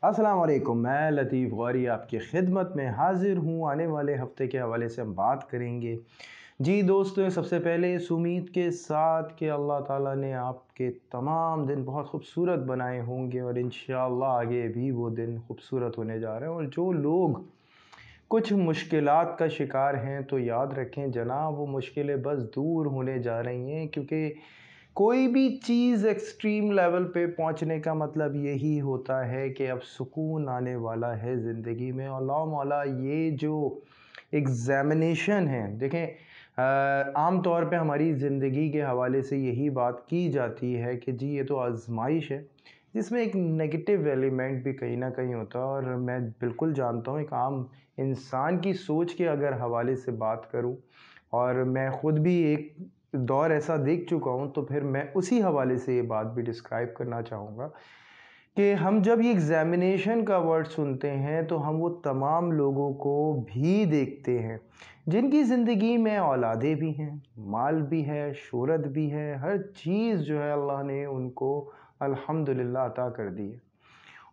अस्सलाम वालेकुम, मैं लतीफ़ गौरी आपकी खिदमत में हाज़िर हूँ। आने वाले हफ़्ते के हवाले से हम बात करेंगे। जी दोस्तों, सबसे पहले इस उम्मीद के साथ कि अल्लाह ताला ने आपके तमाम दिन बहुत खूबसूरत बनाए होंगे और इंशाअल्लाह आगे भी वो दिन खूबसूरत होने जा रहे हैं। और जो लोग कुछ मुश्किलात का शिकार हैं तो याद रखें जनाब, वो मुश्किलें बस दूर होने जा रही हैं, क्योंकि कोई भी चीज़ एक्सट्रीम लेवल पे पहुंचने का मतलब यही होता है कि अब सुकून आने वाला है ज़िंदगी में। और अल्लाह मौला ये जो एग्ज़ामिनेशन है, देखें आम तौर पे हमारी ज़िंदगी के हवाले से यही बात की जाती है कि जी ये तो आज़माइश है, जिसमें एक नेगेटिव एलिमेंट भी कहीं ना कहीं होता है। और मैं बिल्कुल जानता हूँ, एक आम इंसान की सोच के अगर हवाले से बात करूँ, और मैं ख़ुद भी एक दौर ऐसा देख चुका हूँ, तो फिर मैं उसी हवाले से ये बात भी डिस्क्राइब करना चाहूँगा कि हम जब ये एग्ज़ामिनेशन का वर्ड सुनते हैं तो हम वो तमाम लोगों को भी देखते हैं जिनकी ज़िंदगी में औलादे भी हैं, माल भी है, शोहरत भी है, हर चीज़ जो है अल्लाह ने उनको अल्हम्दुलिल्लाह अता कर दी है।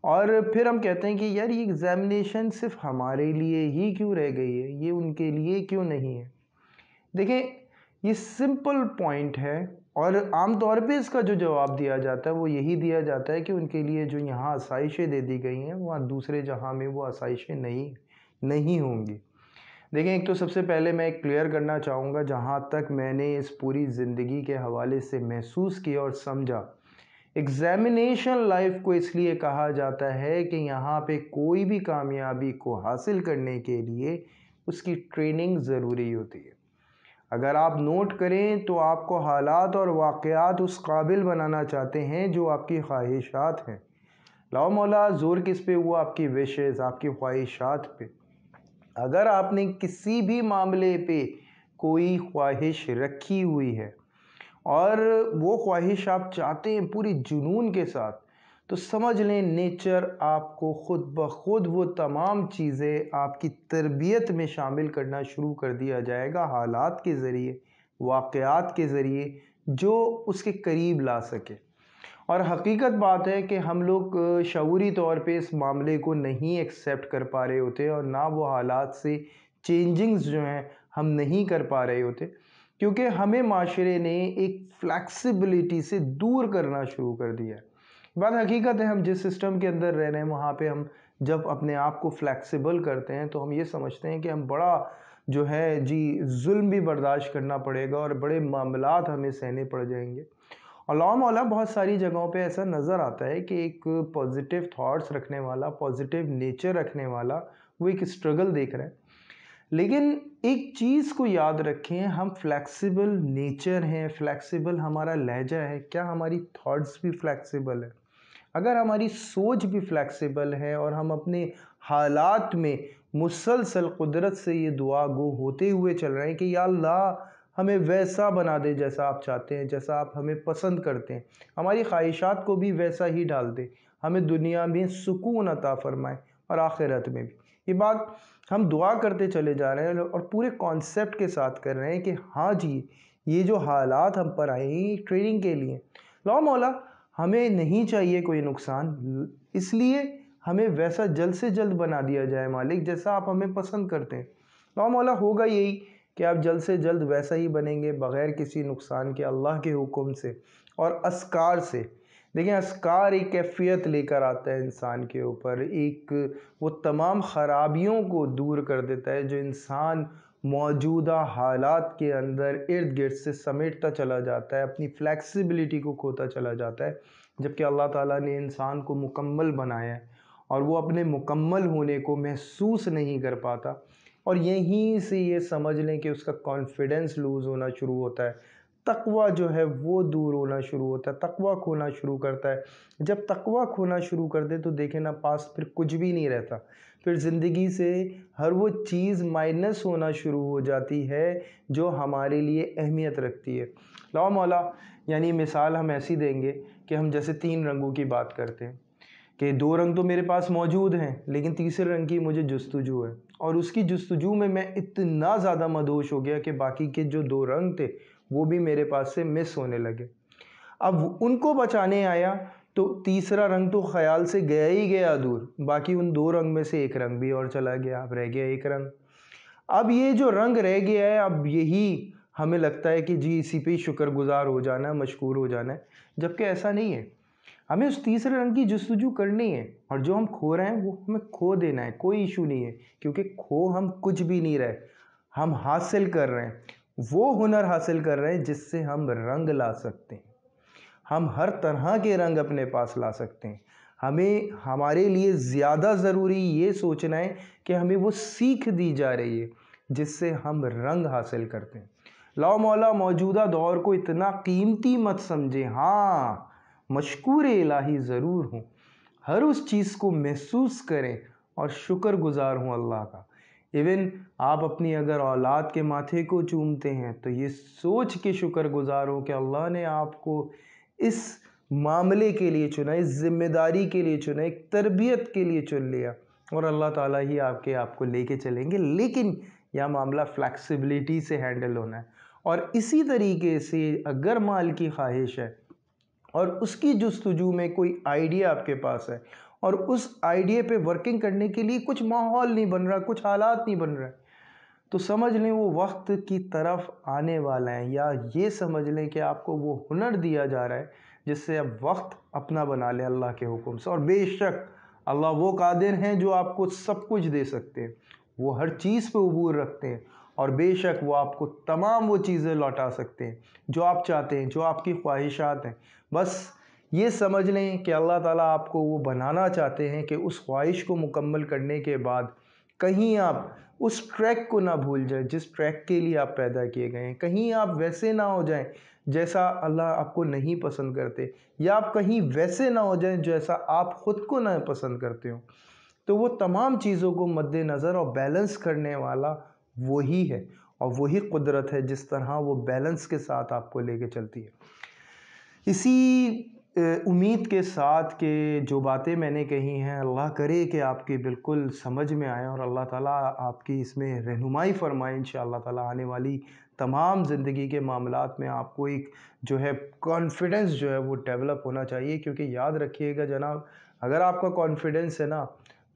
और फिर हम कहते हैं कि यार ये एग्ज़ामिनेशन सिर्फ़ हमारे लिए ही क्यों रह गई है, ये उनके लिए क्यों नहीं है। देखिए, ये सिंपल पॉइंट है और आम तौर पे इसका जो जवाब दिया जाता है वो यही दिया जाता है कि उनके लिए जो यहाँ आसाइशें दे दी गई हैं, वहाँ दूसरे जहाँ में वो आसाइशें नहीं नहीं होंगी। देखें, एक तो सबसे पहले मैं एक क्लियर करना चाहूँगा, जहाँ तक मैंने इस पूरी ज़िंदगी के हवाले से महसूस किया और समझा, एग्ज़ामिनेशन लाइफ को इसलिए कहा जाता है कि यहाँ पे कोई भी कामयाबी को हासिल करने के लिए उसकी ट्रेनिंग ज़रूरी होती है। अगर आप नोट करें तो आपको हालात और वाक़यात उस काबिल बनाना चाहते हैं जो आपकी ख्वाहिशात हैं। लाओ मौला ज़ोर किस पे हुआ? आपकी विशेज़, आपकी ख्वाहिशात पे। अगर आपने किसी भी मामले पे कोई ख्वाहिश रखी हुई है और वो ख्वाहिश आप चाहते हैं पूरी जुनून के साथ, तो समझ लें नेचर आपको खुद ब खुद वो तमाम चीज़ें आपकी तरबियत में शामिल करना शुरू कर दिया जाएगा, हालात के ज़रिए, वाक़यात के ज़रिए, जो उसके करीब ला सके। और हकीकत बात है कि हम लोग शऊरी तौर पे इस मामले को नहीं एक्सेप्ट कर पा रहे होते और ना वो हालात से चेंजिंग्स जो हैं हम नहीं कर पा रहे होते, क्योंकि हमें माशरे ने एक फ्लैक्सिबिलिटी से दूर करना शुरू कर दिया है। बात हकीकत है, हम जिस सिस्टम के अंदर रह रहे हैं वहाँ पे हम जब अपने आप को फ्लैक्सिबल करते हैं तो हम ये समझते हैं कि हम बड़ा जो है जी जुल्म भी बर्दाश्त करना पड़ेगा और बड़े मामलात हमें सहने पड़ जाएंगे। अल्लाह मौला बहुत सारी जगहों पे ऐसा नज़र आता है कि एक पॉजिटिव थॉट्स रखने वाला, पॉजिटिव नेचर रखने वाला, वो एक स्ट्रगल देख रहे हैं। लेकिन एक चीज़ को याद रखें, हम फ्लेक्सिबल नेचर हैं, फ्लेक्सिबल हमारा लहजा है, क्या हमारी थॉट्स भी फ्लेक्सिबल है? अगर हमारी सोच भी फ्लेक्सिबल है और हम अपने हालात में मुसलसल कुदरत से ये दुआ गो होते हुए चल रहे हैं कि या अल्लाह हमें वैसा बना दे जैसा आप चाहते हैं, जैसा आप हमें पसंद करते हैं, हमारी ख्वाहिशात को भी वैसा ही डाल दे, हमें दुनिया में सुकून अता फरमाए और आखिरत में भी। ये बात हम दुआ करते चले जा रहे हैं और पूरे कॉन्सेप्ट के साथ कर रहे हैं कि हाँ जी, ये जो हालात हम पर आए हैं ट्रेनिंग के लिए, ला मौला हमें नहीं चाहिए कोई नुकसान, इसलिए हमें वैसा जल्द से जल्द बना दिया जाए मालिक जैसा आप हमें पसंद करते हैं। ला मौला होगा यही कि आप जल्द से जल्द वैसा ही बनेंगे बग़ैर किसी नुकसान के, अल्लाह के हुक्म से और अस्कार से। देखिए, अस्कार एक कैफ़ियत लेकर आता है इंसान के ऊपर, एक वो तमाम ख़राबियों को दूर कर देता है जो इंसान मौजूदा हालात के अंदर इर्द गिर्द से समेटता चला जाता है, अपनी फ्लैक्सिबिलिटी को खोता चला जाता है। जबकि अल्लाह ताला ने इंसान को मुकम्मल बनाया है और वो अपने मुकम्मल होने को महसूस नहीं कर पाता, और यहीं से ये समझ लें कि उसका कॉन्फिडेंस लूज़ होना शुरू होता है, तकवा जो है वो दूर होना शुरू होता है, तकवा खोना शुरू करता है। जब तकवा खोना शुरू कर दे तो देखें ना, पास फिर कुछ भी नहीं रहता, फिर ज़िंदगी से हर वो चीज़ माइनस होना शुरू हो जाती है जो हमारे लिए अहमियत रखती है। ला मौला यानी मिसाल हम ऐसी देंगे कि हम जैसे 3 रंगों की बात करते हैं कि 2 रंग तो मेरे पास मौजूद हैं, लेकिन तीसरे रंग की मुझे जुस्तजू है, और उसकी जुस्तजू में मैं इतना ज़्यादा मदहोश हो गया कि बाकी के जो 2 रंग थे वो भी मेरे पास से मिस होने लगे। अब उनको बचाने आया तो तीसरा रंग तो ख्याल से गया ही गया दूर, बाकी उन 2 रंग में से एक रंग भी और चला गया, अब रह गया एक रंग। अब ये जो रंग रह गया है, अब यही हमें लगता है कि जी इसी पे ही शुक्रगुजार हो जाना है, मशकूर हो जाना है, जबकि ऐसा नहीं है। हमें उस तीसरे रंग की जस्तजू करनी है, और जो हम खो रहे हैं वो हमें खो देना है, कोई इशू नहीं है, क्योंकि खो हम कुछ भी नहीं रहे, हम हासिल कर रहे हैं, वो हुनर हासिल कर रहे हैं जिससे हम रंग ला सकते हैं। हम हर तरह के रंग अपने पास ला सकते हैं। हमें हमारे लिए ज़्यादा ज़रूरी ये सोचना है कि हमें वो सीख दी जा रही है जिससे हम रंग हासिल करते हैं। लाओ मौला मौजूदा दौर को इतना कीमती मत समझें, हाँ मशकूर इलाही ज़रूर हूँ, हर उस चीज़ को महसूस करें और शुक्रगुजार हूँ अल्लाह का। इवन आप अपनी अगर औलाद के माथे को चूमते हैं तो ये सोच के शुक्रगुजार हो कि अल्लाह ने आपको इस मामले के लिए चुना, इस जिम्मेदारी के लिए चुना, एक तरबियत के लिए चुन लिया, और अल्लाह ताला ही आपको लेके चलेंगे। लेकिन यह मामला फ्लैक्सिबिलिटी से हैंडल होना है। और इसी तरीके से अगर माल की ख्वाहिश है और उसकी जुस्तजू में कोई आइडिया आपके पास है और उस आइडिया पे वर्किंग करने के लिए कुछ माहौल नहीं बन रहा, कुछ हालात नहीं बन रहा, तो समझ लें वो वक्त की तरफ आने वाला है, या ये समझ लें कि आपको वो हुनर दिया जा रहा है जिससे अब वक्त अपना बना लें अल्लाह के हुक्म से। और बेशक अल्लाह वो कादिर हैं जो आपको सब कुछ दे सकते हैं, वो हर चीज़ पे उबूर रखते हैं, और बेशक वो आपको तमाम वो चीज़ें लौटा सकते हैं जो आप चाहते हैं, जो आपकी ख्वाहिशात हैं। बस ये समझ लें कि अल्लाह ताला आपको वो बनाना चाहते हैं कि उस ख्वाहिश को मुकम्मल करने के बाद कहीं आप उस ट्रैक को ना भूल जाएं जिस ट्रैक के लिए आप पैदा किए गए हैं, कहीं आप वैसे ना हो जाएं जैसा अल्लाह आपको नहीं पसंद करते, या आप कहीं वैसे ना हो जाएं जैसा आप ख़ुद को ना पसंद करते हो। तो वो तमाम चीज़ों को मद्देनज़र और बैलेंस करने वाला वही है, और वही कुदरत है जिस तरह वो बैलेंस के साथ आपको लेके चलती है। इसी उम्मीद के साथ कि जो बातें मैंने कही हैं अल्लाह करे कि आपकी बिल्कुल समझ में आए, और अल्लाह ताला आपकी इसमें रहनुमाई फ़रमाए इंशाअल्लाह ताला। आने वाली तमाम ज़िंदगी के मामलात में आपको एक जो है कॉन्फिडेंस जो है वो डेवलप होना चाहिए, क्योंकि याद रखिएगा जनाब, अगर आपका कॉन्फिडेंस है ना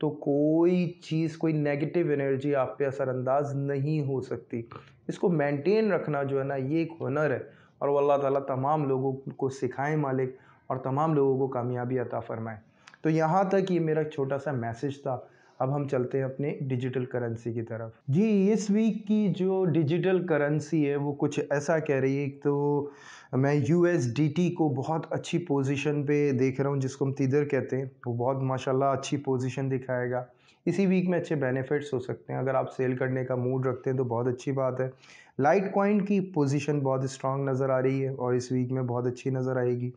तो कोई चीज़, कोई नेगेटिव एनर्जी आप पे असरअंदाज नहीं हो सकती। इसको मेंटेन रखना जो है ना ये एक हुनर है, और वो अल्लाह ताला तमाम लोगों को सिखाए मालिक, और तमाम लोगों को कामयाबी अता फ़रमाए। तो यहाँ तक ये मेरा छोटा सा मैसेज था। अब हम चलते हैं अपने डिजिटल करेंसी की तरफ। जी, इस वीक की जो डिजिटल करेंसी है वो कुछ ऐसा कह रही है, तो मैं USDT को बहुत अच्छी पोजीशन पे देख रहा हूँ, जिसको हम तिदर कहते हैं, वो बहुत माशाल्लाह अच्छी पोजीशन दिखाएगा। इसी वीक में अच्छे बेनिफिट्स हो सकते हैं, अगर आप सेल करने का मूड रखते हैं तो बहुत अच्छी बात है। लाइट कॉइन की पोजीशन बहुत स्ट्रांग नज़र आ रही है और इस वीक में बहुत अच्छी नज़र आएगी।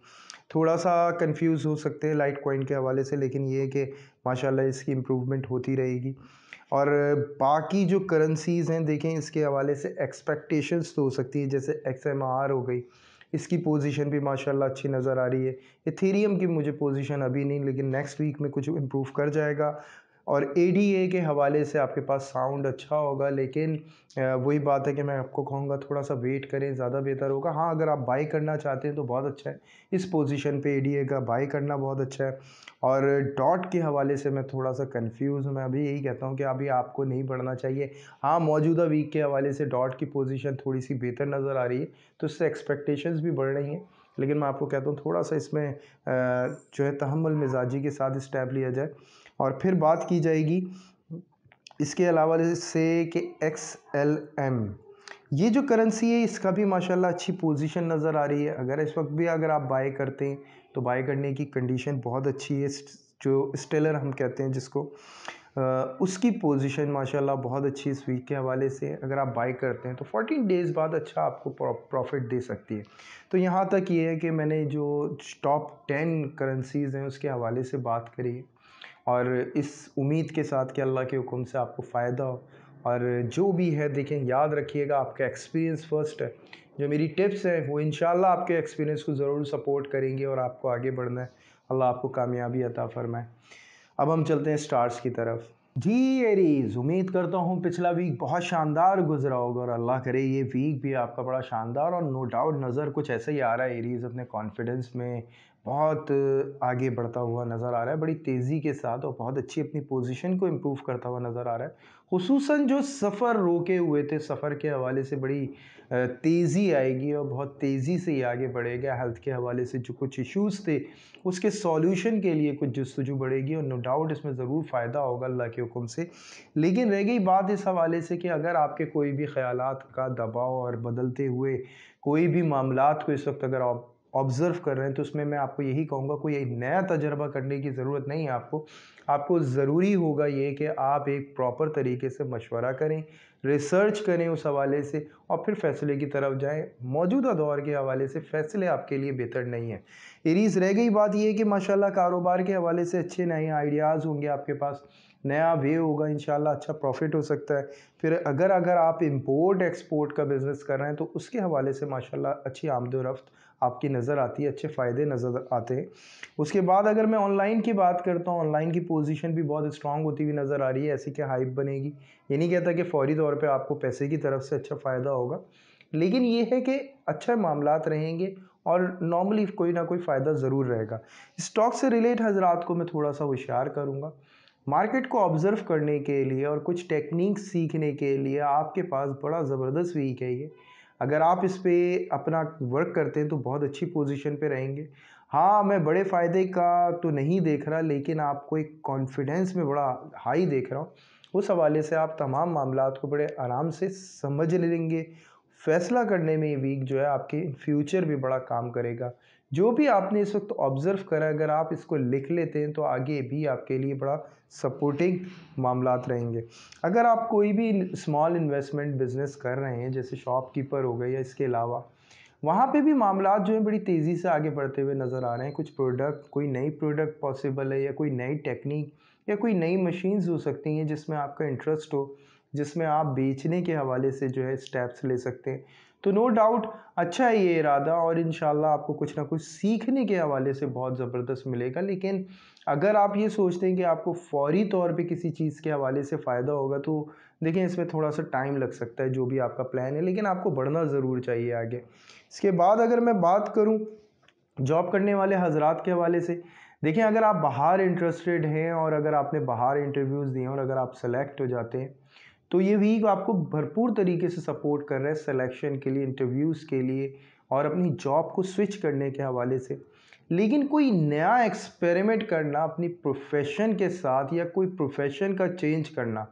थोड़ा सा कंफ्यूज हो सकते हैं लाइट कॉइन के हवाले से, लेकिन ये है कि माशाल्लाह इसकी इम्प्रूवमेंट होती रहेगी। और बाकी जो करेंसीज़ हैं देखें, इसके हवाले से एक्सपेक्टेशंस तो हो सकती है, जैसे XMR हो गई, इसकी पोजीशन भी माशाल्लाह अच्छी नज़र आ रही है। इथेरियम की मुझे पोजीशन अभी नहीं, लेकिन नेक्स्ट वीक में कुछ इम्प्रूव कर जाएगा। और ADA के हवाले से आपके पास साउंड अच्छा होगा, लेकिन वही बात है कि मैं आपको कहूँगा थोड़ा सा वेट करें, ज़्यादा बेहतर होगा। हाँ, अगर आप बाई करना चाहते हैं तो बहुत अच्छा है, इस पोजीशन पे ADA का बाई करना बहुत अच्छा है। और डॉट के हवाले से मैं थोड़ा सा कंफ्यूज हूँ, मैं अभी यही कहता हूँ कि अभी आपको नहीं बढ़ना चाहिए। हाँ, मौजूदा वीक के हवाले से डॉट की पोजीशन थोड़ी सी बेहतर नज़र आ रही है, तो इससे एक्सपेक्टेशंस भी बढ़ रही हैं, लेकिन मैं आपको कहता हूँ थोड़ा सा इसमें जो है तहम्मुल मिजाजी के साथ स्टेप लिया जाए। और फिर बात की जाएगी इसके अलावा से कि XLM, ये जो करेंसी है इसका भी माशाल्लाह अच्छी पोजीशन नज़र आ रही है। अगर इस वक्त भी अगर आप बाय करते हैं तो बाय करने की कंडीशन बहुत अच्छी है। जो स्टेलर हम कहते हैं जिसको, उसकी पोजीशन माशाल्लाह बहुत अच्छी इस वीक के हवाले से। अगर आप बाय करते हैं तो 14 डेज़ बाद अच्छा आपको प्रॉफिट दे सकती है। तो यहाँ तक ये है कि मैंने जो टॉप 10 करेंसीज़ हैं उसके हवाले से बात करी है, और इस उम्मीद के साथ कि अल्लाह के हुक्म से आपको फ़ायदा हो। और जो भी है देखें, याद रखिएगा आपका एक्सपीरियंस फ़र्स्ट है। जो मेरी टिप्स हैं वो इंशाल्लाह आपके एक्सपीरियंस को ज़रूर सपोर्ट करेंगे और आपको आगे बढ़ना है। अल्लाह आपको कामयाबी अता फ़रमाए। अब हम चलते हैं स्टार्स की तरफ। जी एरीज़, उम्मीद करता हूँ पिछला वीक बहुत शानदार गुजरा होगा, और अल्लाह करे ये वीक भी आपका बड़ा शानदार, और नो डाउट नज़र कुछ ऐसा ही आ रहा है एरीज़ अपने कॉन्फिडेंस में बहुत आगे बढ़ता हुआ नज़र आ रहा है, बड़ी तेज़ी के साथ, और बहुत अच्छी अपनी पोजीशन को इम्प्रूव करता हुआ नज़र आ रहा है। खुसूसन जो सफ़र रोके हुए थे, सफ़र के हवाले से बड़ी तेज़ी आएगी और बहुत तेज़ी से ये आगे बढ़ेगा। हेल्थ के हवाले से जो कुछ इश्यूज़ थे, उसके सॉल्यूशन के लिए कुछ जस्तजू बढ़ेगी और नो डाउट इसमें ज़रूर फ़ायदा होगा अल्लाह के हुक्म से। लेकिन रह गई बात इस हवाले से कि अगर आपके कोई भी ख़यालात का दबाव और बदलते हुए कोई भी मामलात को इस वक़्त अगर आप ऑब्ज़र्व कर रहे हैं, तो उसमें मैं आपको यही कहूँगा, कोई एक नया तजुर्बा करने की ज़रूरत नहीं है आपको। आपको ज़रूरी होगा ये कि आप एक प्रॉपर तरीके से मशवरा करें, रिसर्च करें उस हवाले से और फिर फ़ैसले की तरफ जाएँ। मौजूदा दौर के हवाले से फ़ैसले आपके लिए बेहतर नहीं हैं। एरीज़, रह गई बात ये कि माशाल्लाह कारोबार के हवाले से अच्छे नए आइडियाज़ होंगे आपके पास, नया वे होगा इंशाल्लाह, अच्छा प्रॉफ़िट हो सकता है। फिर अगर अगर आप इम्पोर्ट एक्सपोर्ट का बिज़नेस कर रहे हैं, तो उसके हवाले से माशाल्लाह अच्छी आमद-ओ-रफ़्त आपकी नज़र आती है, अच्छे फ़ायदे नज़र आते हैं। उसके बाद अगर मैं ऑनलाइन की बात करता हूँ, ऑनलाइन की पोज़ीशन भी बहुत स्ट्रॉन्ग होती हुई नज़र आ रही है। ऐसी क्या हाइप बनेगी। ये नहीं कहता कि फ़ौरी तौर पे आपको पैसे की तरफ से अच्छा फ़ायदा होगा, लेकिन ये है कि अच्छे मामलात रहेंगे और नॉर्मली कोई ना कोई फ़ायदा ज़रूर रहेगा। स्टॉक से रिलेट हज़रात को मैं थोड़ा-सा होशियार करूँगा। मार्केट को ऑब्ज़र्व करने के लिए और कुछ टेक्नीक सीखने के लिए आपके पास बड़ा ज़बरदस्त वीक है ये। अगर आप इस पे अपना वर्क करते हैं तो बहुत अच्छी पोजीशन पे रहेंगे। हाँ, मैं बड़े फ़ायदे का तो नहीं देख रहा, लेकिन आपको एक कॉन्फिडेंस में बड़ा हाई देख रहा हूँ। उस हवाले से आप तमाम मामलात को बड़े आराम से समझ लेंगे। फ़ैसला करने में ये वीक जो है आपके फ्यूचर भी बड़ा काम करेगा। जो भी आपने इस वक़्त ऑब्ज़र्व करा, अगर आप इसको लिख लेते हैं तो आगे भी आपके लिए बड़ा सपोर्टिंग मामलात रहेंगे। अगर आप कोई भी स्मॉल इन्वेस्टमेंट बिज़नेस कर रहे हैं, जैसे शॉपकीपर हो गए या इसके अलावा, वहाँ पे भी मामलात जो हैं बड़ी तेज़ी से आगे बढ़ते हुए नज़र आ रहे हैं। कुछ प्रोडक्ट, कोई नई प्रोडक्ट पॉसिबल है या कोई नई टेक्नीक या कोई नई मशीन्स हो सकती हैं जिसमें आपका इंटरेस्ट हो, जिसमें आप बेचने के हवाले से जो है स्टेप्स ले सकते हैं। तो नो डाउट अच्छा है ये इरादा, और इंशाल्लाह आपको कुछ ना कुछ सीखने के हवाले से बहुत ज़बरदस्त मिलेगा। लेकिन अगर आप ये सोचते हैं कि आपको फ़ौरी तौर पे किसी चीज़ के हवाले से फ़ायदा होगा, तो देखिए इसमें थोड़ा-सा टाइम लग सकता है, जो भी आपका प्लान है, लेकिन आपको बढ़ना ज़रूर चाहिए आगे। इसके बाद अगर मैं बात करूँ जॉब करने वाले हज़रात के हवाले से, देखिए अगर आप बाहर इंटरेस्टेड हैं और अगर आपने बाहर इंटरव्यूज़ दिए हैं और अगर आप सेलेक्ट हो जाते हैं, तो ये वीक आपको भरपूर तरीके से सपोर्ट कर रहा है सिलेक्शन के लिए, इंटरव्यूज़ के लिए और अपनी जॉब को स्विच करने के हवाले से। लेकिन कोई नया एक्सपेरिमेंट करना अपनी प्रोफ़ेशन के साथ या कोई प्रोफ़ेशन का चेंज करना,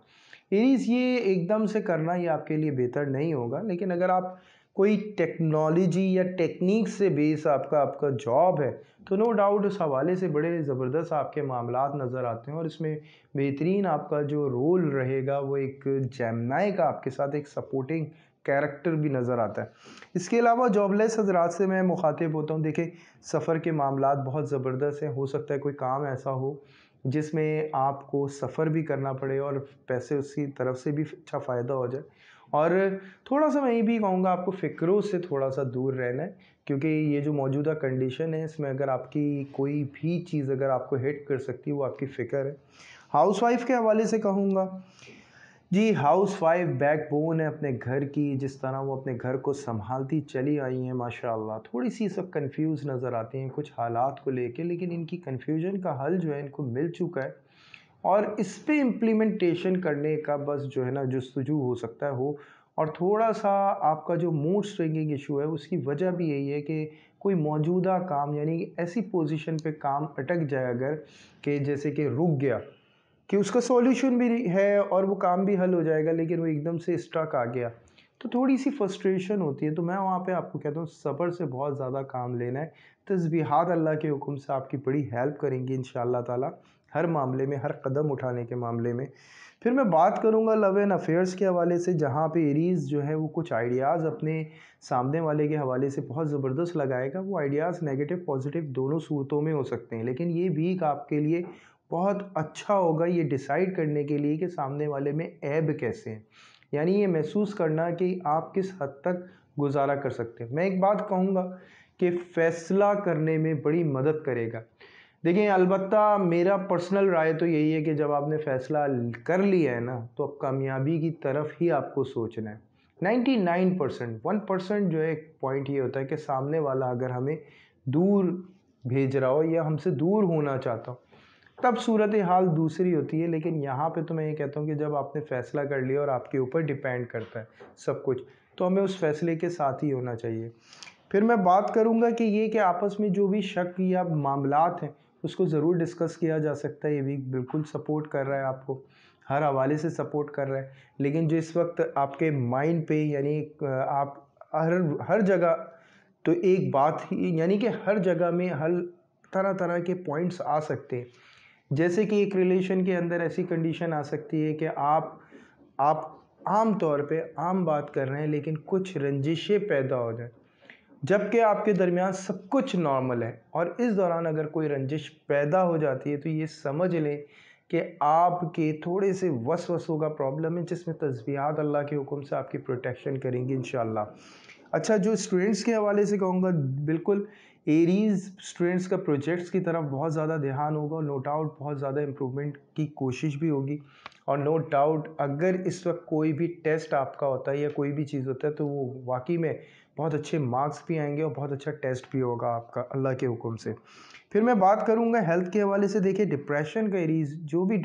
एरीज़, ये एकदम से करना ये आपके लिए बेहतर नहीं होगा। लेकिन अगर आप कोई टेक्नोलॉजी या टेक्नीक से बेस आपका आपका जॉब है, तो नो डाउट उस हवाले से बड़े ज़बरदस्त आपके मामलात नज़र आते हैं और इसमें बेहतरीन आपका जो रोल रहेगा वो एक जेमिनी का आपके साथ एक सपोर्टिंग कैरेक्टर भी नज़र आता है। इसके अलावा जॉबलेस हज़रात से मैं मुखातिब होता हूँ। देखिए सफ़र के मामलात बहुत ज़बरदस्त हैं। हो सकता है कोई काम ऐसा हो जिसमें आपको सफ़र भी करना पड़े और पैसे उसकी तरफ से भी अच्छा फ़ायदा हो जाए। और थोड़ा-सा मैं ये भी कहूँगा, आपको फ़िक्रों से थोड़ा-सा दूर रहना है, क्योंकि ये जो मौजूदा कंडीशन है इसमें अगर आपकी कोई भी चीज़ अगर आपको हिट कर सकती है, वो आपकी फ़िक्र है। हाउसवाइफ़ के हवाले से कहूँगा, जी, हाउसवाइफ़ बैकबोन है अपने घर की, जिस तरह वो अपने घर को सँभालती चली आई हैं माशाअल्लाह। थोड़ी-सी सब कन्फ्यूज़ नज़र आती हैं कुछ हालात को लेके, लेकिन इनकी कन्फ्यूज़न का हल जो है इनको मिल चुका है और इस पे इम्प्लीमेंटेशन करने का बस जो है ना जुस्तजू हो सकता है हो। और थोड़ा-सा आपका जो मूड स्विंगिंग इश्यू है उसकी वजह भी यही है कि कोई मौजूदा काम, यानी ऐसी पोज़ीशन पे काम अटक जाए अगर, कि जैसे कि रुक गया, कि उसका सॉल्यूशन भी है और वो काम भी हल हो जाएगा, लेकिन वो एकदम से स्टक आ गया, तो थोड़ी-सी फ्रस्ट्रेशन होती है। तो मैं वहाँ पे आपको कहता हूँ सब्र से बहुत ज़्यादा काम लेना है। तस्बीहात अल्लाह के हुक्म से आपकी बड़ी हेल्प करेंगी इंशाअल्लाह ताला, हर मामले में, हर कदम उठाने के मामले में। फिर मैं बात करूँगा लव एंड अफेयर्स के हवाले से, जहाँ पे एरीज़ जो है वो कुछ आइडियाज़ अपने सामने वाले के हवाले से बहुत ज़बरदस्त लगाएगा। वो आइडियाज़ नेगेटिव पॉजिटिव दोनों सूरतों में हो सकते हैं, लेकिन ये वीक आपके लिए बहुत अच्छा होगा ये डिसाइड करने के लिए कि सामने वाले में ऐब कैसे हैं, यानी ये महसूस करना कि आप किस हद तक गुजारा कर सकते हैं। मैं एक बात कहूँगा कि फ़ैसला करने में बड़ी मदद करेगा। देखिए अलबत्ता मेरा पर्सनल राय तो यही है कि जब आपने फ़ैसला कर लिया है ना, तो अब कामयाबी की तरफ ही आपको सोचना है। 99% 1% जो है एक पॉइंट ये होता है कि सामने वाला अगर हमें दूर भेज रहा हो या हमसे दूर होना चाहता हो, तब सूरत हाल दूसरी होती है। लेकिन यहाँ पे तो मैं ये कहता हूँ कि जब आपने फ़ैसला कर लिया और आपके ऊपर डिपेंड करता है सब कुछ, तो हमें उस फ़ैसले के साथ ही होना चाहिए। फिर मैं बात करूँगा कि ये कि आपस में जो भी शक या मामलात हैं, उसको ज़रूर डिस्कस किया जा सकता है। ये वीक बिल्कुल सपोर्ट कर रहा है आपको, हर हवाले से सपोर्ट कर रहा है। लेकिन जो इस वक्त आपके माइंड पे यानी आप हर हर जगह, तो एक बात ही यानी कि हर जगह में हर तरह तरह के पॉइंट्स आ सकते हैं। जैसे कि एक रिलेशन के अंदर ऐसी कंडीशन आ सकती है कि आप आम तौर पे आम बात कर रहे हैं, लेकिन कुछ रंजिशें पैदा हो जाए, जबकि आपके दरमियान सब कुछ नॉर्मल है, और इस दौरान अगर कोई रंजिश पैदा हो जाती है तो ये समझ लें कि आपके थोड़े से वसवसों का प्रॉब्लम है, जिसमें तस्बीहात अल्लाह के हुक्म से आपकी प्रोटेक्शन करेंगे इंशाल्लाह। अच्छा, जो स्टूडेंट्स के हवाले से कहूँगा, बिल्कुल एरीज़ स्टूडेंट्स का प्रोजेक्ट्स की तरफ बहुत ज़्यादा ध्यान होगा, और नो डाउट बहुत ज़्यादा इम्प्रूवमेंट की कोशिश भी होगी। और नो डाउट अगर इस वक्त कोई भी टेस्ट आपका होता है या कोई भी चीज़ होता है, तो वो वाकई में बहुत अच्छे मार्क्स भी आएंगे और बहुत अच्छा टेस्ट भी होगा आपका अल्लाह के हुक्म से। फिर मैं बात करूँगा हेल्थ के हवाले से। देखिए, डिप्रेशन का एरीज़ जो भी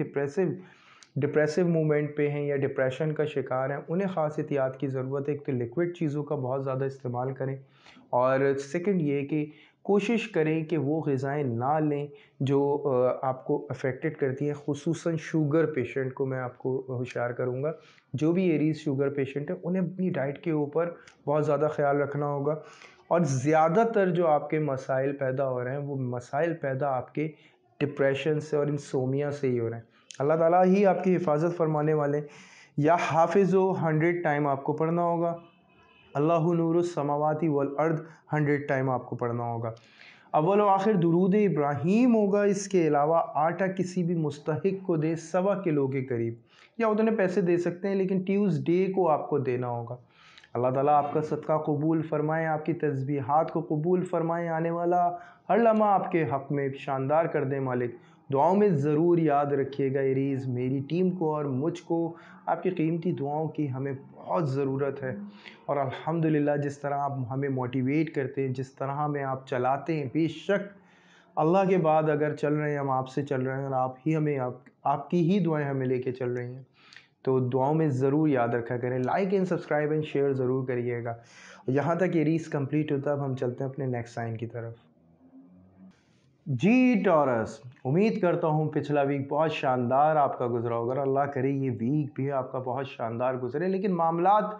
डिप्रेसिव मूवमेंट पे हैं या डिप्रेशन का शिकार हैं, उन्हें ख़ास एहतियात की ज़रूरत है। एक तो लिक्विड चीज़ों का बहुत ज़्यादा इस्तेमाल करें, और सेकंड ये कि कोशिश करें कि वो ग़िज़ाएँ ना लें जो आपको अफेक्टेड करती हैं। ख़ुसूसन शुगर पेशेंट को मैं आपको होशियार करूँगा, जो भी एरीज़ शुगर पेशेंट है, उन्हें अपनी डाइट के ऊपर बहुत ज़्यादा ख़्याल रखना होगा। और ज़्यादातर जो आपके मसाइल पैदा हो रहे हैं, वो मसाइल पैदा आपके डिप्रेशन से और इंसोमिया से ही हो रहे हैं। अल्लाह ताला ही आपकी हिफाजत फरमाने वाले। या हाफिज़ो 100 टाइम आपको पढ़ना होगा, अल्लाहु नूरुस समावाति वल अर्द 100 टाइम आपको पढ़ना होगा। अव्वल व आखिर दुरूद इब्राहीम होगा। इसके अलावा आटा किसी भी मुस्तहिक को दे 1.25 किलो के करीब, या उतने पैसे दे सकते हैं, लेकिन ट्यूसडे को आपको देना होगा। अल्लाह ताला आपका सदका कबूल फ़रमाएँ, आपकी तस्बीहात को कबूल फ़रमाएँ, आने वाला हर लम्हा आपके हक़ में शानदार कर दें मालिक। दुआओं में ज़रूर याद रखिएगा एरीज़, मेरी टीम को और मुझको आपकी कीमती दुआओं की हमें बहुत ज़रूरत है। और अल्हम्दुलिल्लाह जिस तरह आप हमें मोटिवेट करते हैं, जिस तरह हमें आप चलाते हैं, बेशक अल्लाह के बाद अगर चल रहे हैं, हम आपसे चल रहे हैं, और आप ही हमें आपकी ही दुआएँ हमें लेके चल रही हैं, तो दुआओं में ज़रूर याद रखा करें। Like and subscribe and share ज़रूर करिएगा। यहाँ तक एरीज़ कंप्लीट होता है, अब हम चलते हैं अपने नेक्स्ट साइन की तरफ। जी टॉरस, उम्मीद करता हूँ पिछला वीक बहुत शानदार आपका गुजरा होगा, और अल्लाह करे ये वीक भी आपका बहुत शानदार गुजरे। लेकिन मामलात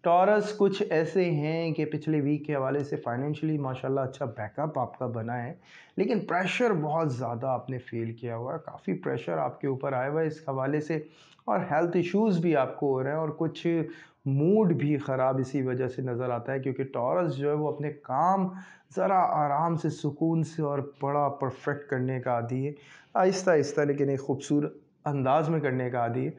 टॉरस कुछ ऐसे हैं कि पिछले वीक के हवाले से फाइनेंशियली माशाल्लाह अच्छा बैकअप आपका बना है, लेकिन प्रेशर बहुत ज़्यादा आपने फील किया हुआ है, काफ़ी प्रेशर आपके ऊपर आया हुआ है इस हवाले से, और हेल्थ इश्यूज़ भी आपको हो रहे हैं, और कुछ मूड भी ख़राब इसी वजह से नज़र आता है, क्योंकि टॉरस जो है वो अपने काम ज़रा आराम से, सुकून से और बड़ा परफेक्ट करने का आदी है, आहिस्ता आहिस्ता लेकिन एक ख़ूबसूरत अंदाज में करने का आदी है,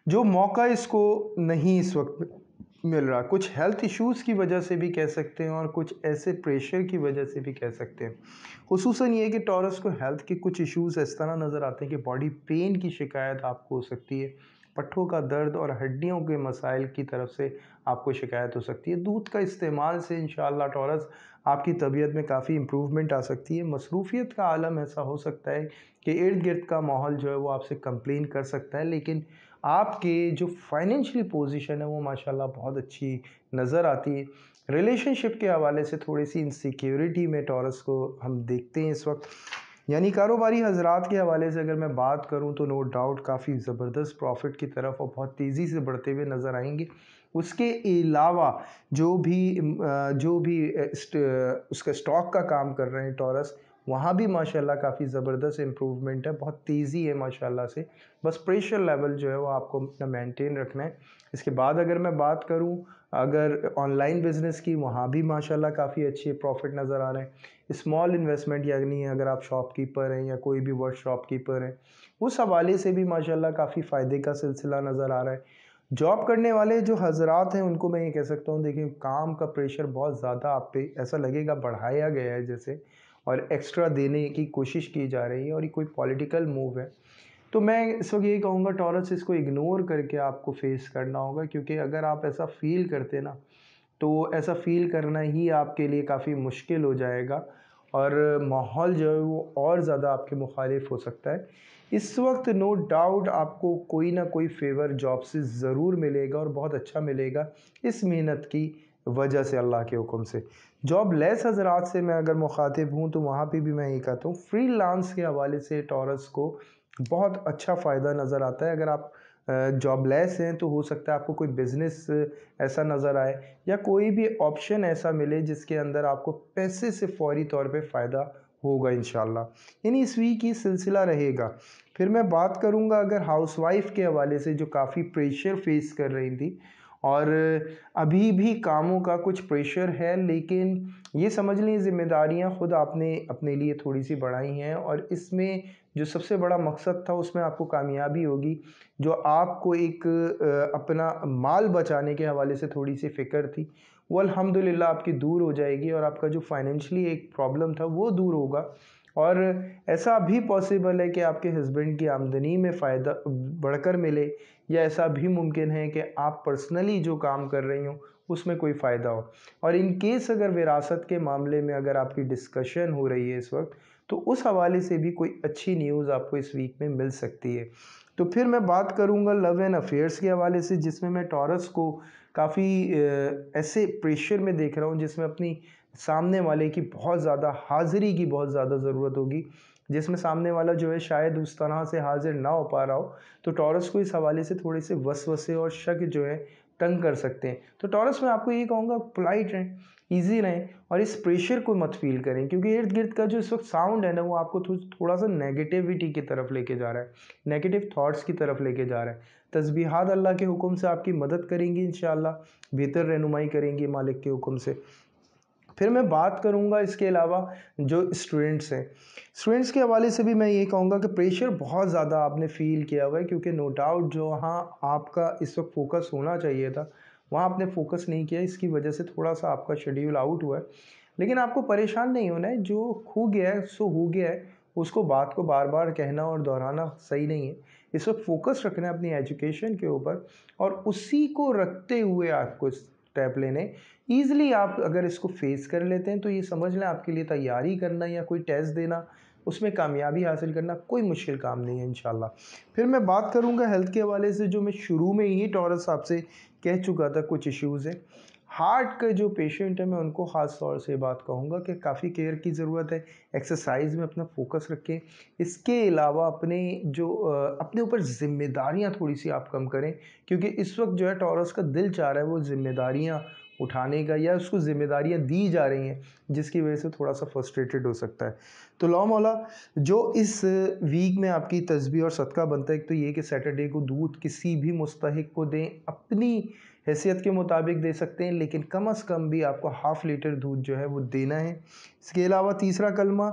जो मौका इसको नहीं इस वक्त मिल रहा। कुछ हेल्थ इश्यूज़ की वजह से भी कह सकते हैं, और कुछ ऐसे प्रेशर की वजह से भी कह सकते हैं। ख़ुसूसन ये कि टॉरस को हेल्थ के कुछ इश्यूज़ इस तरह नज़र आते हैं कि बॉडी पेन की शिकायत आपको हो सकती है, पट्ठों का दर्द और हड्डियों के मसाइल की तरफ से आपको शिकायत हो सकती है। दूध का इस्तेमाल से इंशाअल्लाह टॉरस आपकी तबीयत में काफ़ी इम्प्रूवमेंट आ सकती है। मसरूफ़ियत का आलम ऐसा हो सकता है कि इर्द गिर्द का माहौल जो है वो आपसे कंप्लेन कर सकता है, लेकिन आपके जो फाइनेंशियल पोजीशन है वो माशाल्लाह बहुत अच्छी नज़र आती है। रिलेशनशिप के हवाले से थोड़ी सी इनसिक्योरिटी में टॉरस को हम देखते हैं इस वक्त। यानी कारोबारी हजरात के हवाले से अगर मैं बात करूं, तो नो डाउट काफ़ी ज़बरदस्त प्रॉफिट की तरफ और बहुत तेज़ी से बढ़ते हुए नज़र आएंगे। उसके अलावा जो भी उसका स्टॉक का काम कर रहे हैं टॉरस, वहाँ भी माशाल्लाह काफ़ी ज़बरदस्त इम्प्रूवमेंट है, बहुत तेज़ी है माशाल्लाह से। बस प्रेशर लेवल जो है वो आपको अपना मेंटेन रखना है। इसके बाद अगर मैं बात करूँ अगर ऑनलाइन बिज़नेस की, वहाँ भी माशाल्लाह काफ़ी अच्छे प्रॉफिट नज़र आ रहे हैं। स्मॉल इन्वेस्टमेंट यानी अगर आप शॉपकीपर हैं या कोई भी वर्क शॉपकीपर हैं, उस हवाले से भी माशाल्लाह काफ़ी फ़ायदे का सिलसिला नज़र आ रहा है। जॉब करने वाले जो हज़रात हैं उनको मैं ये कह सकता हूँ, देखिए काम का प्रेशर बहुत ज़्यादा आप पे ऐसा लगेगा बढ़ाया गया है जैसे, और एक्स्ट्रा देने की कोशिश की जा रही है, और ये कोई पॉलिटिकल मूव है। तो मैं इस वक्त यही कहूँगा टॉरस, इसको इग्नोर करके आपको फेस करना होगा, क्योंकि अगर आप ऐसा फील करते ना, तो ऐसा फील करना ही आपके लिए काफ़ी मुश्किल हो जाएगा। और माहौल जो है वो और ज़्यादा आपके मुखालिफ हो सकता है। इस वक्त नो डाउट आपको कोई ना कोई फेवर जॉब से ज़रूर मिलेगा और बहुत अच्छा मिलेगा इस मेहनत की वजह से, अल्लाह के हुक्म से। जॉब लेस हजरात से मैं अगर मुखातिब हूँ तो वहाँ पे भी मैं ये कहता हूँ फ्रीलांस के हवाले से टॉरस को बहुत अच्छा फ़ायदा नज़र आता है। अगर आप जॉबलेस हैं तो हो सकता है आपको कोई बिज़नेस ऐसा नज़र आए या कोई भी ऑप्शन ऐसा मिले जिसके अंदर आपको पैसे से फौरी तौर पे फ़ायदा होगा इंशाल्लाह। यानी इस वीक ये सिलसिला रहेगा। फिर मैं बात करूँगा अगर हाउसवाइफ के हवाले से जो काफ़ी प्रेशर फेस कर रही थी और अभी भी कामों का कुछ प्रेशर है, लेकिन ये समझ लें ज़िम्मेदारियाँ खुद आपने अपने लिए थोड़ी सी बढ़ाई हैं और इसमें जो सबसे बड़ा मकसद था उसमें आपको कामयाबी होगी। जो आपको एक अपना माल बचाने के हवाले से थोड़ी सी फ़िक्र थी वो अल्हम्दुलिल्लाह आपकी दूर हो जाएगी और आपका जो फाइनेंशियली एक प्रॉब्लम था वो दूर होगा। और ऐसा भी पॉसिबल है कि आपके हस्बैंड की आमदनी में फ़ायदा बढ़कर मिले या ऐसा भी मुमकिन है कि आप पर्सनली जो काम कर रही हो उसमें कोई फ़ायदा हो। और इन केस अगर विरासत के मामले में अगर आपकी डिस्कशन हो रही है इस वक्त, तो उस हवाले से भी कोई अच्छी न्यूज़ आपको इस वीक में मिल सकती है। तो फिर मैं बात करूंगा लव एंड अफेयर्स के हवाले से, जिसमें मैं टॉरस को काफ़ी ऐसे प्रेशर में देख रहा हूँ जिसमें अपनी सामने वाले की बहुत ज़्यादा हाज़िरी की बहुत ज़्यादा ज़रूरत होगी, जिसमें सामने वाला जो है शायद उस तरह से हाजिर ना हो पा रहा हो। तो टॉरस को इस हवाले से थोड़े से वसवसे और शक जो है तंग कर सकते हैं। तो टॉरस में आपको ये कहूँगा पोलाइट रहें, ईजी रहें और इस प्रेशर को मत फील करें, क्योंकि इर्द गिर्द का जो इस वक्त साउंड है ना वो आपको थोड़ा सा नेगेटिविटी की तरफ लेके जा रहा है, नेगेटिव थॉट्स की तरफ लेके जा रहा है। तस्बीहात अल्लाह के हुक्म से आपकी मदद करेंगी इंशाअल्लाह, बेहतर रहनुमाई करेंगी मालिक के हुक्म से। फिर मैं बात करूंगा इसके अलावा जो स्टूडेंट्स हैं, स्टूडेंट्स के हवाले से भी मैं ये कहूँगा कि प्रेशर बहुत ज़्यादा आपने फ़ील किया हुआ है, क्योंकि नो डाउट जो वहाँ आपका इस वक्त फोकस होना चाहिए था वहाँ आपने फोकस नहीं किया, इसकी वजह से थोड़ा सा आपका शेड्यूल आउट हुआ है। लेकिन आपको परेशान नहीं होना है, जो हो गया है सो हो गया है, उसको बात को बार बार कहना और दोहराना सही नहीं है। इस वक्त फोकस रखना है अपनी एजुकेशन के ऊपर और उसी को रखते हुए आपको स्टेप लेने। ईज़िली आप अगर इसको फेस कर लेते हैं तो ये समझ लें आपके लिए तैयारी करना या कोई टेस्ट देना, उसमें कामयाबी हासिल करना कोई मुश्किल काम नहीं है इंशाल्लाह। फिर मैं बात करूंगा हेल्थ के हवाले से, जो मैं शुरू में ही टॉरस आपसे कह चुका था कुछ इश्यूज़ हैं। हार्ट का जो पेशेंट है मैं उनको ख़ास तौर से बात कहूँगा कि काफ़ी केयर की ज़रूरत है। एक्सरसाइज में अपना फोकस रखें। इसके अलावा अपने ऊपर ज़िम्मेदारियाँ थोड़ी सी आप कम करें, क्योंकि इस वक्त जो है टॉरस का दिल चाह रहा है वो ज़िम्मेदारियाँ उठाने का, या उसको ज़िम्मेदारियाँ दी जा रही हैं जिसकी वजह से थोड़ा सा फ्रस्ट्रेटेड हो सकता है। तो लौ मौला जो इस वीक में आपकी तस्बीह और सदका बनता है, एक तो ये कि सैटरडे को दूध किसी भी मुस्तहिक को दें, अपनी हैसियत के मुताबिक दे सकते हैं, लेकिन कम से कम भी आपको हाफ़ लीटर दूध जो है वो देना है। इसके अलावा तीसरा कलमा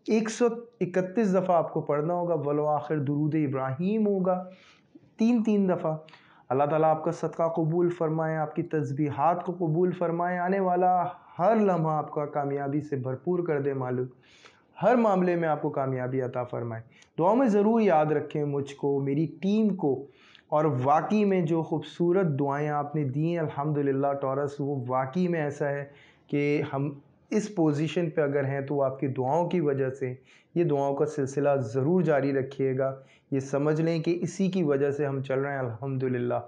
131 दफ़ा आपको पढ़ना होगा, वलो आखिर दुरूद इब्राहीम होगा 3-3 दफ़ा। अल्लाह ताला आपका सदका कबूल फ़रमाए, आपकी तस्बीहात को कबूल फ़रमाए, आने वाला हर लम्हा आपका कामयाबी से भरपूर कर दे मालिक, हर मामले में आपको कामयाबी अता फ़रमाए। दुआ में ज़रूर याद रखें मुझको, मेरी टीम को। और वाकई में जो खूबसूरत दुआएं आपने दी हैं अल्हम्दुलिल्लाह टॉरस, वो वाकई में ऐसा है कि हम इस पोजीशन पे अगर हैं तो आपकी दुआओं की वजह से। ये दुआओं का सिलसिला ज़रूर जारी रखिएगा, ये समझ लें कि इसी की वजह से हम चल रहे हैं अल्हम्दुलिल्लाह।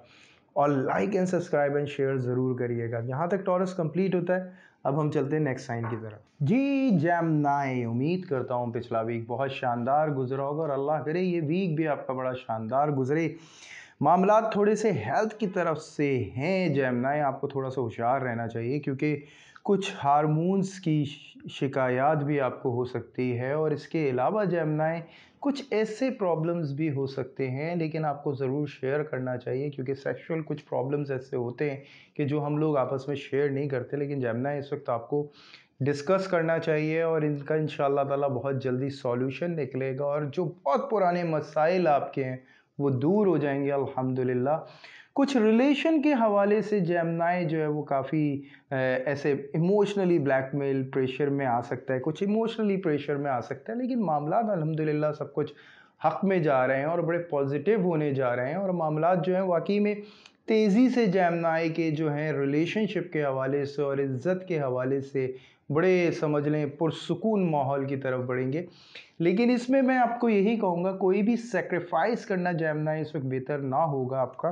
और like and subscribe and share ज़रूर करिएगा। यहाँ तक टॉरस कंप्लीट होता है, अब हम चलते हैं नेक्स्ट साइन की तरफ। जी जेमिनी, उम्मीद करता हूँ पिछला वीक बहुत शानदार गुजरा होगा और अल्लाह करे ये वीक भी आपका बड़ा शानदार गुजरे। मामलात थोड़े से हेल्थ की तरफ से हैं जेमिनी, आपको थोड़ा सा होशियार रहना चाहिए, क्योंकि कुछ हार्मोन्स की शिकायत भी आपको हो सकती है। और इसके अलावा जेमिनी कुछ ऐसे प्रॉब्लम्स भी हो सकते हैं, लेकिन आपको ज़रूर शेयर करना चाहिए, क्योंकि सेक्सुअल कुछ प्रॉब्लम्स ऐसे होते हैं कि जो हम लोग आपस में शेयर नहीं करते, लेकिन जेमिनी इस वक्त आपको डिस्कस करना चाहिए और इनका इंशाअल्लाह ताला बहुत जल्दी सॉल्यूशन निकलेगा और जो बहुत पुराने मसाइल आपके हैं वो दूर हो जाएंगे अल्हम्दुलिल्लाह। कुछ रिलेशन के हवाले से जेमिनी जो है वो काफ़ी ऐसे इमोशनली ब्लैकमेल प्रेशर में आ सकता है, कुछ इमोशनली प्रेशर में आ सकता है, लेकिन मामलात अल्हम्दुलिल्लाह सब कुछ हक़ में जा रहे हैं और बड़े पॉजिटिव होने जा रहे हैं और मामलात जो हैं वाकई में तेज़ी से जेमिनी के जो हैं रिलेशनशिप के हवाले से और इज़्ज़त के हवाले से बड़े समझ लें पुरसुकून माहौल की तरफ बढ़ेंगे। लेकिन इसमें मैं आपको यही कहूँगा, कोई भी सैक्रिफ़ाइस करना जेमिनी इस वक़्त बेहतर ना होगा आपका।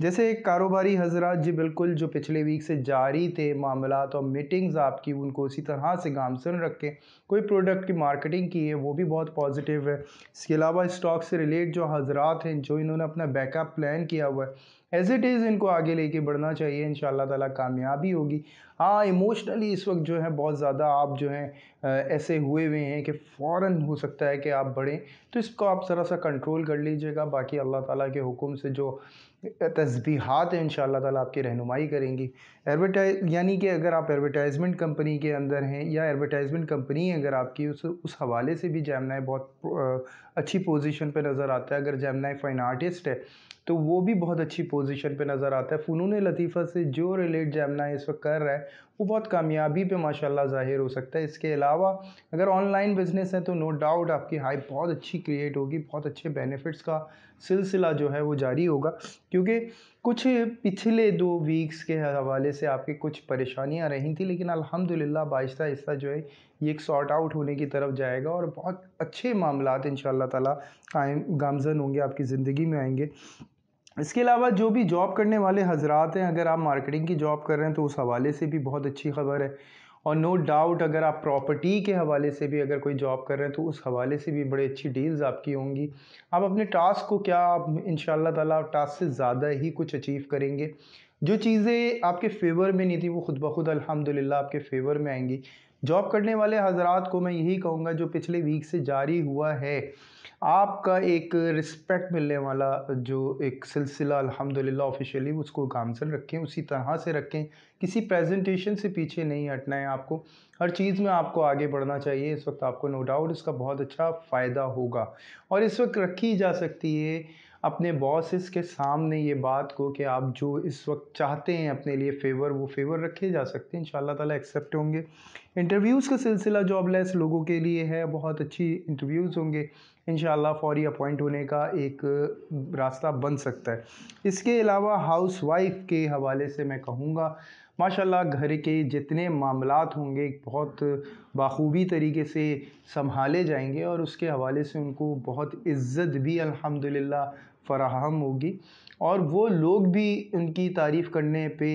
जैसे कारोबारी हज़रात जी बिल्कुल जो पिछले वीक से जारी थे मामलात और मीटिंग्स आपकी, उनको उसी तरह से गामसन रखें। कोई प्रोडक्ट की मार्केटिंग की है वो भी बहुत पॉजिटिव है। इसके अलावा स्टॉक से रिलेट जो हज़रात हैं, जो इन्होंने अपना बैकअप प्लान किया हुआ है, एज़ इट इज़ इनको आगे लेके बढ़ना चाहिए, इंशाअल्लाह ताला कामयाबी होगी। हाँ, इमोशनली इस वक़्त जो है बहुत ज़्यादा आप जो हैं ऐसे हुए हुए हैं कि फ़ौरन हो सकता है कि आप बढ़ें, तो इसको आप ज़रा-सा कंट्रोल कर लीजिएगा। बाकी अल्लाह ताला के हुक्म से जो तस्बीहात हैं इंशाअल्लाह ताला आपकी रहनुमाई करेंगी। यानी कि अगर आप एडवर्टाइज़मेंट कंपनी के अंदर हैं या एडवर्टाइज़मेंट कंपनी अगर आपकी उस हवाले से भी जेमिनी बहुत अच्छी पोज़ीशन पे नज़र आता है। अगर जेमिनी फ़ाइन आर्टिस्ट है तो वो भी बहुत अच्छी पोजीशन पे नज़र आता है। फ़नून लतीफ़ा से जो रिलेट जेमिनी इस वक्त कर रहा है वो बहुत कामयाबी पे माशाल्लाह ज़ाहिर हो सकता है। इसके अलावा अगर ऑनलाइन बिज़नेस है तो नो डाउट आपकी हाइप बहुत अच्छी क्रिएट होगी, बहुत अच्छे बेनिफिट्स का सिलसिला जो है वो जारी होगा। क्योंकि कुछ पिछले 2 वीक्स के हवाले से आपकी कुछ परेशानियाँ रही थी, लेकिन अल्हम्दुलिल्लाह आहिस्ता-आहिस्ता जो है ये एक सॉर्ट आउट होने की तरफ जाएगा और बहुत अच्छे मामलात इंशाअल्लाह ताला गामज़न होंगे, आपकी ज़िंदगी में आएँगे। इसके अलावा जो भी जॉब करने वाले हज़रात हैं, अगर आप मार्केटिंग की जॉब कर रहे हैं तो उस हवाले से भी बहुत अच्छी ख़बर है। और नो डाउट अगर आप प्रॉपर्टी के हवाले से भी अगर कोई जॉब कर रहे हैं तो उस हवाले से भी बड़ी अच्छी डील्स आपकी होंगी। आप अपने टास्क को क्या आप इंशाअल्लाह ताला टास्क से ज़्यादा ही कुछ अचीव करेंगे। जो चीज़ें आपके फ़ेवर में नहीं थी वो खुद ब खुद अल्हम्दुलिल्लाह आपके फ़ेवर में आएँगी। जॉब करने वाले हज़रात को मैं यही कहूँगा, जो पिछले वीक से जारी हुआ है, आपका एक रिस्पेक्ट मिलने वाला जो एक सिलसिला अल्हम्दुलिल्लाह ऑफ़िशियली उसको गामसन रखें, उसी तरह से रखें। किसी प्रेज़ेंटेशन से पीछे नहीं हटना है आपको। हर चीज़ में आपको आगे बढ़ना चाहिए। इस वक़्त आपको नो डाउट इसका बहुत अच्छा फ़ायदा होगा। और इस वक़्त रखी जा सकती है अपने बॉसेस के सामने ये बात को कि आप जो इस वक़्त चाहते हैं अपने लिए फ़ेवर, वो फ़ेवर रखे जा सकते हैं। इंशाअल्लाह ताला एक्सेप्ट होंगे। इंटरव्यूज़ का सिलसिला जॉबलेस लोगों के लिए है, बहुत अच्छी इंटरव्यूज़ होंगे। इंशाअल्लाह फ़ौरी अपॉइंट होने का एक रास्ता बन सकता है। इसके अलावा हाउसवाइफ़ के हवाले से मैं कहूँगा, माशाल्लाह घर के जितने मामलात होंगे बहुत बाखूबी तरीके से सँभाले जाएँगे और उसके हवाले से उनको बहुत इज़्ज़त भी अल्हम्दुलिल्लाह फ़राहम होगी। और वो लोग भी उनकी तारीफ़ करने पे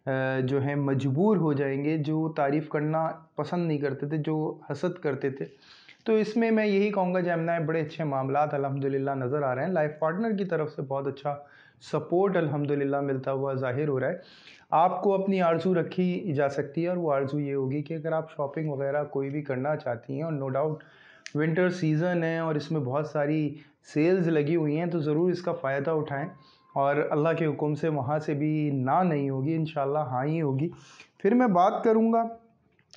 जो है मजबूर हो जाएँगे, जो तारीफ़ करना पसंद नहीं करते थे, जो हसद करते थे। तो इसमें मैं यही कहूँगा जेमिनी बड़े अच्छे मामलात अल्हम्दुलिल्लाह नज़र आ रहे हैं। लाइफ़ पार्टनर की तरफ से बहुत अच्छा सपोर्ट अल्हम्दुलिल्लाह मिलता हुआ ज़ाहिर हो रहा है। आपको अपनी आरज़ू रखी जा सकती है और वो आरज़ू ये होगी कि अगर आप शॉपिंग वग़ैरह कोई भी करना चाहती हैं और नो डाउट विंटर सीज़न है और इसमें बहुत सारी सेल्स लगी हुई हैं, तो ज़रूर इसका फ़ायदा उठाएँ। और अल्लाह के हुक्म से वहाँ से भी ना नहीं होगी, इंशाअल्लाह हाँ ही होगी। फिर मैं बात करूँगा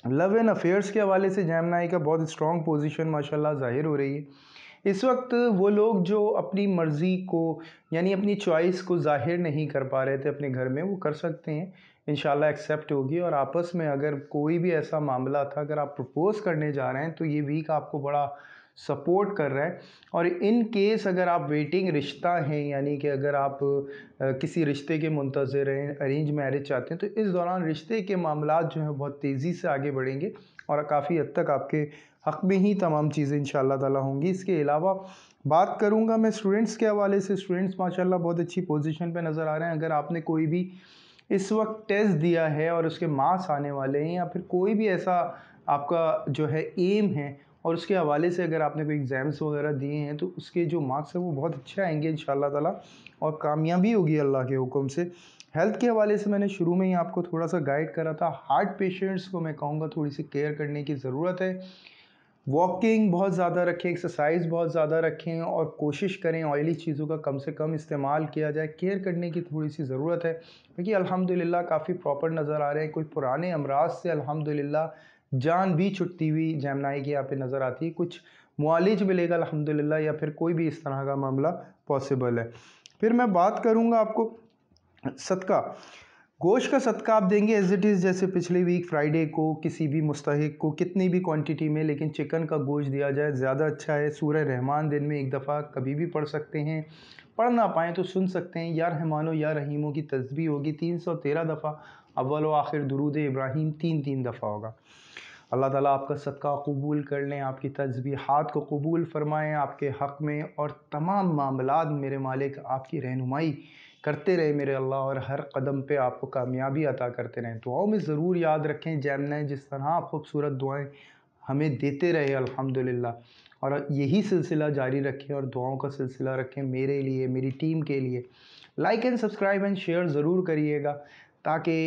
लव एंड अफेयर्स के हवाले से जेमिनी का बहुत स्ट्रॉन्ग पोजीशन माशाल्लाह ज़ाहिर हो रही है। इस वक्त वो लोग जो अपनी मर्ज़ी को यानी अपनी चॉइस को ज़ाहिर नहीं कर पा रहे थे अपने घर में, वो कर सकते हैं। इंशाअल्लाह एक्सेप्ट होगी। और आपस में अगर कोई भी ऐसा मामला था, अगर आप प्रपोज़ करने जा रहे हैं तो ये वीक आपको बड़ा सपोर्ट कर रहा है। और इन केस अगर आप वेटिंग रिश्ता हैं, यानी कि अगर आप किसी रिश्ते के मुंतज़िर हैं, अरेंज मैरिज चाहते हैं, तो इस दौरान रिश्ते के मामलात जो हैं बहुत तेज़ी से आगे बढ़ेंगे और काफ़ी हद तक आपके हक़ में ही तमाम चीज़ें इंशाअल्लाह ताला होंगी। इसके अलावा बात करूँगा मैं स्टूडेंट्स के हवाले से। स्टूडेंट्स माशाअल्लाह बहुत अच्छी पोजीशन पे नज़र आ रहे हैं। अगर आपने कोई भी इस वक्त टेस्ट दिया है और उसके मार्क्स आने वाले हैं, या फिर कोई भी ऐसा आपका जो है एम है और उसके हवाले से अगर आपने कोई एग्ज़ाम्स वगैरह दिए हैं, तो उसके जो मार्क्स हैं वो बहुत अच्छे आएंगे इंशाअल्लाह ताला और कामयाबी होगी अल्लाह के हुक्म से। हेल्थ के हवाले से मैंने शुरू में ही आपको थोड़ा सा गाइड करा था। हार्ट पेशेंट्स को मैं कहूँगा थोड़ी सी केयर करने की ज़रूरत है। वॉकिंग बहुत ज़्यादा रखें, एक्सरसाइज बहुत ज़्यादा रखें और कोशिश करें ऑयली चीज़ों का कम से कम इस्तेमाल किया जाए। केयर करने की थोड़ी सी ज़रूरत है, क्योंकि अल्हम्दुलिल्लाह काफ़ी प्रॉपर नज़र आ रहे हैं। कोई पुराने अमराज से अल्हम्दुलिल्लाह जान भी छुटती हुई जेमिनी की यहाँ पे नज़र आती है। कुछ मुआलिज मिलेगा अल्हम्दुलिल्लाह, या फिर कोई भी इस तरह का मामला पॉसिबल है। फिर मैं बात करूँगा आपको सदका। गोश्त का सदका आप देंगे एज इट इज़, जैसे पिछले वीक फ्राइडे को किसी भी मुस्तहिक को कितनी भी क्वांटिटी में, लेकिन चिकन का गोश्त दिया जाए ज़्यादा अच्छा है। सूरह रहमान दिन में एक दफ़ा कभी भी पढ़ सकते हैं, पढ़ ना पाएँ तो सुन सकते हैं। या रहमानो या रहीमो की तस्बीह होगी 313 दफ़ा, अव्वल व आखिर दुरूद इब्राहीम 3-3 दफ़ा होगा। अल्लाह ताला आपका सदका कबूल कर लें, आपकी तस्बीहात को कबूल फ़रमाएँ आपके हक़ में, और तमाम मामलात मेरे मालिक आपकी रहनुमाई करते रहे मेरे अल्लाह, और हर कदम पे आपको कामयाबी अता करते रहें। दुआओं में ज़रूर याद रखें जैमना जिस तरह आप खूबसूरत दुआएं हमें देते रहे अल्हम्दुलिल्लाह, और यही सिलसिला जारी रखें और दुआओं का सिलसिला रखें मेरे लिए, मेरी टीम के लिए। Like and subscribe and share ज़रूर करिएगा, ताकि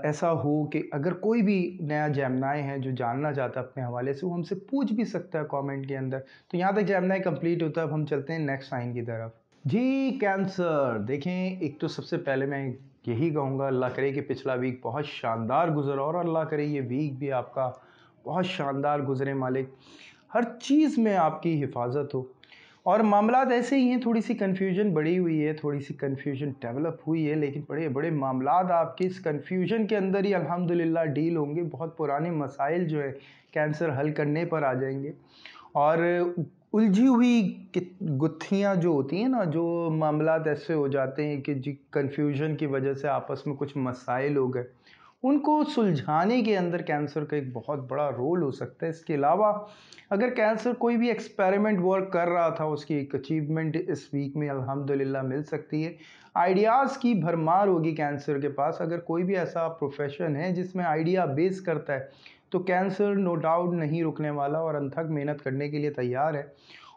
ऐसा हो कि अगर कोई भी नया जैमनाई है जो जानना चाहता है अपने हवाले से, वो हमसे पूछ भी सकता है कमेंट के अंदर। तो यहाँ तक जैमनाई कंप्लीट होता है, अब हम चलते हैं नेक्स्ट साइन की तरफ। जी कैंसर, देखें एक तो सबसे पहले मैं यही कहूँगा, अल्लाह करे कि पिछला वीक बहुत शानदार गुजरा, और अल्लाह करे ये वीक भी आपका बहुत शानदार गुजरे मालिक, हर चीज़ में आपकी हिफाजत हो। और मामलात ऐसे ही हैं, थोड़ी सी कन्फ्यूजन बढ़ी हुई है, थोड़ी सी कन्फ्यूजन डेवलप हुई है, लेकिन बड़े बड़े मामलात आपके इस कन्फ्यूजन के अंदर ही अल्हम्दुलिल्लाह डील होंगे। बहुत पुराने मसाइल जो है कैंसर हल करने पर आ जाएंगे। और उलझी हुई गुत्थियाँ जो होती हैं ना, जो मामलात ऐसे हो जाते हैं कि जी कन्फ्यूजन की वजह से आपस में कुछ मसाइल हो गए, उनको सुलझाने के अंदर कैंसर का एक बहुत बड़ा रोल हो सकता है। इसके अलावा अगर कैंसर कोई भी एक्सपेरिमेंट वर्क कर रहा था, उसकी एक अचीवमेंट इस वीक में अल्हम्दुलिल्लाह मिल सकती है। आइडियाज़ की भरमार होगी कैंसर के पास। अगर कोई भी ऐसा प्रोफेशन है जिसमें आइडिया बेस करता है, तो कैंसर नो डाउट नहीं रुकने वाला और अनथक मेहनत करने के लिए तैयार है,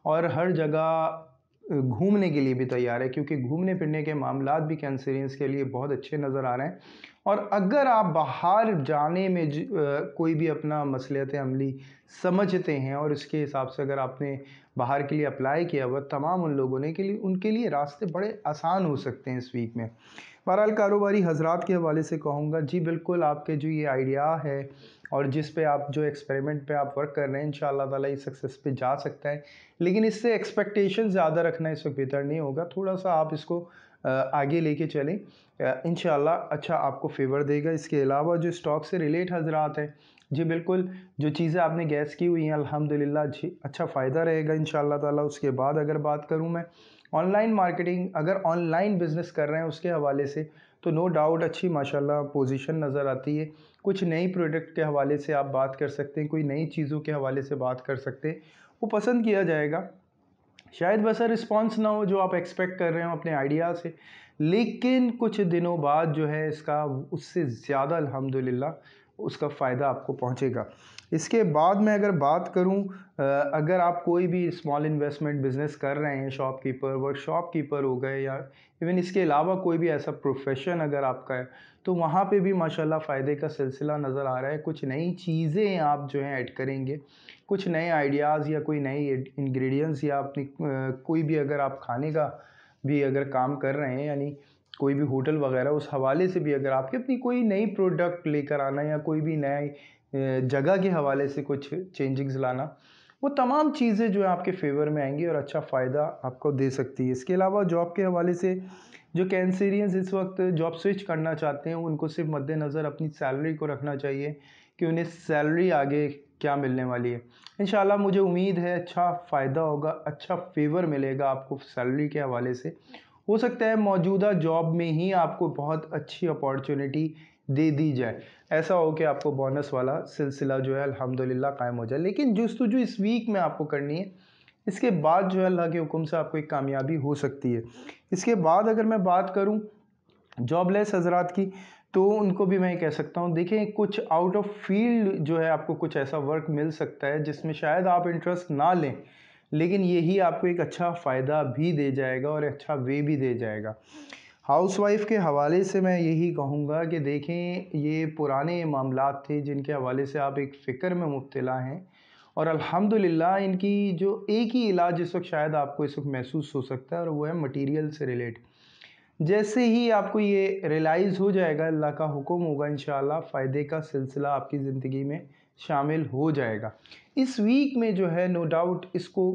और हर जगह घूमने के लिए भी तैयार है, क्योंकि घूमने फिरने के मामलात भी कैंसरियंस के लिए बहुत अच्छे नज़र आ रहे हैं। और अगर आप बाहर जाने में कोई भी अपना मसलियत अमली समझते हैं, और इसके हिसाब से अगर आपने बाहर के लिए अप्लाई किया हुआ, तमाम उन लोगों ने के लिए उनके लिए रास्ते बड़े आसान हो सकते हैं इस वीक में। बहरहाल कारोबारी हजरात के हवाले से कहूँगा, जी बिल्कुल आपके जो ये आइडिया है और जिस पे आप जो एक्सपेरिमेंट पे आप वर्क कर रहे हैं, इंशाअल्लाह ताला ये सक्सेस पे जा सकता है। लेकिन इससे एक्सपेक्टेशन ज़्यादा रखना इस वक्त बेहतर नहीं होगा। थोड़ा सा आप इसको आगे लेके चलें, इंशाअल्लाह अच्छा आपको फेवर देगा। इसके अलावा जो स्टॉक से रिलेट हजरात हैं, जी बिल्कुल जो चीज़ें आपने गैस की हुई हैं अल्हम्दुलिल्लाह जी अच्छा फ़ायदा रहेगा इंशाअल्लाह ताला। उसके बाद अगर बात करूँ मैं ऑनलाइन मार्केटिंग, अगर ऑनलाइन बिज़नेस कर रहे हैं उसके हवाले से, तो नो डाउट अच्छी माशाल्लाह पोजीशन नज़र आती है। कुछ नई प्रोडक्ट के हवाले से आप बात कर सकते हैं, कोई नई चीज़ों के हवाले से बात कर सकते हैं, वो पसंद किया जाएगा। शायद वैसा रिस्पॉन्स ना हो जो आप एक्सपेक्ट कर रहे हो अपने आइडिया से, लेकिन कुछ दिनों बाद जो है इसका उससे ज़्यादा अल्हम्दुलिल्लाह उसका फ़ायदा आपको पहुंचेगा। इसके बाद मैं अगर बात करूं, अगर आप कोई भी स्मॉल इन्वेस्टमेंट बिज़नेस कर रहे हैं, शॉपकीपर वर्कशॉप कीपर हो गए, या इवन इसके अलावा कोई भी ऐसा प्रोफेशन अगर आपका है, तो वहाँ पे भी माशाल्लाह फ़ायदे का सिलसिला नज़र आ रहा है। कुछ नई चीज़ें आप जो हैं ऐड करेंगे, कुछ नए आइडियाज़ या कोई नई इंग्रेडिएंट्स, या अपनी कोई भी अगर आप खाने का भी अगर काम कर रहे हैं, यानी कोई भी होटल वगैरह, उस हवाले से भी अगर आपकी अपनी कोई नई प्रोडक्ट लेकर आना, या कोई भी नई जगह के हवाले से कुछ चेंजिंग्स लाना, वो तमाम चीज़ें जो है आपके फेवर में आएंगी और अच्छा फ़ायदा आपको दे सकती है। इसके अलावा जॉब के हवाले से जो कैंसरियंस इस वक्त जॉब स्विच करना चाहते हैं, उनको सिर्फ मद्देनज़र अपनी सैलरी को रखना चाहिए कि उन्हें सैलरी आगे क्या मिलने वाली है। इंशाल्लाह मुझे उम्मीद है अच्छा फ़ायदा होगा, अच्छा फेवर मिलेगा आपको सैलरी के हवाले से। हो सकता है मौजूदा जॉब में ही आपको बहुत अच्छी अपॉर्चुनिटी दे दी जाए, ऐसा हो कि आपको बोनस वाला सिलसिला जो है अल्हम्दुलिल्लाह कायम हो जाए। लेकिन जस्तजू इस वीक में आपको करनी है, इसके बाद जो है अल्लाह के हुक्म से आपको एक कामयाबी हो सकती है। इसके बाद अगर मैं बात करूं जॉबलेस हजरात की, तो उनको भी मैं कह सकता हूँ, देखें कुछ आउट ऑफ फील्ड जो है आपको कुछ ऐसा वर्क मिल सकता है जिसमें शायद आप इंटरेस्ट ना लें, लेकिन यही आपको एक अच्छा फ़ायदा भी दे जाएगा और अच्छा वे भी दे जाएगा। हाउसवाइफ के हवाले से मैं यही कहूँगा कि देखें ये पुराने मामलात थे जिनके हवाले से आप एक फ़िक्र में मुब्तला हैं, और अल्हम्दुलिल्लाह इनकी जो एक ही इलाज इस वक्त शायद आपको इस वक्त महसूस हो सकता है, और वो है मटीरियल से रिलेट। जैसे ही आपको ये रियलाइज़ हो जाएगा, अल्लाह का हुक्म होगा, इंशाअल्लाह फ़ायदे का सिलसिला आपकी ज़िंदगी में शामिल हो जाएगा। इस वीक में जो है नो डाउट इसको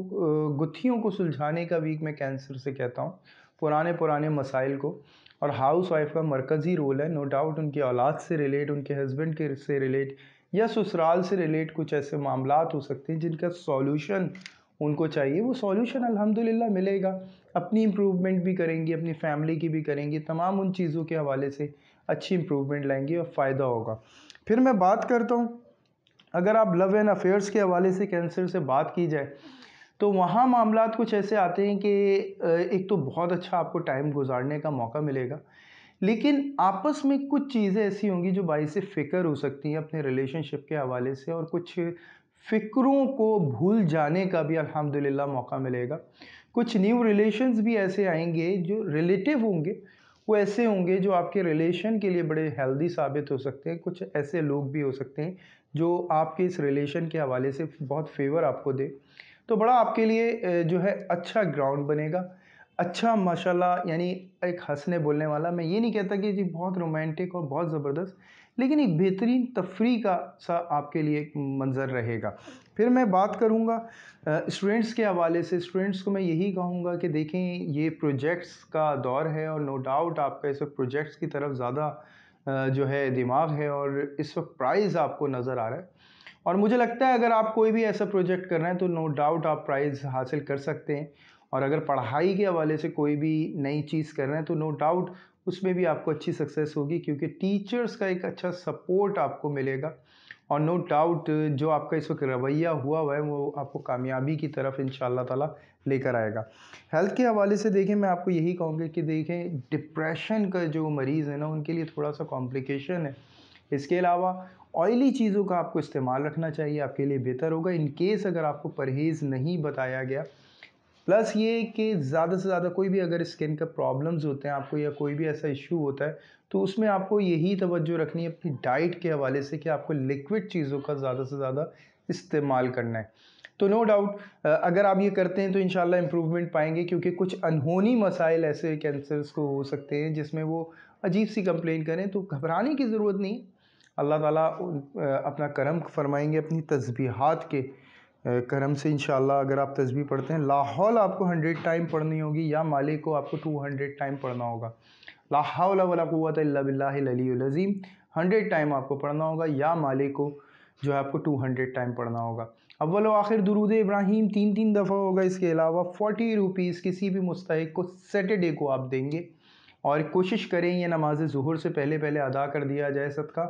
गुत्थियों को सुलझाने का वीक मैं कैंसर से कहता हूँ, पुराने पुराने मसाइल को। और हाउस वाइफ का मरकज़ी रोल है नो डाउट, उनकी औलाद से रिलेट, उनके हस्बैंड के से रिलेट या ससुराल से रिलेट कुछ ऐसे मामलात हो सकते हैं जिनका सॉल्यूशन उनको चाहिए। वो सॉल्यूशन अल्हम्दुलिल्लाह मिलेगा। अपनी इम्प्रूवमेंट भी करेंगी, अपनी फैमिली की भी करेंगी, तमाम उन चीज़ों के हवाले से अच्छी इम्प्रूवमेंट लाएंगी और फ़ायदा होगा। फिर मैं बात करता हूँ, अगर आप लव एंड अफेयर्स के हवाले से कैंसर से बात की जाए तो वहाँ मामलात कुछ ऐसे आते हैं कि एक तो बहुत अच्छा आपको टाइम गुजारने का मौका मिलेगा, लेकिन आपस में कुछ चीज़ें ऐसी होंगी जो बाइस फ़िक्र हो सकती हैं अपने रिलेशनशिप के हवाले से, और कुछ फ़िक्रों को भूल जाने का भी अल्हम्दुलिल्लाह मौका मिलेगा। कुछ न्यू रिलेशंस भी ऐसे आएंगे जो रिलेटिव होंगे, वो ऐसे होंगे जो आपके रिलेशन के लिए बड़े हेल्दी साबित हो सकते हैं। कुछ ऐसे लोग भी हो सकते हैं जो आपके इस रिलेशन के हवाले से बहुत फेवर आपको दे, तो बड़ा आपके लिए जो है अच्छा ग्राउंड बनेगा। अच्छा माशाल्लाह, यानी एक हँसने बोलने वाला, मैं ये नहीं कहता कि जी बहुत रोमांटिक और बहुत ज़बरदस्त, लेकिन एक बेहतरीन तफरी का सा आपके लिए एक मंज़र रहेगा। फिर मैं बात करूँगा स्टूडेंट्स के हवाले से। स्टूडेंट्स को मैं यही कहूँगा कि देखें, ये प्रोजेक्ट्स का दौर है और नो डाउट आपका इस वक्त प्रोजेक्ट्स की तरफ ज़्यादा जो है दिमाग है, और इस वक्त प्राइज़ आपको नज़र आ रहा है। और मुझे लगता है अगर आप कोई भी ऐसा प्रोजेक्ट कर रहे हैं तो नो डाउट आप प्राइज़ हासिल कर सकते हैं। और अगर पढ़ाई के हवाले से कोई भी नई चीज़ कर रहे हैं तो नो डाउट उसमें भी आपको अच्छी सक्सेस होगी, क्योंकि टीचर्स का एक अच्छा सपोर्ट आपको मिलेगा। और नो डाउट जो आपका इस वक्त रवैया हुआ है वो आपको कामयाबी की तरफ इंशाअल्लाह ताला लेकर आएगा। हेल्थ के हवाले से देखें, मैं आपको यही कहूँगा कि देखें, डिप्रेशन का जो मरीज़ है ना, उनके लिए थोड़ा सा कॉम्प्लिकेशन है। इसके अलावा ऑयली चीज़ों का आपको इस्तेमाल रखना चाहिए, आपके लिए बेहतर होगा। इन केस अगर आपको परहेज़ नहीं बताया गया, प्लस ये कि ज़्यादा से ज़्यादा कोई भी अगर स्किन का प्रॉब्लम्स होते हैं आपको, या कोई भी ऐसा इशू होता है, तो उसमें आपको यही तवज्जो रखनी है अपनी डाइट के हवाले से कि आपको लिक्विड चीज़ों का ज़्यादा से ज़्यादा इस्तेमाल करना है। तो नो डाउट अगर आप ये करते हैं तो इंशाल्लाह इम्प्रूवमेंट पाएंगे, क्योंकि कुछ अनहोनी मसाइल ऐसे कैंसर्स को हो सकते हैं जिसमें वो अजीब सी कंप्लेन करें, तो घबराने की ज़रूरत नहीं। अल्लाह ताला अपना करम फरमाएंगे अपनी तस्बीहात के करम से इंशाल्लाह। अगर आप तस्बीह पढ़ते हैं, ला हौल आपको 100 टाइम पढ़नी होगी, या मालिक को आपको 200 टाइम पढ़ना होगा। ला हौला वला कुव्वता इल्ला बिल्लाहिल अलीयुल अज़ीम 100 टाइम आपको पढ़ना होगा, या मालिक को जो है आपको 200 टाइम पढ़ना होगा। अव्वल व आखिर दुरूद इब्राहीम 3-3 दफ़ा होगा। इसके अलावा 40 रुपीज़ किसी भी मुस्तहिक को सैटरडे को आप देंगे, और कोशिश करें ये नमाज ज़ुहर से पहले पहले अदा कर दिया जाए सदका,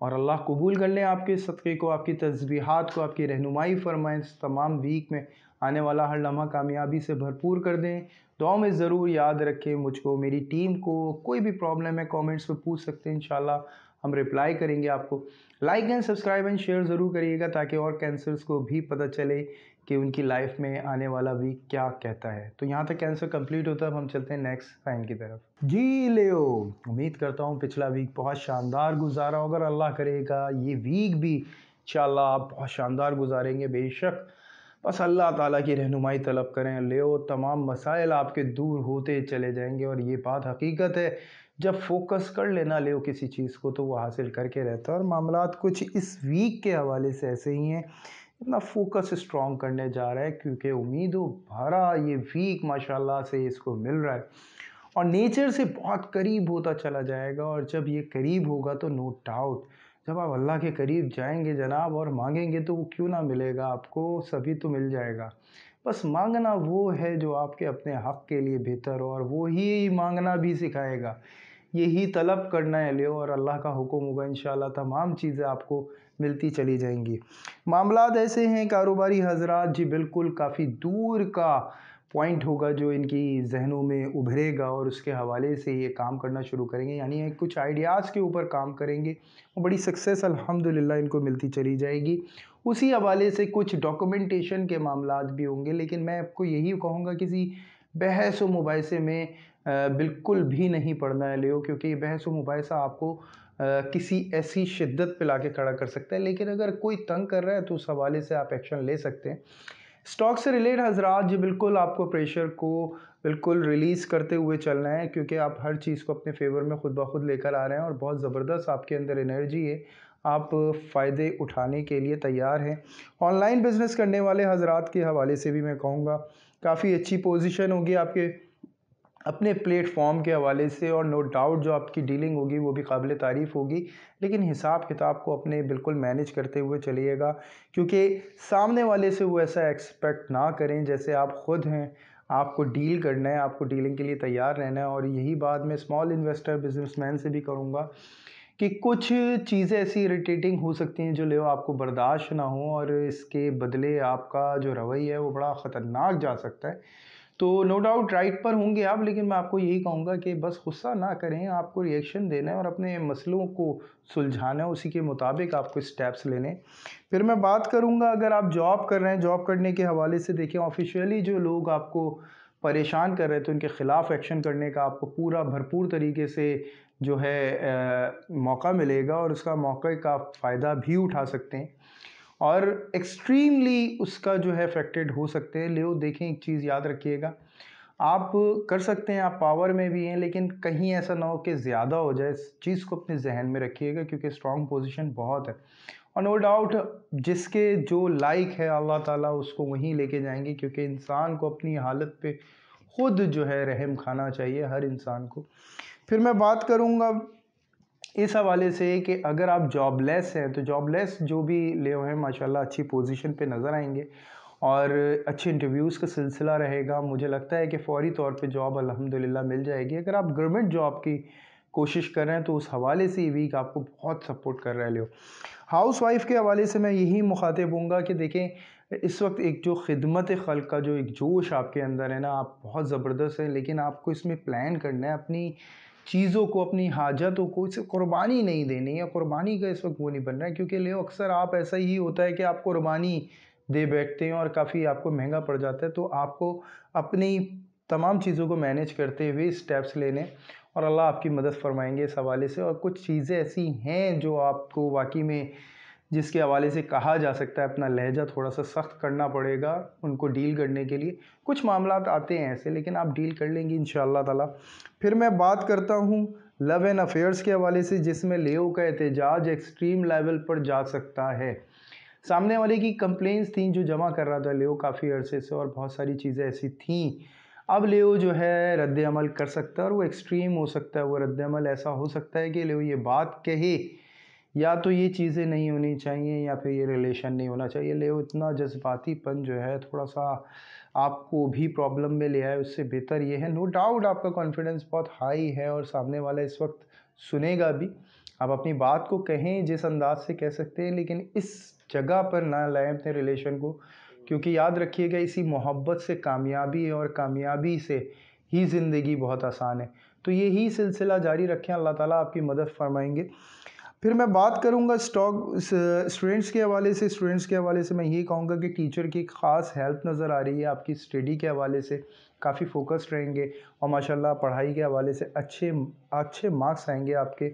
और अल्लाह कबूल कर लें आपके सदक़े को, आपकी तस्बीहात को, आपकी रहनुमाई फ़रमाएँ। तमाम वीक में आने वाला हर लम्हा कामयाबी से भरपूर कर दें। दुआओं में ज़रूर याद रखें मुझको, मेरी टीम को। कोई भी प्रॉब्लम है कमेंट्स में पूछ सकते हैं, इंशाल्लाह हम रिप्लाई करेंगे आपको। Like and subscribe and share ज़रूर करिएगा, ताकि और कैंसर्स को भी पता चले कि उनकी लाइफ में आने वाला वीक क्या कहता है। तो यहाँ तक कैंसर कंप्लीट होता है, अब हम चलते हैं नेक्स्ट साइन की तरफ। जी लियो, उम्मीद करता हूँ पिछला वीक बहुत शानदार गुजारा होगा, और अल्लाह करेगा ये वीक भी इंशाल्लाह आप बहुत शानदार गुजारेंगे बेशक। बस अल्लाह ताला की रहनुमाई तलब करें लियो, तमाम मसाइल आपके दूर होते चले जाएंगे। और ये बात हकीकत है, जब फोकस कर लेना लियो किसी चीज़ को तो वो हासिल करके रहता है। और मामलात कुछ इस वीक के हवाले से ऐसे ही हैं, अपना फोकस स्ट्रॉन्ग करने जा रहा है, क्योंकि उम्मीदों भरा ये वीक माशाल्लाह से इसको मिल रहा है, और नेचर से बहुत करीब होता चला जाएगा। और जब ये करीब होगा तो नो डाउट जब आप अल्लाह के करीब जाएंगे जनाब, और मांगेंगे तो वो क्यों ना मिलेगा आपको, सभी तो मिल जाएगा। बस मांगना वो है जो आपके अपने हक़ के लिए बेहतर हो, और वो ही मांगना भी सिखाएगा। यही तलब करना है लियो, और अल्लाह का हुक्म होगा इंशाल्लाह तमाम चीज़ें आपको मिलती चली जाएंगी। मामलात ऐसे हैं कारोबारी हजरात, जी बिल्कुल काफ़ी दूर का पॉइंट होगा जो इनकी जहनों में उभरेगा, और उसके हवाले से ये काम करना शुरू करेंगे, यानी कुछ आइडियाज़ के ऊपर काम करेंगे, और बड़ी सक्सेस अल्हम्दुलिल्लाह इनको मिलती चली जाएगी। उसी हवाले से कुछ डॉक्यूमेंटेशन के मामलात भी होंगे, लेकिन मैं आपको यही कहूँगा किसी बहस व मुबाहिसे में बिल्कुल भी नहीं पड़ना है लियो, क्योंकि बहस व मुबाहिसा आपको किसी ऐसी शिद्दत पे लाके खड़ा कर सकता है। लेकिन अगर कोई तंग कर रहा है तो उस हवाले से आप एक्शन ले सकते हैं। स्टॉक से रिलेट हजरात, जी बिल्कुल आपको प्रेशर को बिल्कुल रिलीज़ करते हुए चलना है, क्योंकि आप हर चीज़ को अपने फेवर में खुद ब खुद लेकर आ रहे हैं, और बहुत ज़बरदस्त आपके अंदर एनर्जी है। आप फ़ायदे उठाने के लिए तैयार हैं। ऑनलाइन बिज़नेस करने वाले हज़रात के हवाले से भी मैं कहूँगा काफ़ी अच्छी पोजीशन होगी आपके अपने प्लेटफॉर्म के हवाले से, और नो डाउट जो आपकी डीलिंग होगी वो भी काबिल तारीफ़ होगी। लेकिन हिसाब किताब को अपने बिल्कुल मैनेज करते हुए चलिएगा, क्योंकि सामने वाले से वो ऐसा एक्सपेक्ट ना करें जैसे आप ख़ुद हैं। आपको डील करना है, आपको डीलिंग के लिए तैयार रहना है। और यही बात मैं स्मॉल इन्वेस्टर बिजनेसमैन से भी करूँगा कि कुछ चीज़ें ऐसी इरिटेटिंग हो सकती हैं जो ले आपको बर्दाश्त ना हो, और इसके बदले आपका जो रवैया है वो बड़ा ख़तरनाक जा सकता है। तो नो डाउट राइट पर होंगे आप, लेकिन मैं आपको यही कहूँगा कि बस गुस्सा ना करें, आपको रिएक्शन देना है और अपने मसलों को सुलझाना है, उसी के मुताबिक आपको स्टेप्स लेने हैं। फिर मैं बात करूँगा, अगर आप जॉब कर रहे हैं, जॉब करने के हवाले से देखिए ऑफ़िशियली जो लोग आपको परेशान कर रहे थे उनके ख़िलाफ़ एक्शन करने का आपको पूरा भरपूर तरीके से जो है मौका मिलेगा, और उसका मौके का फ़ायदा भी उठा सकते हैं और एक्सट्रीमली उसका जो है अफेक्टेड हो सकते हैं। लियो देखें, एक चीज़ याद रखिएगा, आप कर सकते हैं, आप पावर में भी हैं, लेकिन कहीं ऐसा ना हो कि ज़्यादा हो जाए। इस चीज़ को अपने जहन में रखिएगा, क्योंकि स्ट्रॉन्ग पोजीशन बहुत है और नो डाउट जिसके जो लाइक है अल्लाह ताला उसको वहीं लेके जाएंगे, क्योंकि इंसान को अपनी हालत पे खुद जो है रहम खाना चाहिए हर इंसान को। फिर मैं बात करूँगा इस हवाले से कि अगर आप जॉबलेस हैं, तो जॉबलेस जो भी लेव हैं माशाल्लाह अच्छी पोजीशन पे नज़र आएंगे और अच्छे इंटरव्यूज़ का सिलसिला रहेगा। मुझे लगता है कि फ़ौरी तौर पे जॉब अल्हम्दुलिल्लाह मिल जाएगी। अगर आप गवर्नमेंट जॉब की कोशिश कर रहे हैं तो उस हवाले से ये वीक आपको बहुत सपोर्ट कर रहा है लेव। हाउसवाइफ के हवाले से मैं यही मुखातिब हूँगा कि देखें, इस वक्त एक जो खिदमत खल्क का जो एक जोश आपके अंदर है ना, आप बहुत ज़बरदस्त है, लेकिन आपको इसमें प्लान करना है अपनी चीज़ों को, अपनी हाजतों को, इसे कुर्बानी नहीं देनी है। कुर्बानी का इस वक्त वो नहीं बन रहा है, क्योंकि ले अक्सर आप ऐसा ही होता है कि आप कुर्बानी दे बैठते हैं और काफ़ी आपको महंगा पड़ जाता है। तो आपको अपनी तमाम चीज़ों को मैनेज करते हुए स्टेप्स लेने, और अल्लाह आपकी मदद फरमाएंगे इस हवाले से। और कुछ चीज़ें ऐसी हैं जो आपको वाकई में जिसके हवाले से कहा जा सकता है अपना लहजा थोड़ा सा सख्त करना पड़ेगा उनको डील करने के लिए। कुछ मामलात आते हैं ऐसे, लेकिन आप डील कर लेंगे इंशाअल्लाह ताला। फिर मैं बात करता हूँ लव एंड अफेयर्स के हवाले से, जिसमें लियो का एहतजाज एक्सट्रीम लेवल पर जा सकता है। सामने वाले की कंप्लेंट्स थी जो जमा कर रहा था लियो काफ़ी अरसे से, और बहुत सारी चीज़ें ऐसी थी। अब लियो जो है रद्द अमल कर सकता है, और वो एक्सट्रीम हो सकता है। वो रद्द अमल ऐसा हो सकता है कि लियो ये बात कहे या तो ये चीज़ें नहीं होनी चाहिए या फिर ये रिलेशन नहीं होना चाहिए। लियो इतना जज्बातीपन जो है थोड़ा सा आपको भी प्रॉब्लम में ले आए, उससे बेहतर ये है। नो डाउट आपका कॉन्फिडेंस बहुत हाई है और सामने वाला इस वक्त सुनेगा भी। आप अपनी बात को कहें जिस अंदाज से कह सकते हैं, लेकिन इस जगह पर ना लाएं अपने रिलेशन को, क्योंकि याद रखिएगा इसी मोहब्बत से कामयाबी है और कामयाबी से ही ज़िंदगी बहुत आसान है। तो यही सिलसिला जारी रखें, अल्लाह ताला आपकी मदद फरमाएंगे। फिर मैं बात करूँगा स्टूडेंट्स के हवाले से। स्टूडेंट्स के हवाले से मैं यही कहूँगा कि टीचर की ख़ास हेल्प नज़र आ रही है आपकी स्टडी के हवाले से, काफ़ी फोकस्ड रहेंगे और माशाल्लाह पढ़ाई के हवाले से अच्छे अच्छे मार्क्स आएंगे आपके।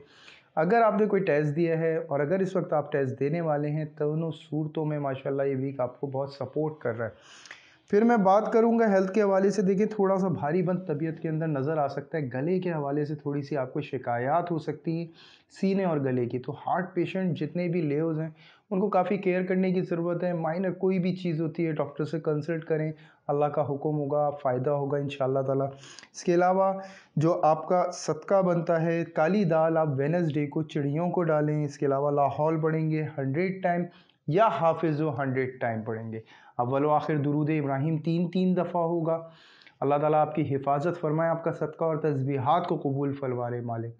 अगर आपने कोई टेस्ट दिया है और अगर इस वक्त आप टेस्ट देने वाले हैं, दोनों सूरतों में माशाल्लाह ये वीक आपको बहुत सपोर्ट कर रहा है। फिर मैं बात करूंगा हेल्थ के हवाले से। देखिए थोड़ा सा भारीपन तबीयत के अंदर नज़र आ सकता है। गले के हवाले से थोड़ी सी आपको शिकायत हो सकती है, सीने और गले की। तो हार्ट पेशेंट जितने भी लेवज हैं उनको काफ़ी केयर करने की ज़रूरत है। माइनर कोई भी चीज़ होती है डॉक्टर से कंसल्ट करें, अल्लाह का हुक्म होगा, फ़ायदा होगा इंशाअल्लाह ताला। इसके अलावा जो आपका सदका बनता है, काली दाल आप वेडनेसडे को चिड़ियों को डालें। इसके अलावा लाहौल पढ़ेंगे 100 टाइम या हाफिज़ो 100 टाइम पढ़ेंगे। अव्वल व आखिर दुरूद इब्राहिम 3-3 दफ़ा होगा। अल्लाह ताला आपकी हिफाजत फरमाए, आपका सदका और तस्बीहात को कबूल फरमाए मालिक।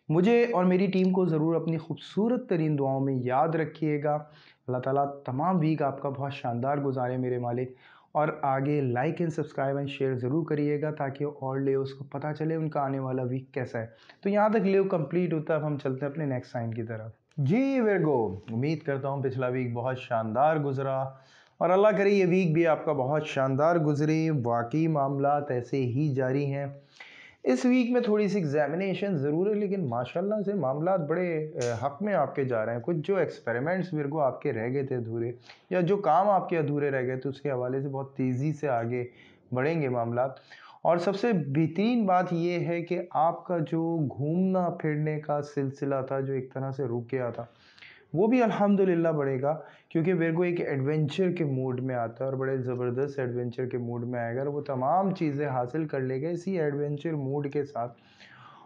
मुझे और मेरी टीम को ज़रूर अपनी खूबसूरत तरीन दुआओं में याद रखिएगा। अल्लाह ताला तमाम वीक आपका बहुत शानदार गुजारे मेरे मालिक। और आगे like and subscribe and share ज़रूर करिएगा ताकि और लेवस को पता चले उनका आने वाला वीक कैसा है। तो यहाँ तक लेव कंप्लीट होता है, अब हम चलते हैं अपने नेक्स्ट साइन की तरफ। जी विर्गो, उम्मीद करता हूँ पिछला वीक बहुत शानदार गुजरा और अल्लाह करे ये वीक भी आपका बहुत शानदार गुजरे। वाकई मामलात ऐसे ही जारी हैं। इस वीक में थोड़ी सी एग्जामिनेशन ज़रूर है, लेकिन माशाल्लाह से मामलात बड़े हक में आपके जा रहे हैं। कुछ जो एक्सपेरिमेंट्स मेरे को आपके रह गए थे अधूरे, या जो काम आपके अधूरे रह गए थे, उसके हवाले से बहुत तेज़ी से आगे बढ़ेंगे मामलात। और सबसे बेहतरीन बात यह है कि आपका जो घूमना फिरने का सिलसिला था जो एक तरह से रुक गया था, वो भी अल्हम्दुलिल्लाह बढ़ेगा, क्योंकि विर्गो एक एडवेंचर के मूड में आता है और बड़े ज़बरदस्त एडवेंचर के मूड में आएगा और वो तमाम चीज़ें हासिल कर लेगा इसी एडवेंचर मूड के साथ।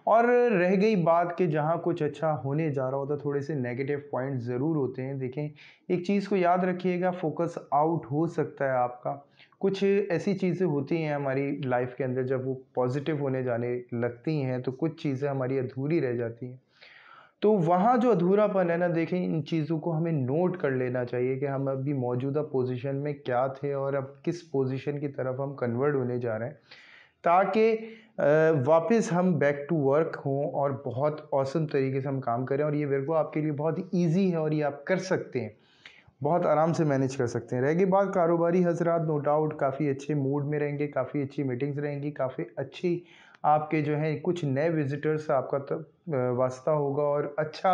और रह गई बात कि जहाँ कुछ अच्छा होने जा रहा होता है, थोड़े से नेगेटिव पॉइंट ज़रूर होते हैं। देखें, एक चीज़ को याद रखिएगा, फोकस आउट हो सकता है आपका। कुछ ऐसी चीज़ें होती हैं हमारी लाइफ के अंदर, जब वो पॉजिटिव होने जाने लगती हैं तो कुछ चीज़ें हमारी अधूरी रह जाती हैं। तो वहाँ जो अधूरापन है ना, देखें, इन चीज़ों को हमें नोट कर लेना चाहिए कि हम अभी मौजूदा पोजीशन में क्या थे और अब किस पोजीशन की तरफ हम कन्वर्ट होने जा रहे हैं, ताकि वापस हम बैक टू वर्क हों और बहुत औसम तरीके से हम काम करें। और ये विर्गो आपके लिए बहुत ईजी है और ये आप कर सकते हैं, बहुत आराम से मैनेज कर सकते हैं। रह गई बात कारोबारी हजरात, नो डाउट काफ़ी अच्छे मूड में रहेंगे, काफ़ी अच्छी मीटिंग्स रहेंगी, काफ़ी अच्छी आपके जो है कुछ नए विजिटर्स से आपका वास्ता होगा और अच्छा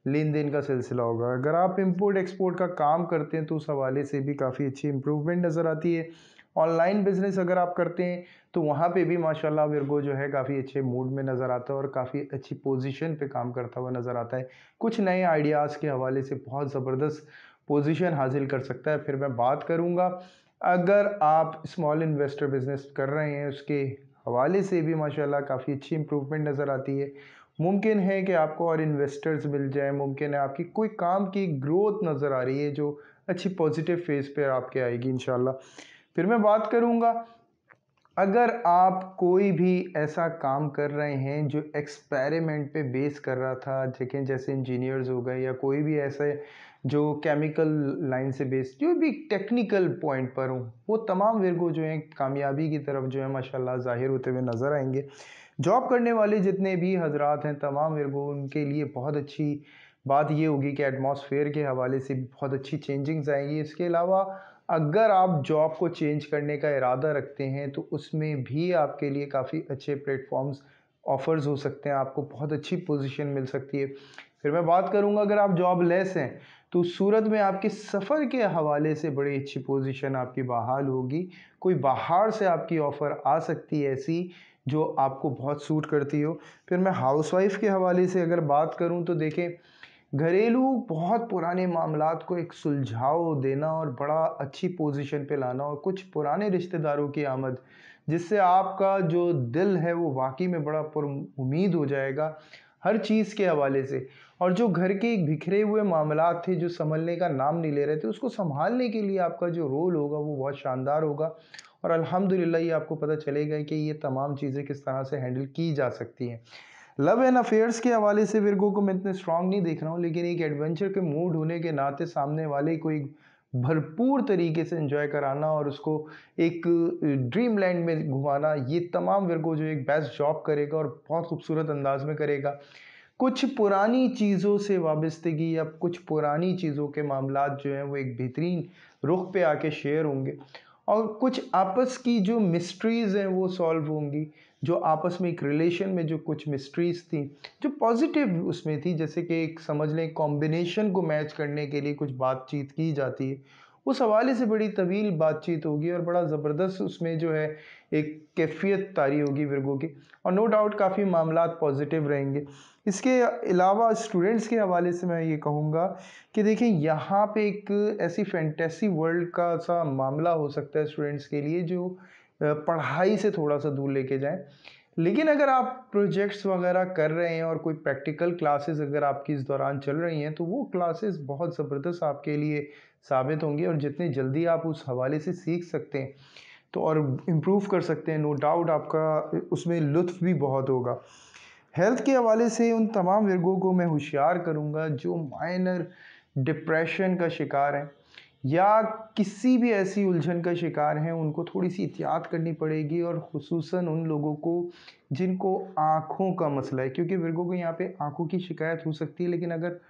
लेन देन का सिलसिला होगा। अगर आप इंपोर्ट एक्सपोर्ट का काम करते हैं तो उस हवाले से भी काफ़ी अच्छी इंप्रूवमेंट नज़र आती है। ऑनलाइन बिजनेस अगर आप करते हैं तो वहाँ पे भी माशाल्लाह विर्गो जो है काफ़ी अच्छे मूड में नज़र आता है और काफ़ी अच्छी पोजीशन पे काम करता हुआ नज़र आता है। कुछ नए आइडियाज़ के हवाले से बहुत ज़बरदस्त पोजीशन हासिल कर सकता है। फिर मैं बात करूँगा, अगर आप स्मॉल इन्वेस्टर बिजनेस कर रहे हैं उसके हवाले से भी माशाल्लाह काफ़ी अच्छी इंप्रूवमेंट नज़र आती है। मुमकिन है कि आपको और इन्वेस्टर्स मिल जाए, मुमकिन है आपकी कोई काम की ग्रोथ नज़र आ रही है जो अच्छी पॉजिटिव फेज पे आपके आएगी इंशाल्लाह। फिर मैं बात करूँगा, अगर आप कोई भी ऐसा काम कर रहे हैं जो एक्सपेरिमेंट पे बेस कर रहा था, देखें जैसे इंजीनियर्स हो गए या कोई भी ऐसे जो केमिकल लाइन से बेस्ड जो भी टेक्निकल पॉइंट पर हो, वो तमाम विर्गो जो हैं कामयाबी की तरफ जो है माशाल्लाह ज़ाहिर होते हुए नज़र आएंगे। जॉब करने वाले जितने भी हजरात हैं तमाम विर्गो, उनके लिए बहुत अच्छी बात ये होगी कि एटमॉस्फेयर के हवाले से भी बहुत अच्छी चेंजिंग्स आएंगी। इसके अलावा अगर आप जॉब को चेंज करने का इरादा रखते हैं तो उसमें भी आपके लिए काफ़ी अच्छे प्लेटफॉर्म्स ऑफर्स हो सकते हैं, आपको बहुत अच्छी पोजीशन मिल सकती है। फिर मैं बात करूंगा, अगर आप जॉब लेस हैं तो उस सूरत में आपके सफ़र के हवाले से बड़ी अच्छी पोजीशन आपकी बहाल होगी। कोई बाहर से आपकी ऑफ़र आ सकती है ऐसी जो आपको बहुत सूट करती हो। फिर मैं हाउसवाइफ के हवाले से अगर बात करूं तो देखें, घरेलू बहुत पुराने मामलात को एक सुलझाव देना और बड़ा अच्छी पोजीशन पे लाना और कुछ पुराने रिश्तेदारों की आमद, जिससे आपका जो दिल है वो वाकई में बड़ा पुर उम्मीद हो जाएगा हर चीज़ के हवाले से। और जो घर के एक बिखरे हुए मामलात थे जो संभलने का नाम नहीं ले रहे थे, उसको संभालने के लिए आपका जो रोल होगा वो बहुत शानदार होगा। और अल्हम्दुलिल्लाह ये आपको पता चलेगा कि ये तमाम चीज़ें किस तरह से हैंडल की जा सकती हैं। लव एंड अफेयर्स के हवाले से विर्गो को मैं इतने स्ट्रांग नहीं देख रहा हूँ, लेकिन एक एडवेंचर के मूड होने के नाते सामने वाले को एक भरपूर तरीके से एंजॉय कराना और उसको एक ड्रीम लैंड में घुमाना, ये तमाम विर्गो जो एक बेस्ट जॉब करेगा और बहुत खूबसूरत अंदाज में करेगा। कुछ पुरानी चीज़ों से वाबस्तगी या कुछ पुरानी चीज़ों के मामलात जो हैं वो एक बेहतरीन रुख पे आके शेयर होंगे और कुछ आपस की जो मिस्ट्रीज़ हैं वो सॉल्व होंगी। जो आपस में एक रिलेशन में जो कुछ मिस्ट्रीज़ थी जो पॉजिटिव उसमें थी, जैसे कि एक समझ लें कॉम्बिनेशन को मैच करने के लिए कुछ बातचीत की जाती है, उस हवाले से बड़ी तवील बातचीत होगी और बड़ा ज़बरदस्त उसमें जो है एक कैफियत तारी होगी विर्गो की। और नो डाउट काफ़ी मामलात पॉजिटिव रहेंगे। इसके अलावा स्टूडेंट्स के हवाले से मैं ये कहूँगा कि देखिए, यहाँ पे एक ऐसी फैंटेसी वर्ल्ड का सा मामला हो सकता है स्टूडेंट्स के लिए जो पढ़ाई से थोड़ा सा दूर लेके जाए। लेकिन अगर आप प्रोजेक्ट्स वगैरह कर रहे हैं और कोई प्रैक्टिकल क्लासेस अगर आपकी इस दौरान चल रही हैं तो वो क्लासेस बहुत ज़बरदस्त आपके लिए साबित होंगी और जितनी जल्दी आप उस हवाले से सीख सकते हैं तो और इम्प्रूव कर सकते हैं, नो डाउट आपका उसमें लुत्फ़ भी बहुत होगा। हेल्थ के हवाले से उन तमाम वर्गों को मैं होशियार करूँगा जो माइनर डिप्रेशन का शिकार हैं या किसी भी ऐसी उलझन का शिकार हैं, उनको थोड़ी सी एहतियात करनी पड़ेगी और ख़ुसूसन उन लोगों को जिनको आँखों का मसला है, क्योंकि वर्गों को यहाँ पे आँखों की शिकायत हो सकती है। लेकिन अगर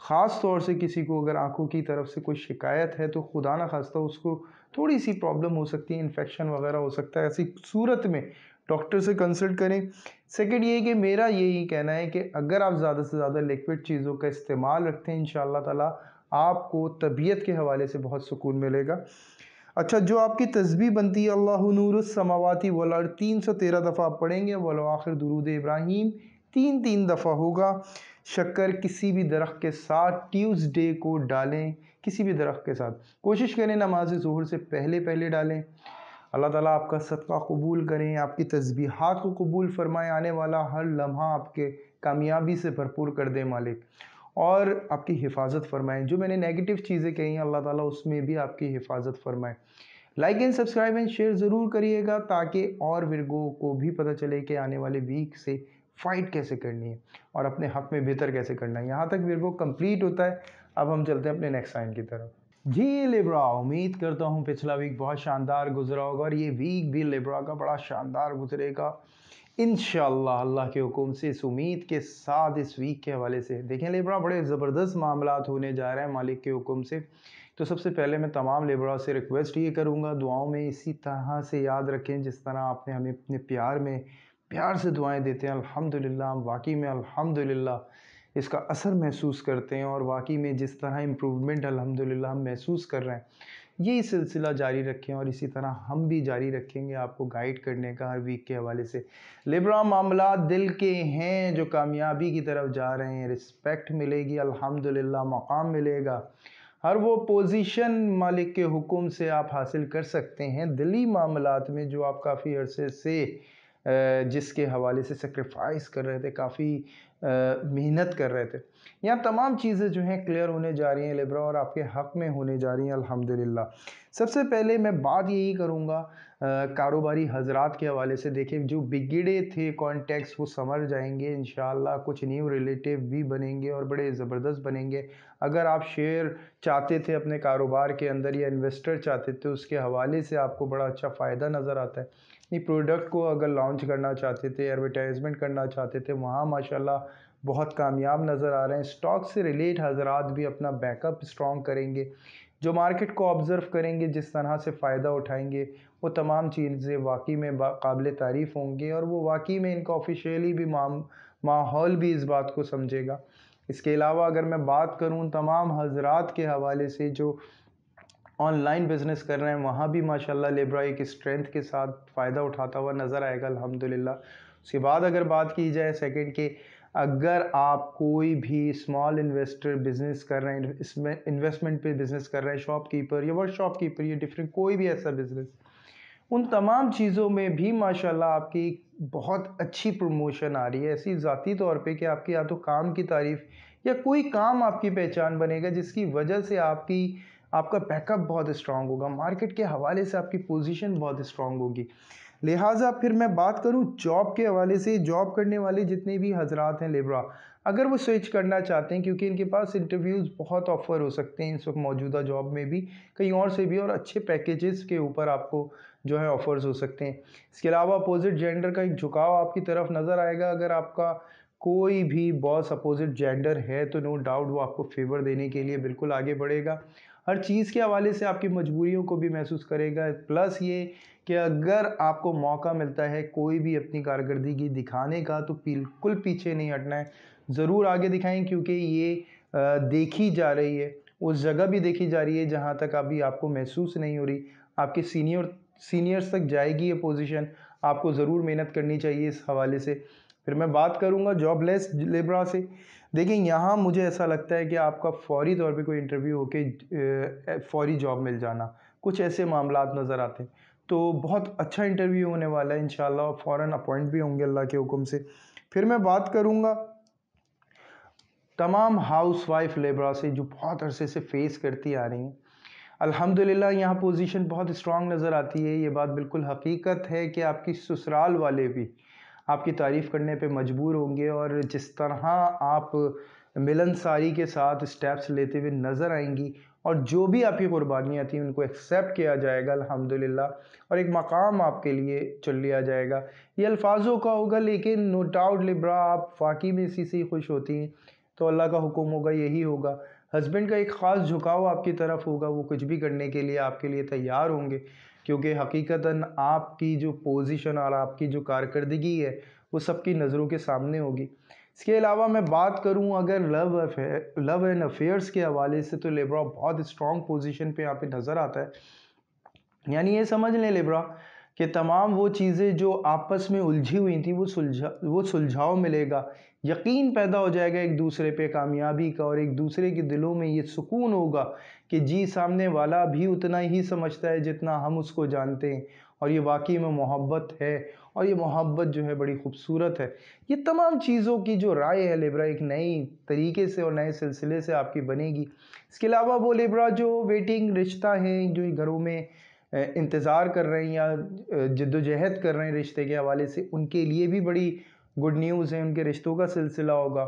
ख़ास तौर से किसी को अगर आँखों की तरफ से कोई शिकायत है तो खुदा ना खास्ता उसको थोड़ी सी प्रॉब्लम हो सकती है, इन्फेक्शन वगैरह हो सकता है। ऐसी सूरत में डॉक्टर से कंसल्ट करें। सेकंड ये है कि मेरा यही कहना है कि अगर आप ज़्यादा से ज़्यादा लिक्विड चीज़ों का इस्तेमाल रखते हैं, इंशाअल्लाह ताला आपको तबीयत के हवाले से बहुत सुकून मिलेगा। अच्छा, जो आपकी तस्बीह बनती है अल्लाहु नूरुस समावाती वल अर्द 313 दफ़ा आप पढ़ेंगे, वल आखिर दुरूद इब्राहीम 3 3 दफ़ा होगा। शक्कर किसी भी दरख्त के साथ ट्यूसडे को डालें, किसी भी दरख्त के साथ। कोशिश करें नमाज ज़ुहर से पहले पहले डालें। अल्लाह ताला आपका सदका कबूल करें, आपकी तस्बीहात को कबूल फरमाएँ, आने वाला हर लम्हा आपके कामयाबी से भरपूर कर दे मालिक, और आपकी हिफाजत फरमाएँ। जो मैंने नेगेटिव चीज़ें कही हैं अल्लाह ताला उसमें भी आपकी हिफाजत फरमाए। Like and subscribe and share ज़रूर करिएगा ताकि और विरगो को भी पता चले कि आने वाले वीक से फ़ाइट कैसे करनी है और अपने हक में बेहतर कैसे करना है। यहाँ तक विरगो कंप्लीट होता है। अब हम चलते हैं अपने नेक्स्ट साइन की तरफ। जी लिब्रा, उम्मीद करता हूँ पिछला वीक बहुत शानदार गुजरा होगा और ये वीक भी लिब्रा का बड़ा शानदार गुजरेगा इंशाअल्लाह अल्लाह के हुक्म से। इस उम्मीद के साथ इस वीक के हवाले से देखें लिब्रा, बड़े ज़बरदस्त मामलात होने जा रहे हैं मालिक के हुक्म से। तो सबसे पहले मैं तमाम लिब्रा से रिक्वेस्ट ये करूँगा, दुआओं में इसी तरह से याद रखें जिस तरह आपने हमें अपने प्यार से दुआएं देते हैं। अल्हम्दुलिल्लाह, हम वाकई में अल्हम्दुलिल्लाह इसका असर महसूस करते हैं और वाकई में जिस तरह इम्प्रूवमेंट अल्हम्दुलिल्लाह हम महसूस कर रहे हैं, यही सिलसिला जारी रखें और इसी तरह हम भी जारी रखेंगे आपको गाइड करने का हर वीक के हवाले से। लिब्रा, मामला दिल के हैं जो कामयाबी की तरफ जा रहे हैं, रिस्पेक्ट मिलेगी अल्हम्दुलिल्लाह, मकाम मिलेगा, हर वो पोजीशन मालिक के हुक्म से आप हासिल कर सकते हैं दिली मामलात में जो आप काफ़ी अरसे से जिसके हवाले से सेक्रीफाइस कर रहे थे, काफ़ी मेहनत कर रहे थे। यहाँ तमाम चीज़ें जो हैं क्लियर होने जा रही हैं लिब्रा और आपके हक़ में होने जा रही हैं अल्हम्दुलिल्लाह। सबसे पहले मैं बात यही करूँगा कारोबारी हज़रात के हवाले से। देखिए, जो बिगड़े थे कॉन्टेक्ट्स वो संवर जाएंगे इंशाअल्लाह, कुछ न्यू रिलेटिव भी बनेंगे और बड़े ज़बरदस्त बनेंगे। अगर आप शेयर चाहते थे अपने कारोबार के अंदर या इन्वेस्टर चाहते थे, उसके हवाले से आपको बड़ा अच्छा फ़ायदा नज़र आता है। ये प्रोडक्ट को अगर लॉन्च करना चाहते थे, एडवर्टाइजमेंट करना चाहते थे, वहाँ माशाल्लाह बहुत कामयाब नज़र आ रहे हैं। स्टॉक से रिलेट हज़रात भी अपना बैकअप स्ट्रॉन्ग करेंगे, जो मार्केट को ऑब्ज़र्व करेंगे, जिस तरह से फ़ायदा उठाएंगे, वो तमाम चीज़ें वाकई में काबिल तारीफ़ होंगे और वो वाकई में इनका ऑफिशियली भी माहौल भी इस बात को समझेगा। इसके अलावा अगर मैं बात करूँ तमाम हज़रात के हवाले से जो ऑनलाइन बिज़नेस कर रहे हैं, वहाँ भी माशाल्लाह लिब्रा एक स्ट्रेंथ के साथ फ़ायदा उठाता हुआ नज़र आएगा अल्हम्दुलिल्लाह। उसके बाद अगर बात की जाए सेकंड के, अगर आप कोई भी स्मॉल इन्वेस्टर बिज़नेस कर रहे हैं, इसमें इन्वेस्टमेंट पे बिज़नेस कर रहे हैं, शॉपकीपर या वर्कशॉप कीपर या डिफरेंट कोई भी ऐसा बिज़नेस, उन तमाम चीज़ों में भी माशाल्लाह आपकी बहुत अच्छी प्रमोशन आ रही है, ऐसी ज़ाती तौर पे कि आपकी या तो काम की तारीफ़ या कोई काम आपकी पहचान बनेगा जिसकी वजह से आपका बैकअप बहुत स्ट्रॉन्ग होगा, मार्केट के हवाले से आपकी पोजीशन बहुत स्ट्रॉन्ग होगी। लिहाजा फिर मैं बात करूं जॉब के हवाले से, जॉब करने वाले जितने भी हजरात हैं लिब्रा, अगर वो स्विच करना चाहते हैं, क्योंकि इनके पास इंटरव्यूज़ बहुत ऑफ़र हो सकते हैं इस वक्त मौजूदा जॉब में भी, कहीं और से भी, और अच्छे पैकेजेस के ऊपर आपको जो है ऑफ़र्स हो सकते हैं। इसके अलावा अपोजिट जेंडर का एक झुकाव आपकी तरफ नज़र आएगा। अगर आपका कोई भी बॉस अपोजिट जेंडर है तो नो डाउट वो आपको फेवर देने के लिए बिल्कुल आगे बढ़ेगा, हर चीज़ के हवाले से आपकी मजबूरियों को भी महसूस करेगा। प्लस ये कि अगर आपको मौका मिलता है कोई भी अपनी कारकर्दगी दिखाने का तो बिल्कुल पीछे नहीं हटना है, ज़रूर आगे दिखाएं, क्योंकि ये देखी जा रही है, उस जगह भी देखी जा रही है जहाँ तक अभी आपको महसूस नहीं हो रही। आपके सीनियर्स तक जाएगी ये पोजीशन, आपको ज़रूर मेहनत करनी चाहिए इस हवाले से। फिर मैं बात करूँगा जॉबलेस लिब्रा से। देखिए, यहाँ मुझे ऐसा लगता है कि आपका फौरी तौर पे कोई इंटरव्यू होके फौरी जॉब मिल जाना, कुछ ऐसे मामलात नज़र आते हैं। तो बहुत अच्छा इंटरव्यू होने वाला है इंशाल्लाह, फ़ौरन अपॉइंट भी होंगे अल्लाह के हुक्म से। फिर मैं बात करूँगा तमाम हाउसवाइफ लेबरा से जो बहुत अरसे से फेस करती आ रही हैं। अल्हम्दुलिल्लाह यहाँ पोजीशन बहुत स्ट्रांग नज़र आती है। ये बात बिल्कुल हकीकत है कि आपकी ससुराल वाले भी आपकी तारीफ़ करने पे मजबूर होंगे और जिस तरह आप मिलनसारी के साथ स्टेप्स लेते हुए नज़र आएंगी और जो भी आपकी कुर्बानियाँ थी उनको एक्सेप्ट किया जाएगा अल्हम्दुलिल्लाह और एक मकाम आपके लिए चुन लिया जाएगा। ये अल्फाजों का होगा, लेकिन नो डाउट लिब्रा आप वाकई में इसी से ही खुश होती हैं, तो अल्लाह का हुक्म होगा यही होगा। हस्बैंड का एक ख़ास झुकाव आपकी तरफ होगा, वो कुछ भी करने के लिए आपके लिए तैयार होंगे, क्योंकि हकीकतन आपकी जो पोजीशन और आपकी जो कारकर्दगी है वो सबकी नज़रों के सामने होगी। इसके अलावा मैं बात करूं अगर लव एंड अफेयर्स के हवाले से, तो लिब्रा बहुत स्ट्रॉन्ग पोजीशन पे यहाँ पे नज़र आता है। यानी ये समझ लें लिब्रा कि तमाम वो चीज़ें जो आपस में उलझी हुई थी वो सुलझाव मिलेगा, यकीन पैदा हो जाएगा एक दूसरे पे कामयाबी का, और एक दूसरे के दिलों में ये सुकून होगा कि जी सामने वाला भी उतना ही समझता है जितना हम उसको जानते हैं, और ये वाकई में मोहब्बत है, और ये मोहब्बत जो है बड़ी खूबसूरत है। ये तमाम चीज़ों की जो राय है लिब्रा एक नई तरीके से और नए सिलसिले से आपकी बनेगी। इसके अलावा वो लिब्रा जो वेटिंग रिश्ता है, जो घरों में इंतज़ार कर रहे हैं या जद्दोजहद कर रहे हैं रिश्ते के हवाले से, उनके लिए भी बड़ी गुड न्यूज़ है, उनके रिश्तों का सिलसिला होगा।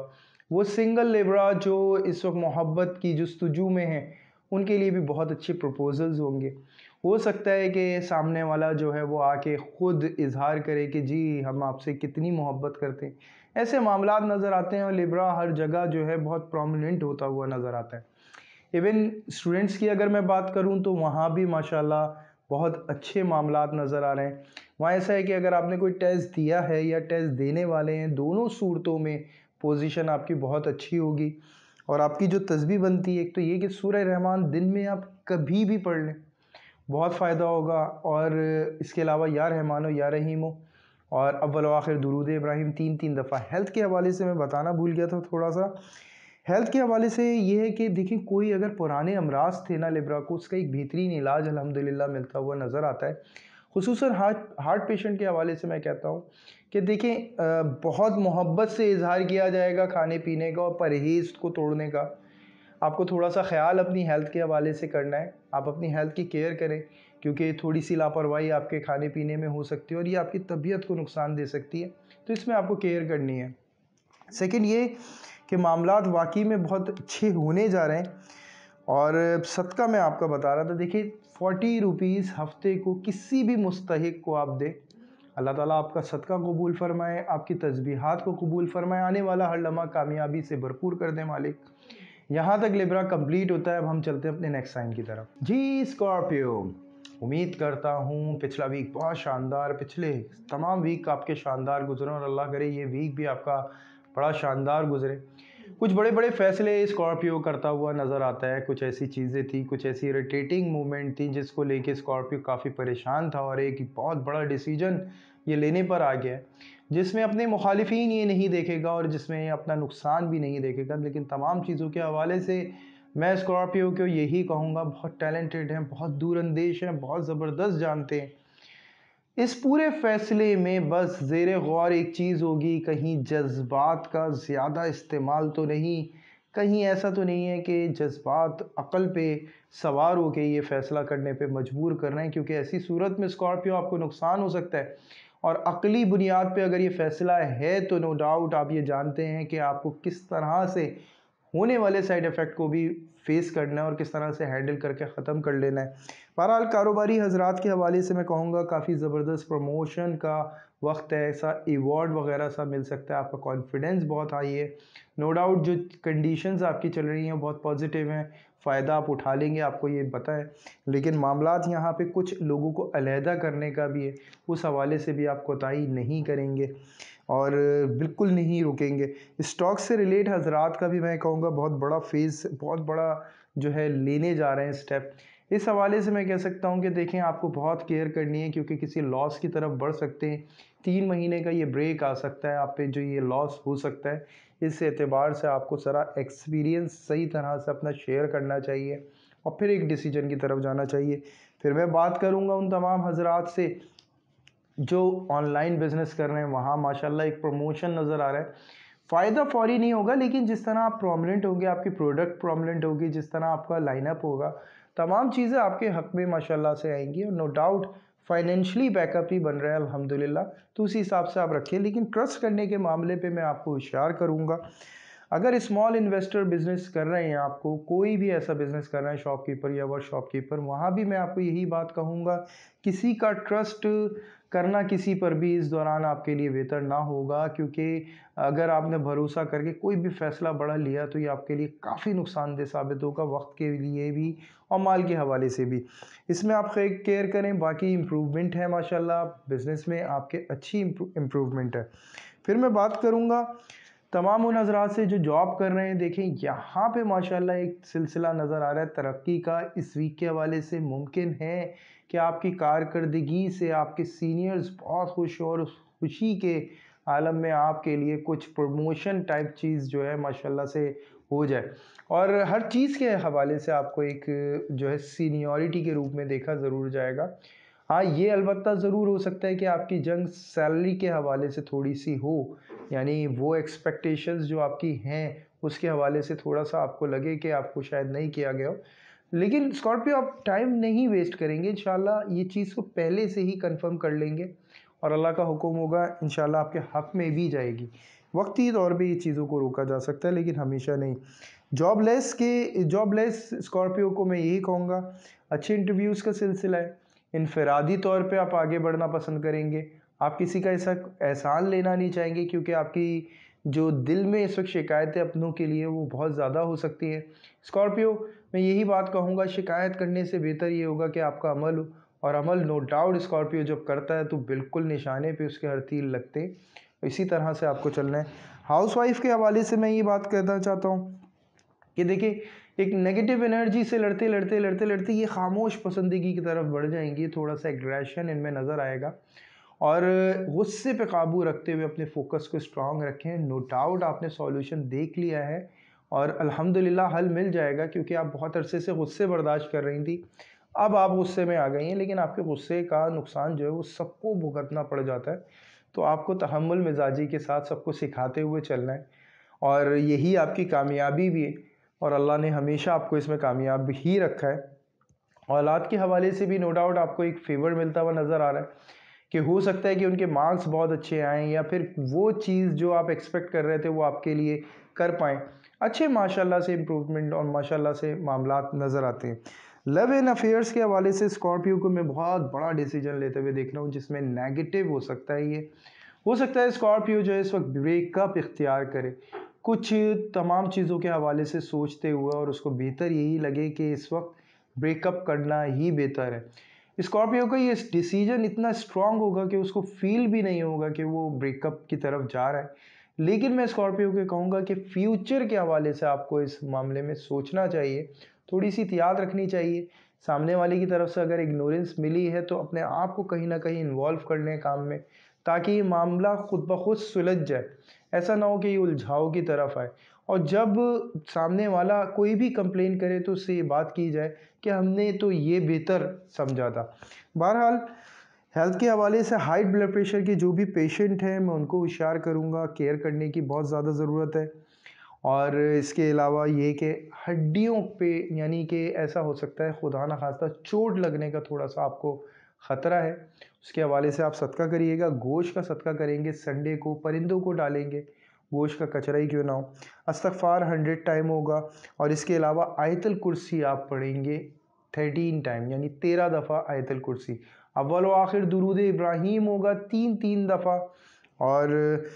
वो सिंगल लिब्रा जो इस वक्त मोहब्बत की जुस्तजू में हैं, उनके लिए भी बहुत अच्छे प्रपोजल्स होंगे। हो सकता है कि सामने वाला जो है वो आके ख़ुद इजहार करे कि जी हम आपसे कितनी मोहब्बत करते हैं। ऐसे मामलात नज़र आते हैं और लिब्रा हर जगह जो है बहुत प्रोमिनेंट होता हुआ नज़र आता है। इवन स्टूडेंट्स की अगर मैं बात करूं तो वहाँ भी माशाल्लाह बहुत अच्छे मामलात नज़र आ रहे हैं। वहाँ ऐसा है कि अगर आपने कोई टेस्ट दिया है या टेस्ट देने वाले हैं, दोनों सूरतों में पोजीशन आपकी बहुत अच्छी होगी। और आपकी जो तस्बीह बनती है, एक तो ये कि सूरह रहमान दिन में आप कभी भी पढ़ लें, बहुत फ़ायदा होगा। और इसके अलावा या रहमान हो या रहीम हो, और अव्वल व आखिर दुरूद इब्राहिम 3-3 दफ़ा। हेल्थ के हवाले से मैं बताना भूल गया था थोड़ा सा। हेल्थ के हवाले से ये है कि देखिए कोई अगर पुराने अमराज थे ना लिब्रा को, उसका एक बेहतरीन इलाज अल्हम्दुलिल्लाह मिलता हुआ नज़र आता है। खुसूसन हार्ट पेशेंट के हवाले से मैं कहता हूँ कि देखें बहुत मोहब्बत से इजहार किया जाएगा खाने पीने का और परहेज़ को तोड़ने का। आपको थोड़ा सा ख्याल अपनी हेल्थ के हवाले से करना है, आप अपनी हेल्थ की केयर करें, क्योंकि थोड़ी सी लापरवाही आपके खाने पीने में हो सकती है और ये आपकी तबीयत को नुकसान दे सकती है, तो इसमें आपको केयर करनी है। सेकंड ये कि मामलात वाकई में बहुत अच्छे होने जा रहे हैं। और सदका मैं आपका बता रहा था, देखिए 40 रुपीज़ हफ्ते को किसी भी मुस्तहिक को आप दें, अल्लाह ताला आपका सदका कबूल फ़रमाए, आपकी तस्बीहात को कबूल फ़रमाए, आने वाला हर लम्हा कामयाबी से भरपूर कर दे मालिक। यहाँ तक लिब्रा कंप्लीट होता है। अब हम चलते हैं अपने नेक्स्ट साइन की तरफ। जी स्कॉर्पियो, उम्मीद करता हूँ पिछला वीक बहुत शानदार, पिछले तमाम वीक आपके शानदार गुजरे और अल्लाह करे ये वीक भी आपका बड़ा शानदार गुजरे। कुछ बड़े बड़े फैसले स्कॉर्पियो करता हुआ नज़र आता है। कुछ ऐसी चीज़ें थी, कुछ ऐसी इरिटेटिंग मूवमेंट थी जिसको लेके स्कॉर्पियो काफ़ी परेशान था और एक बहुत बड़ा डिसीजन ये लेने पर आ गया है, जिसमें अपने मुखालिफिन ये नहीं देखेगा और जिसमें अपना नुकसान भी नहीं देखेगा। लेकिन तमाम चीज़ों के हवाले से मैं स्कॉर्पियो को यही कहूँगा, बहुत टैलेंटेड हैं, बहुत दूरअंदेश हैं, बहुत ज़बरदस्त जानते हैं। इस पूरे फैसले में बस ज़ेरे गौर एक चीज़ होगी, कहीं जज्बात का ज़्यादा इस्तेमाल तो नहीं, कहीं ऐसा तो नहीं है कि जज्बात अक़ल पे सवार हो के ये फ़ैसला करने पे मजबूर कर रहे हैं, क्योंकि ऐसी सूरत में स्कॉर्पियो आपको नुकसान हो सकता है। और अक़ली बुनियाद पे अगर ये फ़ैसला है तो नो डाउट आप ये जानते हैं कि आपको किस तरह से होने वाले साइड इफ़ेक्ट को भी फेस करना है और किस तरह से हैंडल करके ख़त्म कर लेना है। बहरहाल कारोबारी हज़रात के हवाले से मैं कहूँगा काफ़ी ज़बरदस्त प्रमोशन का वक्त है, ऐसा अवार्ड वगैरह सा मिल सकता है, आपका कॉन्फिडेंस बहुत हाई है। नो डाउट जो कंडीशंस आपकी चल रही हैं बहुत पॉजिटिव हैं, फ़ायदा आप उठा लेंगे, आपको ये पता है। लेकिन मामलात यहाँ पे कुछ लोगों को अलहदा करने का भी है, उस हवाले से भी आप कोताही नहीं करेंगे और बिल्कुल नहीं रुकेंगे। स्टॉक से रिलेट हज़रात का भी मैं कहूँगा बहुत बड़ा फेज़, बहुत बड़ा जो है लेने जा रहे हैं स्टेप। इस हवाले से मैं कह सकता हूँ कि देखें आपको बहुत केयर करनी है, क्योंकि किसी लॉस की तरफ बढ़ सकते हैं। 3 महीने का ये ब्रेक आ सकता है आप पे, जो ये लॉस हो सकता है। इस एतबार से आपको सारा एक्सपीरियंस सही तरह से अपना शेयर करना चाहिए और फिर एक डिसीजन की तरफ जाना चाहिए। फिर मैं बात करूँगा उन तमाम हज़रात से जो ऑनलाइन बिज़नेस कर रहे हैं, वहाँ माशाल्लाह एक प्रमोशन नज़र आ रहा है। फ़ायदा फ़ौरी नहीं होगा, लेकिन जिस तरह आप प्रोमिनेंट होंगे, आपकी प्रोडक्ट प्रोमिनेंट होगी, जिस तरह आपका लाइनअप होगा, तमाम चीज़ें आपके हक़ में माशाल्लाह से आएंगी और नो डाउट फाइनेंशियली बैकअप ही बन रहा है अल्हम्दुलिल्लाह। तो उसी हिसाब से आप रखें। लेकिन ट्रस्ट करने के मामले पे मैं आपको होशियार करूँगा। अगर स्मॉल इन्वेस्टर बिज़नेस कर रहे हैं, आपको कोई भी ऐसा बिज़नेस कर रहे हैं, शॉपकीपर या वर्कशॉपकीपर, वहाँ भी मैं आपको यही बात कहूँगा, किसी का ट्रस्ट करना किसी पर भी इस दौरान आपके लिए बेहतर ना होगा, क्योंकि अगर आपने भरोसा करके कोई भी फ़ैसला बड़ा लिया तो ये आपके लिए काफ़ी नुकसानदेह साबित होगा, वक्त के लिए भी और माल के हवाले से भी। इसमें आप केयर करें। बाकी इम्प्रूवमेंट है माशाल्लाह, बिज़नेस में आपके अच्छी इम्प्रूवमेंट है। फिर मैं बात करूँगा तमाम उन हज़रात से जो जॉब कर रहे हैं, देखें यहाँ पे माशाल्लाह एक सिलसिला नज़र आ रहा है तरक्की का। इस वीक के हवाले से मुमकिन है कि आपकी कारकर्दगी से आपके सीनियर्स बहुत खुश हो और उस खुशी के आलम में आपके लिए कुछ प्रमोशन टाइप चीज़ जो है माशाल्लाह से हो जाए। और हर चीज़ के हवाले से आपको एक जो है सीनियरिटी के रूप में देखा ज़रूर जाएगा। हाँ, ये अलबत्ता ज़रूर हो सकता है कि आपकी जंग सैलरी के हवाले से थोड़ी-सी हो, यानी वो एक्सपेक्टेशंस जो आपकी हैं, उसके हवाले से थोड़ा-सा आपको लगे कि आपको शायद नहीं किया गया हो। लेकिन स्कॉर्पियो आप टाइम नहीं वेस्ट करेंगे, इंशाल्लाह ये चीज़ को पहले से ही कन्फर्म कर लेंगे और अल्लाह का हुक्म होगा इंशाल्लाह आपके हक़ में भी जाएगी। वक़्ती तौर पे ये चीज़ों को रोका जा सकता है लेकिन हमेशा नहीं। जॉबलेस स्कॉर्पियो को मैं यही कहूँगा, अच्छे इंटरव्यूज़ का सिलसिला है। इनफ़रादी तौर पे आप आगे बढ़ना पसंद करेंगे। आप किसी का ऐसा एहसान लेना नहीं चाहेंगे क्योंकि आपकी जो दिल में इस वक़्त शिकायतें अपनों के लिए वो बहुत ज़्यादा हो सकती हैं। स्कॉर्पियो, मैं यही बात कहूँगा, शिकायत करने से बेहतर ये होगा कि आपका अमल हो, और अमल नो डाउट स्कॉर्पियो जब करता है तो बिल्कुल निशाने पे उसके हर तीर लगते हैं। इसी तरह से आपको चलना है। हाउसवाइफ़ के हवाले से मैं ये बात कहना चाहता हूँ कि देखिए, एक नेगेटिव एनर्जी से लड़ते ये खामोश पसंदीगी की तरफ बढ़ जाएंगी। थोड़ा सा एग्रेशन इनमें नज़र आएगा और गुस्से पे काबू रखते हुए अपने फोकस को स्ट्रांग रखें। नो डाउट आपने सॉल्यूशन देख लिया है और अल्हम्दुलिल्लाह हल मिल जाएगा क्योंकि आप बहुत अरसे से गुस्से बर्दाश्त कर रही थी। अब आप गुस्से में आ गई हैं लेकिन आपके गुस्से का नुकसान जो है वो सबको भुगतना पड़ जाता है। तो आपको तहम्मुल मिजाजी के साथ सबको सिखाते हुए चलना है और यही आपकी कामयाबी भी है और अल्लाह ने हमेशा आपको इसमें कामयाब ही रखा है। औलाद के हवाले से भी नो डाउट आपको एक फ़ेवर मिलता हुआ नज़र आ रहा है कि हो सकता है कि उनके मार्क्स बहुत अच्छे आएँ या फिर वो चीज़ जो आप एक्सपेक्ट कर रहे थे वो आपके लिए कर पाएँ। अच्छे माशाल्लाह से इम्प्रूवमेंट और माशाल्लाह से मामलात नज़र आते हैं। लव एंड अफेयर्स के हवाले से स्कॉर्पियो को मैं बहुत बड़ा डिसीजन लेते हुए देख रहा हूँ जिसमें नेगेटिव हो सकता है ये। हो सकता है स्कॉर्पियो जो है इस वक्त ब्रेकअप इख्तियार करे कुछ तमाम चीज़ों के हवाले से सोचते हुए और उसको बेहतर यही लगे कि इस वक्त ब्रेकअप करना ही बेहतर है। स्कॉर्पियो का ये डिसीजन इतना स्ट्रांग होगा कि उसको फील भी नहीं होगा कि वो ब्रेकअप की तरफ जा रहा है। लेकिन मैं स्कॉर्पियो को कहूँगा कि फ्यूचर के हवाले से आपको इस मामले में सोचना चाहिए, थोड़ी सी एहतियात रखनी चाहिए। सामने वाले की तरफ से अगर इग्नोरेंस मिली है तो अपने आप को कहीं ना कहीं इन्वॉल्व कर लें काम में, ताकि ये मामला खुद ब खुद सुलझ जाए। ऐसा ना हो कि ये उलझाव की तरफ आए और जब सामने वाला कोई भी कंप्लेन करे तो उससे ये बात की जाए कि हमने तो ये बेहतर समझा था। बहरहाल, हेल्थ के हवाले से हाई ब्लड प्रेशर के जो भी पेशेंट हैं मैं उनको होशियार करूँगा, केयर करने की बहुत ज़्यादा ज़रूरत है। और इसके अलावा ये कि हड्डियों पे, यानी कि ऐसा हो सकता है खुदा ना खास्ता चोट लगने का थोड़ा सा आपको ख़तरा है, उसके हवाले से आप सदका करिएगा। गोश्त का सदका करेंगे, संडे को परिंदों को डालेंगे, गोश्त का कचरा ही क्यों ना हो। इस्तग़फ़ार 100 टाइम होगा और इसके अलावा आयतल कुर्सी आप पढ़ेंगे 13 टाइम, यानी 13 दफ़ा आयतल कुर्सी। अव्वल व आखिर दुरूद इब्राहीम होगा 3-3 दफ़ा। और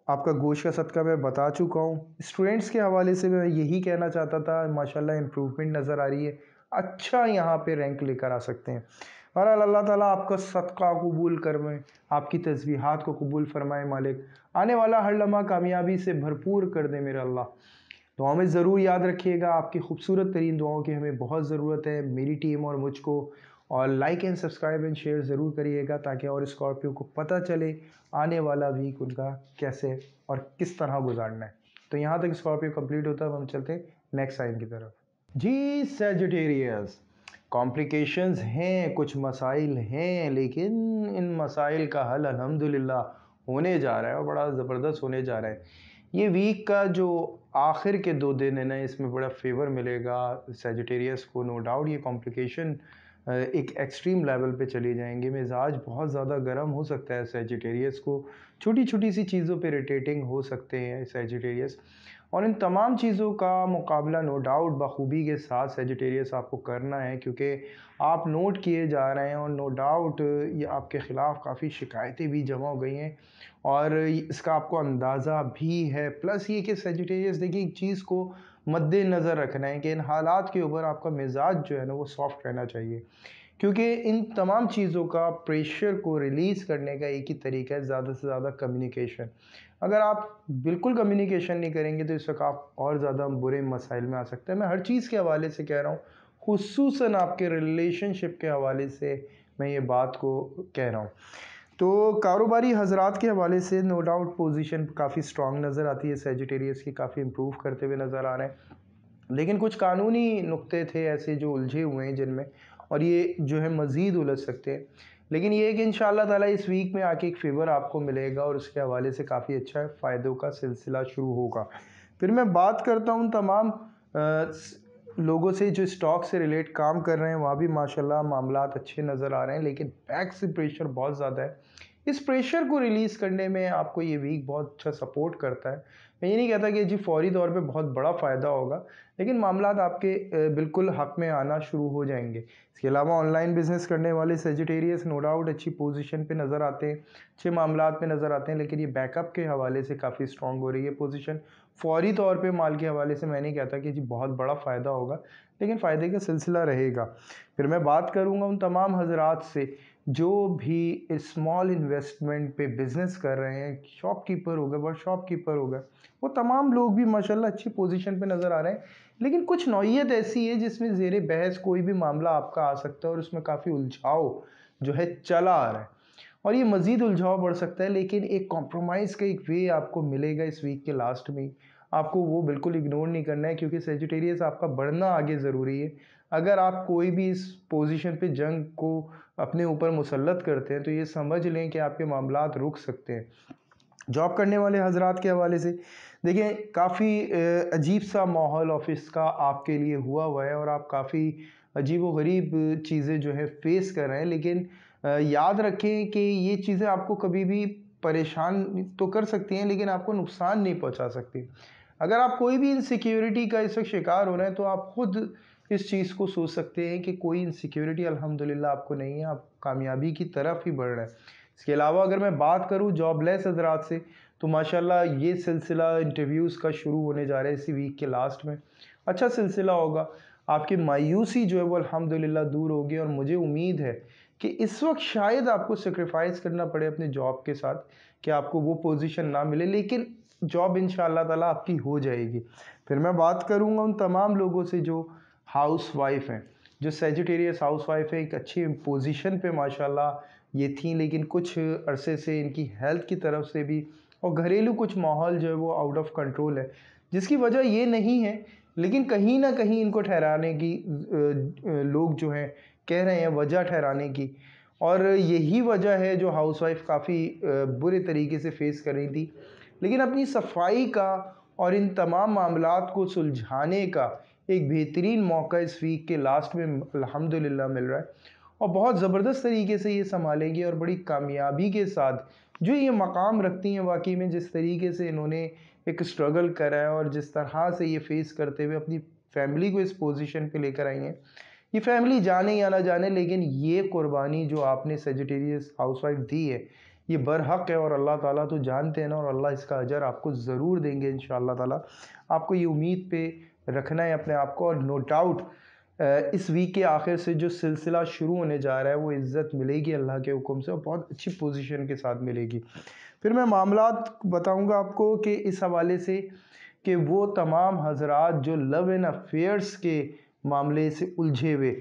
आपका गोश्त का सदका मैं बता चुका हूँ। स्टूडेंट्स के हवाले से मैं यही कहना चाहता था, माशाल्लाह इम्प्रूवमेंट नज़र आ रही है, अच्छा यहाँ पे रैंक लेकर आ सकते हैं। बहरहाल अल्लाह ताला आपका सदका कबूल करवाएं, आपकी तस्बीहात को कबूल फरमाए मालिक, आने वाला हर लम्हा कामयाबी से भरपूर कर दे मेरा अल्लाह। दुआओं में ज़रूर याद रखिएगा, आपकी खूबसूरत तरीन दुआओं की हमें बहुत ज़रूरत है, मेरी टीम और मुझको। और like and subscribe and share ज़रूर करिएगा ताकि और स्कॉर्पियो को पता चले आने वाला वीक उनका कैसे और किस तरह गुजारना है। तो यहाँ तक स्कॉर्पियो कंप्लीट होता है, हम चलते हैं नेक्स्ट साइन की तरफ। जी सैजिटेरियस, कॉम्प्लिकेशंस हैं, कुछ मसाइल हैं, लेकिन इन मसाइल का हल अल्हम्दुलिल्लाह होने जा रहा है और बड़ा ज़बरदस्त होने जा रहा है। ये वीक का जो आखिर के 2 दिन है ना, इसमें बड़ा फेवर मिलेगा सैजिटेरियस को। नो डाउट ये कॉम्प्लिकेशन एक एक्सट्रीम लेवल पे चली जाएंगे। मिजाज बहुत ज़्यादा गर्म हो सकता है सैजिटेरियस को, छोटी छोटी सी चीज़ों पे इरिटेटिंग हो सकते हैं सैजिटेरियस। और इन तमाम चीज़ों का मुकाबला नो डाउट बखूबी के साथ सैजिटेरियस आपको करना है क्योंकि आप नोट किए जा रहे हैं और नो डाउट ये आपके ख़िलाफ़ काफ़ी शिकायतें भी जमा हो गई हैं और इसका आपको अंदाज़ा भी है। प्लस ये कि सैजिटेरियस देखिए, एक चीज़ को मद्देनज़र रखना है कि इन हालात के ऊपर आपका मिजाज जो है ना वो सॉफ्ट रहना चाहिए क्योंकि इन तमाम चीज़ों का प्रेशर को रिलीज़ करने का एक ही तरीका है, ज़्यादा से ज़्यादा कम्युनिकेशन। अगर आप बिल्कुल कम्युनिकेशन नहीं करेंगे तो इस वक्त आप और ज़्यादा बुरे मसाइल में आ सकते हैं। मैं हर चीज़ के हवाले से कह रहा हूँ, खुसूसन आपके रिलेशनशिप के हवाले से मैं ये बात को कह रहा हूँ। तो कारोबारी हजरात के हवाले से नो डाउट पोजीशन काफ़ी स्ट्रांग नज़र आती है, सेजिटेरियस की काफ़ी इम्प्रूव करते हुए नज़र आ रहे हैं। लेकिन कुछ कानूनी नुक्ते थे ऐसे जो उलझे हुए हैं जिनमें, और ये जो है मज़ीद उलझ सकते हैं। लेकिन ये है कि इंशाअल्लाह ताला इस वीक में आके एक फेवर आपको मिलेगा और उसके हवाले से काफ़ी अच्छा फ़ायदों का सिलसिला शुरू होगा। फिर मैं बात करता हूँ तमाम लोगों से जो स्टॉक से रिलेट काम कर रहे हैं, वहाँ भी माशाल्लाह मामलात अच्छे नज़र आ रहे हैं, लेकिन बैक से प्रेशर बहुत ज़्यादा है। इस प्रेशर को रिलीज़ करने में आपको ये वीक बहुत अच्छा सपोर्ट करता है। मैं ये नहीं कहता कि जी फ़ौरी तौर पे बहुत बड़ा फ़ायदा होगा, लेकिन मामलात आपके बिल्कुल हक़ में आना शुरू हो जाएंगे। इसके अलावा ऑनलाइन बिज़नेस करने वाले सेजिटेरियस नो डाउट अच्छी पोजीशन पे नज़र आते हैं, अच्छे मामलात में नज़र आते हैं, लेकिन ये बैकअप के हवाले से काफ़ी स्ट्रॉन्ग हो रही है पोजीशन। फ़ौरी तौर पे माल के हवाले से मैं नहीं कहता कि जी बहुत बड़ा फ़ायदा होगा, लेकिन फ़ायदे का सिलसिला रहेगा। फिर मैं बात करूँगा उन तमाम हज़रात से जो भी स्मॉल इन्वेस्टमेंट पे बिज़नेस कर रहे हैं, शॉपकीपर हो गए, वर्कशॉपकीपर हो गए, वो तमाम लोग भी माशाल्लाह अच्छी पोजीशन पे नज़र आ रहे हैं। लेकिन कुछ नौइयत ऐसी है जिसमें ज़ेरे बहस कोई भी मामला आपका आ सकता है और उसमें काफ़ी उलझाव जो है चला आ रहा है, और ये मज़ीद उलझाव बढ़ सकता है। लेकिन एक कॉम्प्रोमाइज़ का एक वे आपको मिलेगा इस वीक के लास्ट में। आपको वो बिल्कुल इग्नोर नहीं करना है, क्योंकि सेजिटेरियस आपका बढ़ना आगे ज़रूरी है। अगर आप कोई भी इस पोजीशन पे जंग को अपने ऊपर मुसल्लत करते हैं तो ये समझ लें कि आपके मामलात रुक सकते हैं। जॉब करने वाले हजरात के हवाले से देखिए, काफ़ी अजीब सा माहौल ऑफिस का आपके लिए हुआ है और आप काफ़ी अजीब व गरीब चीज़ें जो है फेस कर रहे हैं। लेकिन याद रखें कि ये चीज़ें आपको कभी भी परेशान तो कर सकती हैं, लेकिन आपको नुकसान नहीं पहुंचा सकती। अगर आप कोई भी इनसिक्योरिटी का इस वक्त शिकार हो रहे हैं तो आप खुद इस चीज़ को सोच सकते हैं कि कोई इनसिक्योरिटी अल्हम्दुलिल्लाह आपको नहीं है, आप कामयाबी की तरफ ही बढ़ रहे हैं। इसके अलावा अगर मैं बात करूं जॉबलेस हजरात से, तो माशाल्लाह ये सिलसिला इंटरव्यूज़ का शुरू होने जा रहा है इसी वीक के लास्ट में। अच्छा सिलसिला होगा, आपकी मायूसी जो है वो अल्हम्दुलिल्लाह दूर होगी, और मुझे उम्मीद है कि इस वक्त शायद आपको सेक्रीफाइस करना पड़े अपने जॉब के साथ कि आपको वो पोजीशन ना मिले, लेकिन जॉब इंशाअल्लाह ताला आपकी हो जाएगी। फिर मैं बात करूँगा उन तमाम लोगों से जो हाउस वाइफ हैं, जो सेजिटेरियस हाउस वाइफ है, एक अच्छी पोजीशन पे माशाल्लाह ये थी, लेकिन कुछ अरसे से इनकी हेल्थ की तरफ से भी और घरेलू कुछ माहौल जो है वो आउट ऑफ कंट्रोल है, जिसकी वजह ये नहीं है, लेकिन कहीं ना कहीं इनको ठहराने की लोग जो हैं कह रहे हैं वजह ठहराने की, और यही वजह है जो हाउसवाइफ काफ़ी बुरे तरीके से फेस कर रही थी। लेकिन अपनी सफाई का और इन तमाम मामलात को सुलझाने का एक बेहतरीन मौका इस वीक के लास्ट में अल्हम्दुलिल्लाह मिल रहा है, और बहुत ज़बरदस्त तरीके से ये संभालेंगी और बड़ी कामयाबी के साथ जो ये मकाम रखती हैं। वाकई में जिस तरीके से इन्होंने एक स्ट्रगल करा है और जिस तरह से ये फेस करते हुए अपनी फैमिली को इस पोजीशन पे लेकर आई हैं, ये फैमिली जाने या ना जाने, लेकिन ये कुर्बानी जो आपने सेजिटेरियस हाउसवाइफ दी है ये बरहक है, और अल्लाह ताला तो जानते हैं ना, और अल्लाह इसका अजर आपको ज़रूर देंगे इंशाअल्लाह ताला। आपको ये उम्मीद पे रखना है अपने आप को, और नो डाउट इस वीक के आखिर से जो सिलसिला शुरू होने जा रहा है वो इज़्ज़त मिलेगी अल्लाह के हुक्म से, और बहुत अच्छी पोजीशन के साथ मिलेगी। फिर मैं मामलात बताऊंगा आपको कि इस हवाले से कि वो तमाम हजरात जो लव एंड अफेयर्स के मामले से उलझे हुए,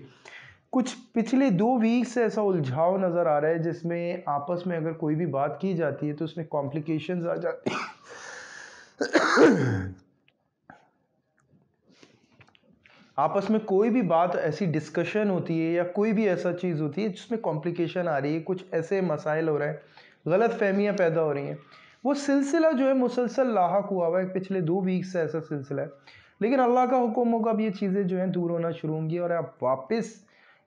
कुछ पिछले 2 वीक से ऐसा उलझाव नज़र आ रहा है जिसमें आपस में अगर कोई भी बात की जाती है तो उसमें कॉम्प्लिकेशंस आ जाती आपस में कोई भी बात ऐसी डिस्कशन होती है या कोई भी ऐसा चीज़ होती है जिसमें कॉम्प्लिकेशन आ रही है, कुछ ऐसे मसाइल हो रहे हैं, गलत फहमियाँ पैदा हो रही हैं, वो सिलसिला जो है मुसलसल लाहक हुआ है पिछले 2 वीक से, ऐसा सिलसिला है। लेकिन अल्लाह का हुक्म होगा अब ये चीज़ें जो हैं दूर होना शुरू होंगी, और आप वापस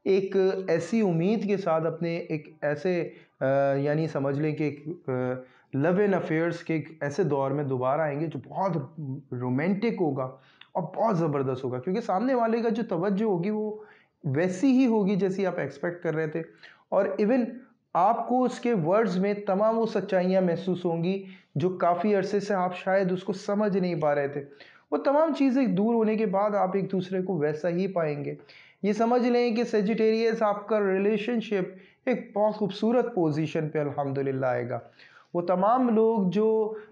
एक ऐसी उम्मीद के साथ अपने एक ऐसे यानी समझ लें कि एक लव एंड अफेयर्स के एक ऐसे दौर में दोबारा आएंगे जो बहुत रोमांटिक होगा और बहुत ज़बरदस्त होगा, क्योंकि सामने वाले का जो तवज्जो होगी वो वैसी ही होगी जैसी आप एक्सपेक्ट कर रहे थे, और इवन आपको उसके वर्ड्स में तमाम वो सच्चाइयाँ महसूस होंगी जो काफ़ी अरसे से आप शायद उसको समझ नहीं पा रहे थे। वो तमाम चीज़ें दूर होने के बाद आप एक दूसरे को वैसा ही पाएंगे। ये समझ लें कि सेजिटेरियस आपका रिलेशनशिप एक बहुत खूबसूरत पोजीशन पे अल्हम्दुलिल्लाह आएगा। वो तमाम लोग जो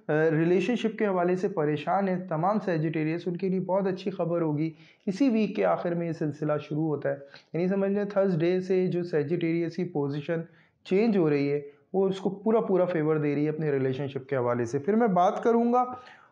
रिलेशनशिप के हवाले से परेशान हैं, तमाम सेजिटेरियस, उनके लिए बहुत अच्छी खबर होगी। इसी वीक के आखिर में ये सिलसिला शुरू होता है, यानी समझ लें थर्सडे से जो सेजिटेरियस की पोजीशन चेंज हो रही है वो उसको पूरा पूरा फेवर दे रही है अपने रिलेशनशिप के हवाले से। फिर मैं बात करूँगा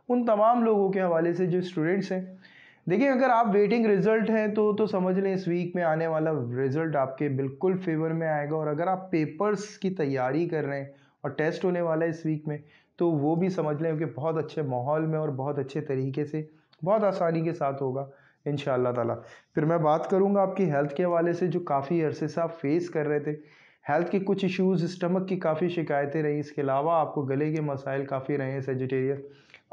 उन तमाम लोगों के हवाले से जो स्टूडेंट्स हैं। देखिए, अगर आप वेटिंग रिजल्ट हैं तो समझ लें इस वीक में आने वाला रिजल्ट आपके बिल्कुल फेवर में आएगा। और अगर आप पेपर्स की तैयारी कर रहे हैं और टेस्ट होने वाला है इस वीक में, तो वो भी समझ लें कि बहुत अच्छे माहौल में और बहुत अच्छे तरीके से, बहुत आसानी के साथ होगा इंशाअल्लाह ताला। फिर मैं बात करूँगा आपकी हेल्थ के हवाले से, जो काफ़ी अरसे से आप फेस कर रहे थे। हेल्थ के कुछ इश्यूज़, स्टमक की काफ़ी शिकायतें रही, इसके अलावा आपको गले के मसाइल काफ़ी रहे हैं सेजिटेरियस।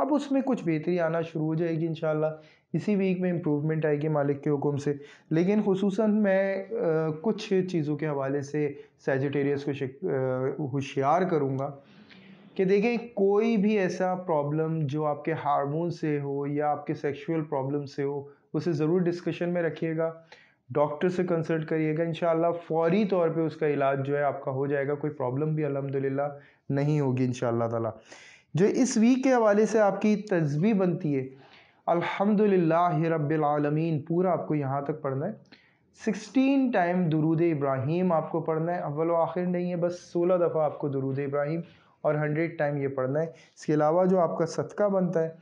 अब उसमें कुछ बेहतरी आना शुरू हो जाएगी इंशाअल्लाह। इसी वीक में इम्प्रूवमेंट आएगी मालिक के हुक्म से। लेकिन खुसूसन मैं कुछ चीज़ों के हवाले से सेजिटेरियस को होशियार करूँगा कि देखिए, कोई भी ऐसा प्रॉब्लम जो आपके हार्मोन से हो या आपके सेक्सुअल प्रॉब्लम से हो, उसे ज़रूर डिस्कशन में रखिएगा। डॉक्टर से कंसल्ट करिएगा, इंशाअल्लाह फ़ौरी तौर पे उसका इलाज जो है आपका हो जाएगा। कोई प्रॉब्लम भी अल्हम्दुलिल्लाह नहीं होगी इंशाअल्लाह ताला। जो इस वीक के हवाले से आपकी तस्बीह बनती है, अल्हम्दुलिल्लाह रब्बिल आलमीन, पूरा आपको यहाँ तक पढ़ना है। 16 टाइम दुरूद इब्राहीम आपको पढ़ना है, अव्वल व आखिर नहीं है, बस 16 दफ़ा आपको दुरूद इब्राहीम और 100 टाइम ये पढ़ना है। इसके अलावा जो आपका सदका बनता है,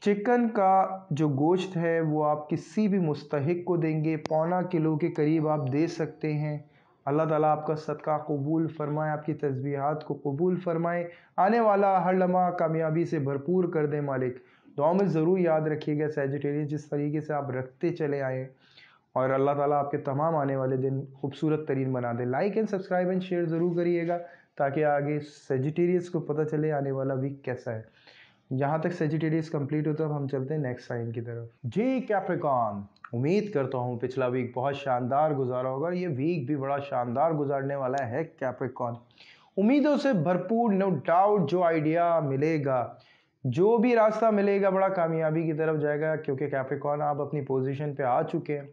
चिकन का जो गोश्त है वो आप किसी भी मुस्तहिक को देंगे, 1.25 किलो के करीब आप दे सकते हैं। अल्लाह ताला आपका सदका कबूल फ़रमाए, आपकी तस्बीहात को कबूल फ़रमाए, आने वाला हर लम्हा कामयाबी से भरपूर कर दे मालिक। दुआ में ज़रूर याद रखिएगा सेजिटेरियस, जिस तरीके से आप रखते चले आए, और अल्लाह ताला आपके तमाम आने वाले दिन खूबसूरत तरीन बना दे। Like and subscribe and share ज़रूर करिएगा, ताकि आगे सेजिटेरियस को पता चले आने वाला वीक कैसा है। यहाँ तक सेजिटेरियस कंप्लीट होता है, अब हम चलते हैं नेक्स्ट साइन की तरफ। जी कैप्रिकॉर्न, उम्मीद करता हूँ पिछला वीक बहुत शानदार गुजारा होगा, ये वीक भी बड़ा शानदार गुजारने वाला है कैप्रिकॉर्न। उम्मीदों से भरपूर, नो डाउट, जो आइडिया मिलेगा, जो भी रास्ता मिलेगा, बड़ा कामयाबी की तरफ जाएगा, क्योंकि कैप्रिकॉर्न आप अपनी पोजीशन पे आ चुके हैं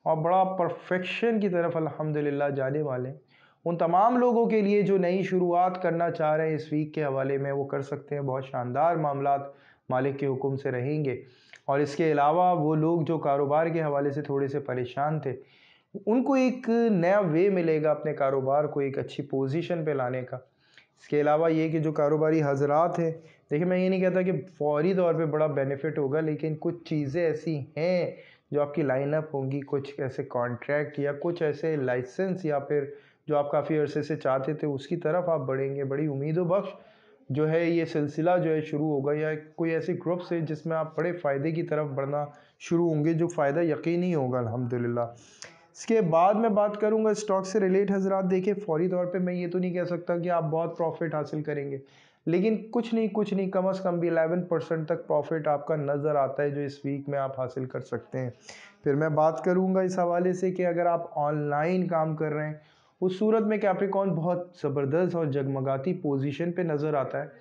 और बड़ा परफेक्शन की तरफ अल्हम्दुलिल्लाह जाने वाले हैं। उन तमाम लोगों के लिए जो नई शुरुआत करना चाह रहे हैं इस वीक के हवाले में, वो कर सकते हैं। बहुत शानदार मामलात मालिक के हुक्म से रहेंगे। और इसके अलावा वो लोग जो कारोबार के हवाले से थोड़े से परेशान थे, उनको एक नया वे मिलेगा अपने कारोबार को एक अच्छी पोजीशन पे लाने का। इसके अलावा ये कि जो कारोबारी हजरात हैं, देखिए मैं ये नहीं कहता कि फौरी तौर पे बड़ा बेनिफिट होगा, लेकिन कुछ चीज़ें ऐसी हैं जो आपकी लाइन अप होंगी, कुछ ऐसे कॉन्ट्रैक्ट या कुछ ऐसे लाइसेंस या फिर जो आप काफ़ी अरसे से चाहते थे, उसकी तरफ आप बढ़ेंगे। बड़ी उम्मीदों बख्श जो है ये सिलसिला जो है शुरू होगा, या कोई ऐसे ग्रुप्स है जिसमें आप बड़े फ़ायदे की तरफ बढ़ना शुरू होंगे, जो फ़ायदा यकीनी होगा अल्हम्दुलिल्लाह। इसके बाद मैं बात करूंगा स्टॉक से रिलेट हजरात। देखिए, फौरी तौर पे मैं ये तो नहीं कह सकता कि आप बहुत प्रॉफिट हासिल करेंगे, लेकिन कुछ नहीं कम अज़ कम भी 11% तक प्रॉफिट आपका नज़र आता है, जो इस वीक में आप हासिल कर सकते हैं। फिर मैं बात करूंगा इस हवाले से कि अगर आप ऑनलाइन काम कर रहे हैं, उस सूरत में कैप्रिकॉर्न बहुत ज़बरदस्त और जगमगाती पोजीशन पे नज़र आता है,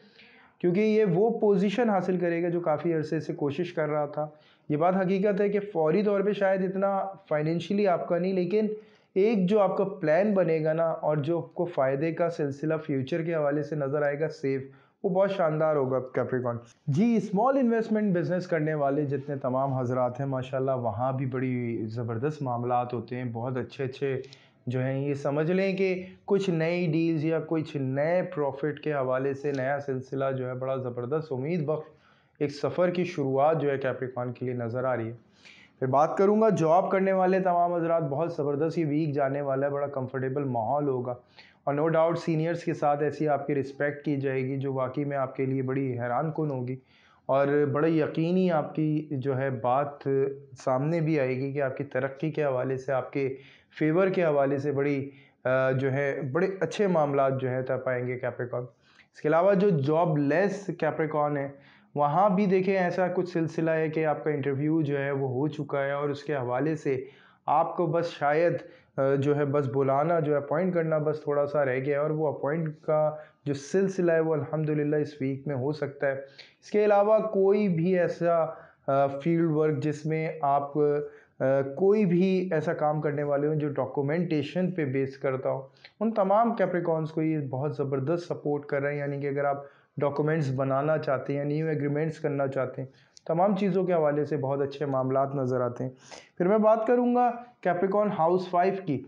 क्योंकि ये वो पोजीशन हासिल करेगा जो काफ़ी अरसे से कोशिश कर रहा था। ये बात हकीकत है कि फ़ौरी तौर पे शायद इतना फाइनेंशियली आपका नहीं, लेकिन एक जो आपका प्लान बनेगा ना, और जो आपको फ़ायदे का सिलसिला फ्यूचर के हवाले से नज़र आएगा सेफ, वो बहुत शानदार होगा कैप्रिकॉर्न। जी, स्मॉल इन्वेस्टमेंट बिज़नेस करने वाले जितने तमाम हजरात हैं माशाल्लाह, वहाँ भी बड़ी ज़बरदस्त मामलात होते हैं। बहुत अच्छे अच्छे जो हैं, ये समझ लें कि कुछ नई डील्स या कुछ नए प्रॉफिट के हवाले से नया सिलसिला जो है बड़ा ज़बरदस्त उम्मीद बख्श एक सफ़र की शुरुआत जो है कैप्रिकॉर्न के लिए नज़र आ रही है। फिर बात करूंगा जॉब करने वाले तमाम हजरात, बहुत ज़बरदस्त ये वीक जाने वाला है, बड़ा कंफर्टेबल माहौल होगा, और नो डाउट सीनियर्स के साथ ऐसी आपकी रिस्पेक्ट की जाएगी जो वाकई में आपके लिए बड़ी हैरान कुन होगी, और बड़े यकीनी आपकी जो है बात सामने भी आएगी कि आपकी तरक्की के हवाले से, आपके फेवर के हवाले से बड़ी जो है बड़े अच्छे मामलात जो है तय पाएंगे कैप्रिकॉर्न। इसके अलावा जो जॉब लेस कैप्रिकॉर्न है, वहाँ भी देखें ऐसा कुछ सिलसिला है कि आपका इंटरव्यू जो है वो हो चुका है, और उसके हवाले से आपको बस शायद जो है बस बुलाना, जो अपॉइंट करना बस थोड़ा सा रह गया है, और वो अपॉइंट का जो सिलसिला है वो अल्हम्दुलिल्लाह इस वीक में हो सकता है। इसके अलावा कोई भी ऐसा फील्ड वर्क जिसमें आप कोई भी ऐसा काम करने वाले हो जो डॉक्यूमेंटेशन पे बेस करता हो, उन तमाम कैप्रिकॉन्स को ये बहुत ज़बरदस्त सपोर्ट कर रहे हैं। यानी कि अगर आप डॉक्यूमेंट्स बनाना चाहते हैं या न्यू एग्रीमेंट्स करना चाहते हैं, तमाम चीज़ों के हवाले से बहुत अच्छे मामलात नज़र आते हैं। फिर मैं बात करूँगा कैप्रिकॉन हाउस वाइफ की।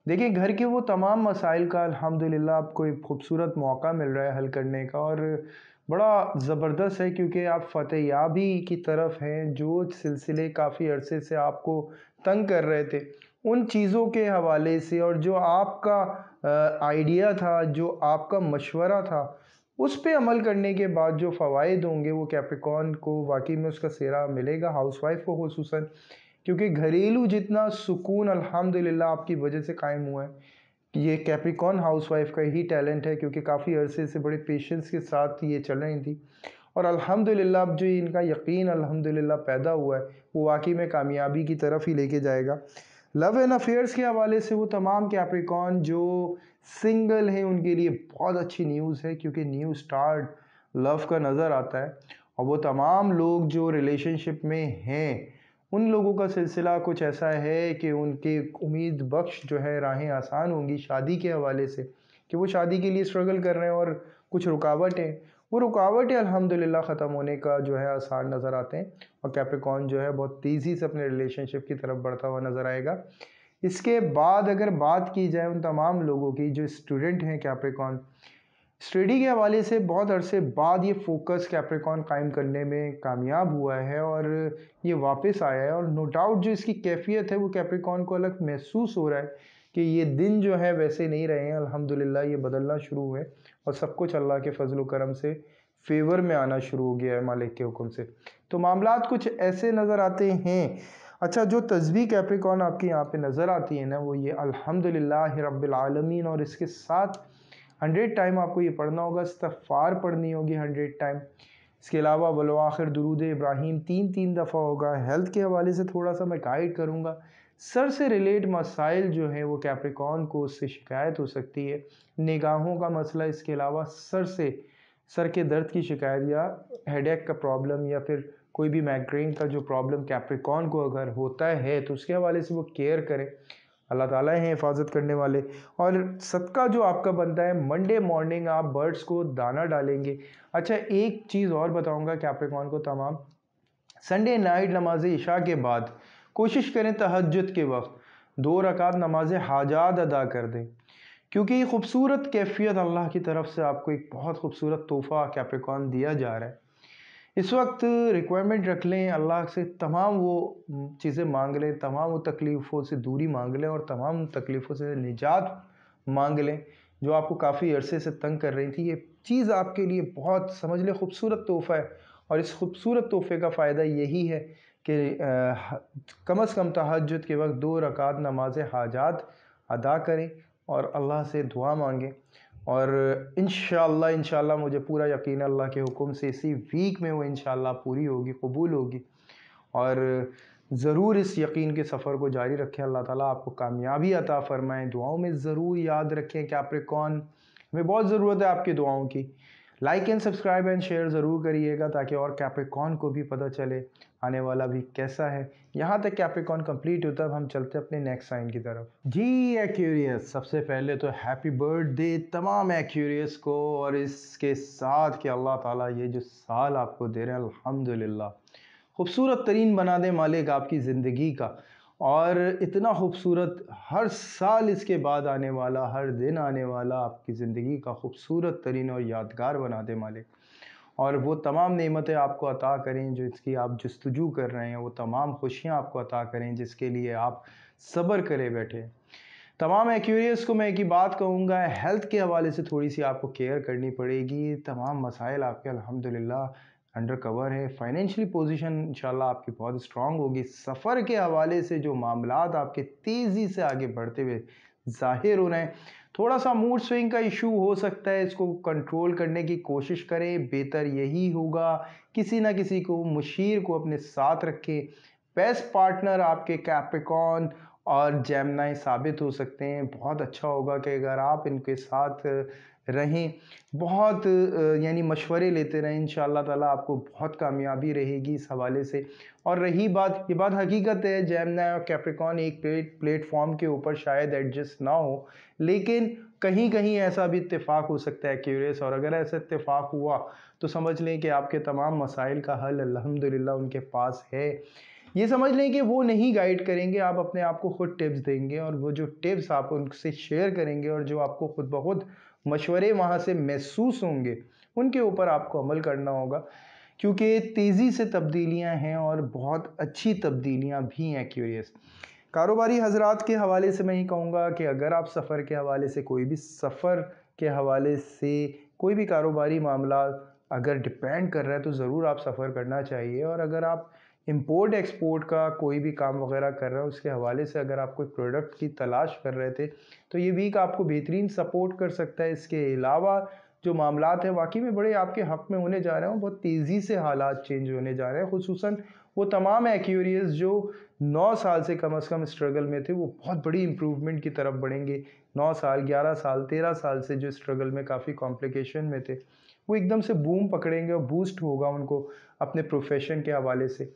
देखिए, घर के वो तमाम मसाइल का अल्हम्दुलिल्लाह आपको एक खूबसूरत मौका मिल रहा है हल करने का, और बड़ा ज़बरदस्त है क्योंकि आप फ़तेहयाबी की तरफ हैं। जो सिलसिले काफ़ी अरसे से आपको तंग कर रहे थे, उन चीज़ों के हवाले से, और जो आपका आइडिया था, जो आपका मशवरा था, उस पे अमल करने के बाद जो फ़वाइद होंगे वो कैप्रिकॉन को वाक़ई में उसका सेहरा मिलेगा, हाउसवाइफ को खुसूसन। क्योंकि घरेलू जितना सुकून अल्हम्दुलिल्लाह आपकी वजह से कायम हुआ है, ये कैप्रिकॉन हाउसवाइफ का ही टैलेंट है, क्योंकि काफ़ी अरसे से बड़े पेशेंस के साथ ये चल रही थी, और अल्हम्दुलिल्लाह अब जो इनका यकीन अल्हम्दुलिल्लाह पैदा हुआ है, वो वाकई में कामयाबी की तरफ ही लेके जाएगा। लव एंड अफेयर्स के हवाले से वो तमाम कैप्रिकॉन जो सिंगल हैं उनके लिए बहुत अच्छी न्यूज़ है, क्योंकि न्यू स्टार्ट लव का नज़र आता है। और वो तमाम लोग जो रिलेशनशिप में हैं, उन लोगों का सिलसिला कुछ ऐसा है कि उनके उम्मीद बख्श जो है राहें आसान होंगी शादी के हवाले से, कि वो शादी के लिए स्ट्रगल कर रहे हैं और कुछ रुकावटें, वो रुकावटें अल्हम्दुलिल्लाह ख़त्म होने का जो है आसार नज़र आते हैं, और कैप्रिकॉन जो है बहुत तेज़ी से अपने रिलेशनशिप की तरफ बढ़ता हुआ नज़र आएगा। इसके बाद अगर बात की जाए उन तमाम लोगों की जो स्टूडेंट हैं कैप्रिकॉन, स्टडी के हवाले से बहुत अरसे बाद ये फोकस कैप्रिकॉन कायम करने में कामयाब हुआ है, और ये वापस आया है, और नो डाउट जो इसकी कैफियत है वो कैप्रिकॉन को अलग महसूस हो रहा है कि ये दिन जो है वैसे नहीं रहे हैं, अल्हम्दुलिल्लाह ये बदलना शुरू हुए, और सब कुछ अल्लाह के फजल करम से फेवर में आना शुरू हो गया है मालिक के हुक्म से। तो मामलात कुछ ऐसे नज़र आते हैं। अच्छा, जो तस्बीह कैप्रिकॉन आपकी यहाँ पे नज़र आती है ना, वो ये अल्हम्दुलिल्लाह रब्बिल आलमीन, और इसके साथ 100 टाइम आपको ये पढ़ना होगा, इस्तग़फ़ार पढ़नी होगी 100 टाइम। इसके अलावा वल आखिर दुरूद इब्राहीम 3-3 दफ़ा होगा। हेल्थ के हवाले से थोड़ा सा मैं गाइड करूँगा। सर से रिलेट मसाइल जो हैं वो कैप्रिकॉन को उससे शिकायत हो सकती है। निगाहों का मसला, इसके अलावा सर के दर्द की शिकायत, या हेडेक का प्रॉब्लम, या फिर कोई भी माइग्रेन का जो प्रॉब्लम कैप्रिकॉन को अगर होता है तो उसके हवाले से वो केयर करें। अल्लाह ताला हैं हिफाजत करने वाले। और सदका जो आपका बनता है, मंडे मॉर्निंग आप बर्ड्स को दाना डालेंगे। अच्छा, एक चीज़ और बताऊंगा कैप्रिकॉन को, तमाम संडे नाइट नमाज इशा के बाद कोशिश करें तहज्जुद के वक्त 2 रकात नमाज हाजात अदा कर दें, क्योंकि ये खूबसूरत कैफियत अल्लाह की तरफ से आपको एक बहुत खूबसूरत तोहफ़ा कैप्रिकॉन दिया जा रहा है। इस वक्त रिक्वायरमेंट रख लें अल्लाह से, तमाम वो चीज़ें मांग लें, तमाम वो तकलीफ़ों से दूरी मांग लें, और तमाम तकलीफ़ों से निजात मांग लें जो आपको काफ़ी अरसे से तंग कर रही थी। ये चीज़ आपके लिए बहुत समझ लें खूबसूरत तोहफ़ा है, और इस खूबसूरत तोहफ़े का फ़ायदा यही है कि कम अज़ कम तहज्जुद के वक्त 2 रकात नमाज हाजात अदा करें और अल्लाह से दुआ मांगें। और इंशाअल्लाह मुझे पूरा यकीन है अल्लाह के हुक्म से इसी वीक में वो इंशाअल्लाह पूरी होगी, कबूल होगी। और ज़रूर इस यकीन के सफ़र को जारी रखें। अल्लाह ताला आपको कामयाबी अता फ़रमाएँ। दुआओं में ज़रूर याद रखें कैप्रिकॉन, हमें बहुत ज़रूरत है आपकी दुआओं की। Like and subscribe and share ज़रूर करिएगा, ताकि और कैप्रिकॉन को भी पता चले आने वाला भी कैसा है। यहाँ तक कैप्रिकॉन कंप्लीट होता है, अब हम चलते हैं अपने नेक्स्ट साइन की तरफ। जी एक्यूरियस, सबसे पहले तो हैप्पी बर्थडे तमाम एक्यूरियस को, और इसके साथ कि अल्लाह ताला ये जो साल आपको दे रहे हैं अल्हम्दुलिल्लाह खूबसूरत तरीन बना दे मालिक आपकी ज़िंदगी का, और इतना खूबसूरत हर साल इसके बाद आने वाला, हर दिन आने वाला आपकी ज़िंदगी का खूबसूरत तरीन और यादगार बना दे मालिक। और वो तमाम नेमतें आपको अता करें जो इसकी आप जस्तजू कर रहे हैं, वो तमाम खुशियाँ आपको अता करें जिसके लिए आप सब्र करे बैठे। तमाम एक्यूरियस को मैं एक ही बात कहूँगा, हेल्थ के हवाले से थोड़ी सी आपको केयर करनी पड़ेगी। तमाम मसाइल आपके अल्हम्दुलिल्लाह अंडर कवर है। फाइनेंशियली पोजीशन इंशाल्लाह आपकी बहुत स्ट्रांग होगी। सफ़र के हवाले से जो मामलात आपके तेज़ी से आगे बढ़ते हुए ज़ाहिर हो रहे हैं, थोड़ा सा मूड स्विंग का इशू हो सकता है, इसको कंट्रोल करने की कोशिश करें। बेहतर यही होगा किसी ना किसी को, मुशीर को अपने साथ रखें। बेस्ट पार्टनर आपके कैप्रिकॉन और जेमिनी साबित हो सकते हैं। बहुत अच्छा होगा कि अगर आप इनके साथ रहें, बहुत यानी मशवरे लेते रहें, इंशाअल्लाह ताला आपको बहुत कामयाबी रहेगी इस हवाले से। और रही बात, ये बात हकीकत है, जेमिनी और कैप्रिकॉर्न एक प्लेटफॉर्म के ऊपर शायद एडजस्ट ना हो, लेकिन कहीं कहीं ऐसा भी इत्तेफाक हो सकता है एक्यूरियस, और अगर ऐसा इत्तेफाक हुआ तो समझ लें कि आपके तमाम मसाइल का हल अल्हम्दुलिल्लाह उनके पास है। ये समझ लें कि वो नहीं गाइड करेंगे, आप अपने आप को खुद टिप्स देंगे, और वो जो टिप्स आप उनसे शेयर करेंगे और जो आपको खुद ब खुद मशवरे वहाँ से महसूस होंगे, उनके ऊपर आपको अमल करना होगा, क्योंकि तेज़ी से तब्दीलियाँ हैं और बहुत अच्छी तब्दीलियाँ भी हैं क्यूरियस। कारोबारी हज़रात के हवाले से मैं ये कहूँगा कि अगर आप सफ़र के हवाले से कोई भी कारोबारी मामला अगर डिपेंड कर रहा है तो ज़रूर आप सफ़र करना चाहिए। और अगर आप इंपोर्ट एक्सपोर्ट का कोई भी काम वगैरह कर रहे हो, उसके हवाले से अगर आप कोई प्रोडक्ट की तलाश कर रहे थे, तो ये वीक आपको बेहतरीन सपोर्ट कर सकता है। इसके अलावा जो मामलात हैं वाकई में बड़े आपके हक़ में होने जा रहे हैं, बहुत तेज़ी से हालात चेंज होने जा रहे हैं। खुसूसन वो तमाम एक्यूरियस जो 9 साल से कम स्ट्रगल में थे, वो बहुत बड़ी इम्प्रूवमेंट की तरफ बढ़ेंगे। 9 साल, 11 साल, 13 साल से जो स्ट्रगल में काफ़ी कॉम्प्लिकेशन में थे, वो एकदम से बूम पकड़ेंगे और बूस्ट होगा उनको अपने प्रोफेशन के हवाले से।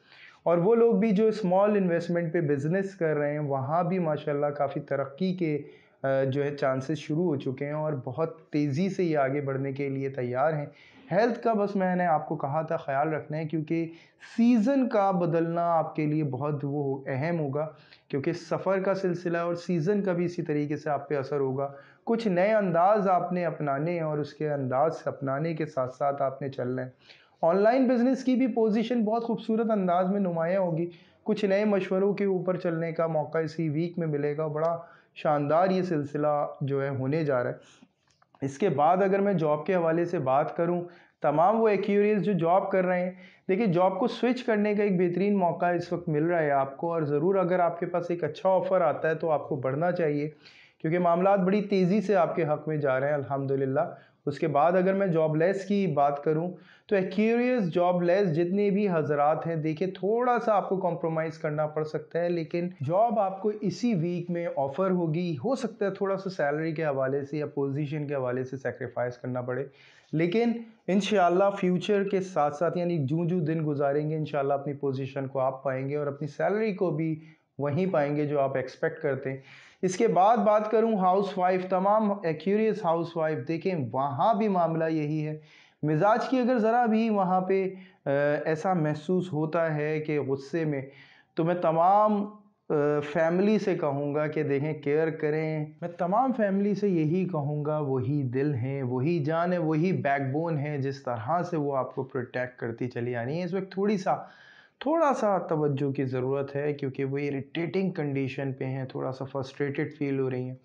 और वो लोग भी जो स्मॉल इन्वेस्टमेंट पे बिज़नेस कर रहे हैं, वहाँ भी माशाल्लाह काफ़ी तरक्की के जो है चांसेस शुरू हो चुके हैं, और बहुत तेज़ी से ये आगे बढ़ने के लिए तैयार हैं। हेल्थ का बस मैंने आपको कहा था ख़याल रखना है, क्योंकि सीज़न का बदलना आपके लिए बहुत वो अहम होगा, क्योंकि सफ़र का सिलसिला है और सीज़न का भी इसी तरीके से आप पे असर होगा। कुछ नए अंदाज़ आपने अपनाने हैं और उसके अंदाज़ अपनाने के साथ साथ आपने चलना है। ऑनलाइन बिज़नेस की भी पोजीशन बहुत खूबसूरत अंदाज में नुमायाँ होगी। कुछ नए मशवरों के ऊपर चलने का मौका इसी वीक में मिलेगा। बड़ा शानदार ये सिलसिला जो है होने जा रहा है। इसके बाद अगर मैं जॉब के हवाले से बात करूं, तमाम वो एक्यूरियस जो जॉब कर रहे हैं, देखिए जॉब को स्विच करने का एक बेहतरीन मौका इस वक्त मिल रहा है आपको, और ज़रूर अगर आपके पास एक अच्छा ऑफ़र आता है तो आपको बढ़ना चाहिए, क्योंकि मामलात बड़ी तेज़ी से आपके हक़ में जा रहे हैं अल्हम्दुलिल्लाह। उसके बाद अगर मैं जॉबलेस की बात करूं, तो एक्यूरियस जॉबलेस जितने भी हजरात हैं, देखिए थोड़ा सा आपको कॉम्प्रोमाइज़ करना पड़ सकता है, लेकिन जॉब आपको इसी वीक में ऑफ़र होगी। हो सकता है थोड़ा सा सैलरी के हवाले से या पोजीशन के हवाले से सेक्रीफाइस करना पड़े, लेकिन इंशाअल्लाह फ्यूचर के साथ साथ यानी जूं दिन गुजारेंगे, इंशाअल्लाह अपनी पोजीशन को आप पाएंगे और अपनी सैलरी को भी वहीं पाएंगे जो आप एक्सपेक्ट करते हैं। इसके बाद बात करूं हाउस वाइफ, तमाम एक्यूरियस हाउस वाइफ, देखें वहाँ भी मामला यही है। मिजाज की अगर ज़रा भी वहाँ पे ऐसा महसूस होता है कि गुस्से में, तो मैं तमाम फैमिली से कहूँगा कि देखें केयर करें। मैं तमाम फैमिली से यही कहूँगा, वही दिल हैं, वही जान है, वही बैकबोन है, जिस तरह से वो आपको प्रोटेक्ट करती चली आ रही है। इस वक्त थोड़ा सा तवज्जो की ज़रूरत है, क्योंकि वो इरिटेटिंग कंडीशन पे हैं, थोड़ा सा फ्रस्ट्रेटेड फील हो रही हैं।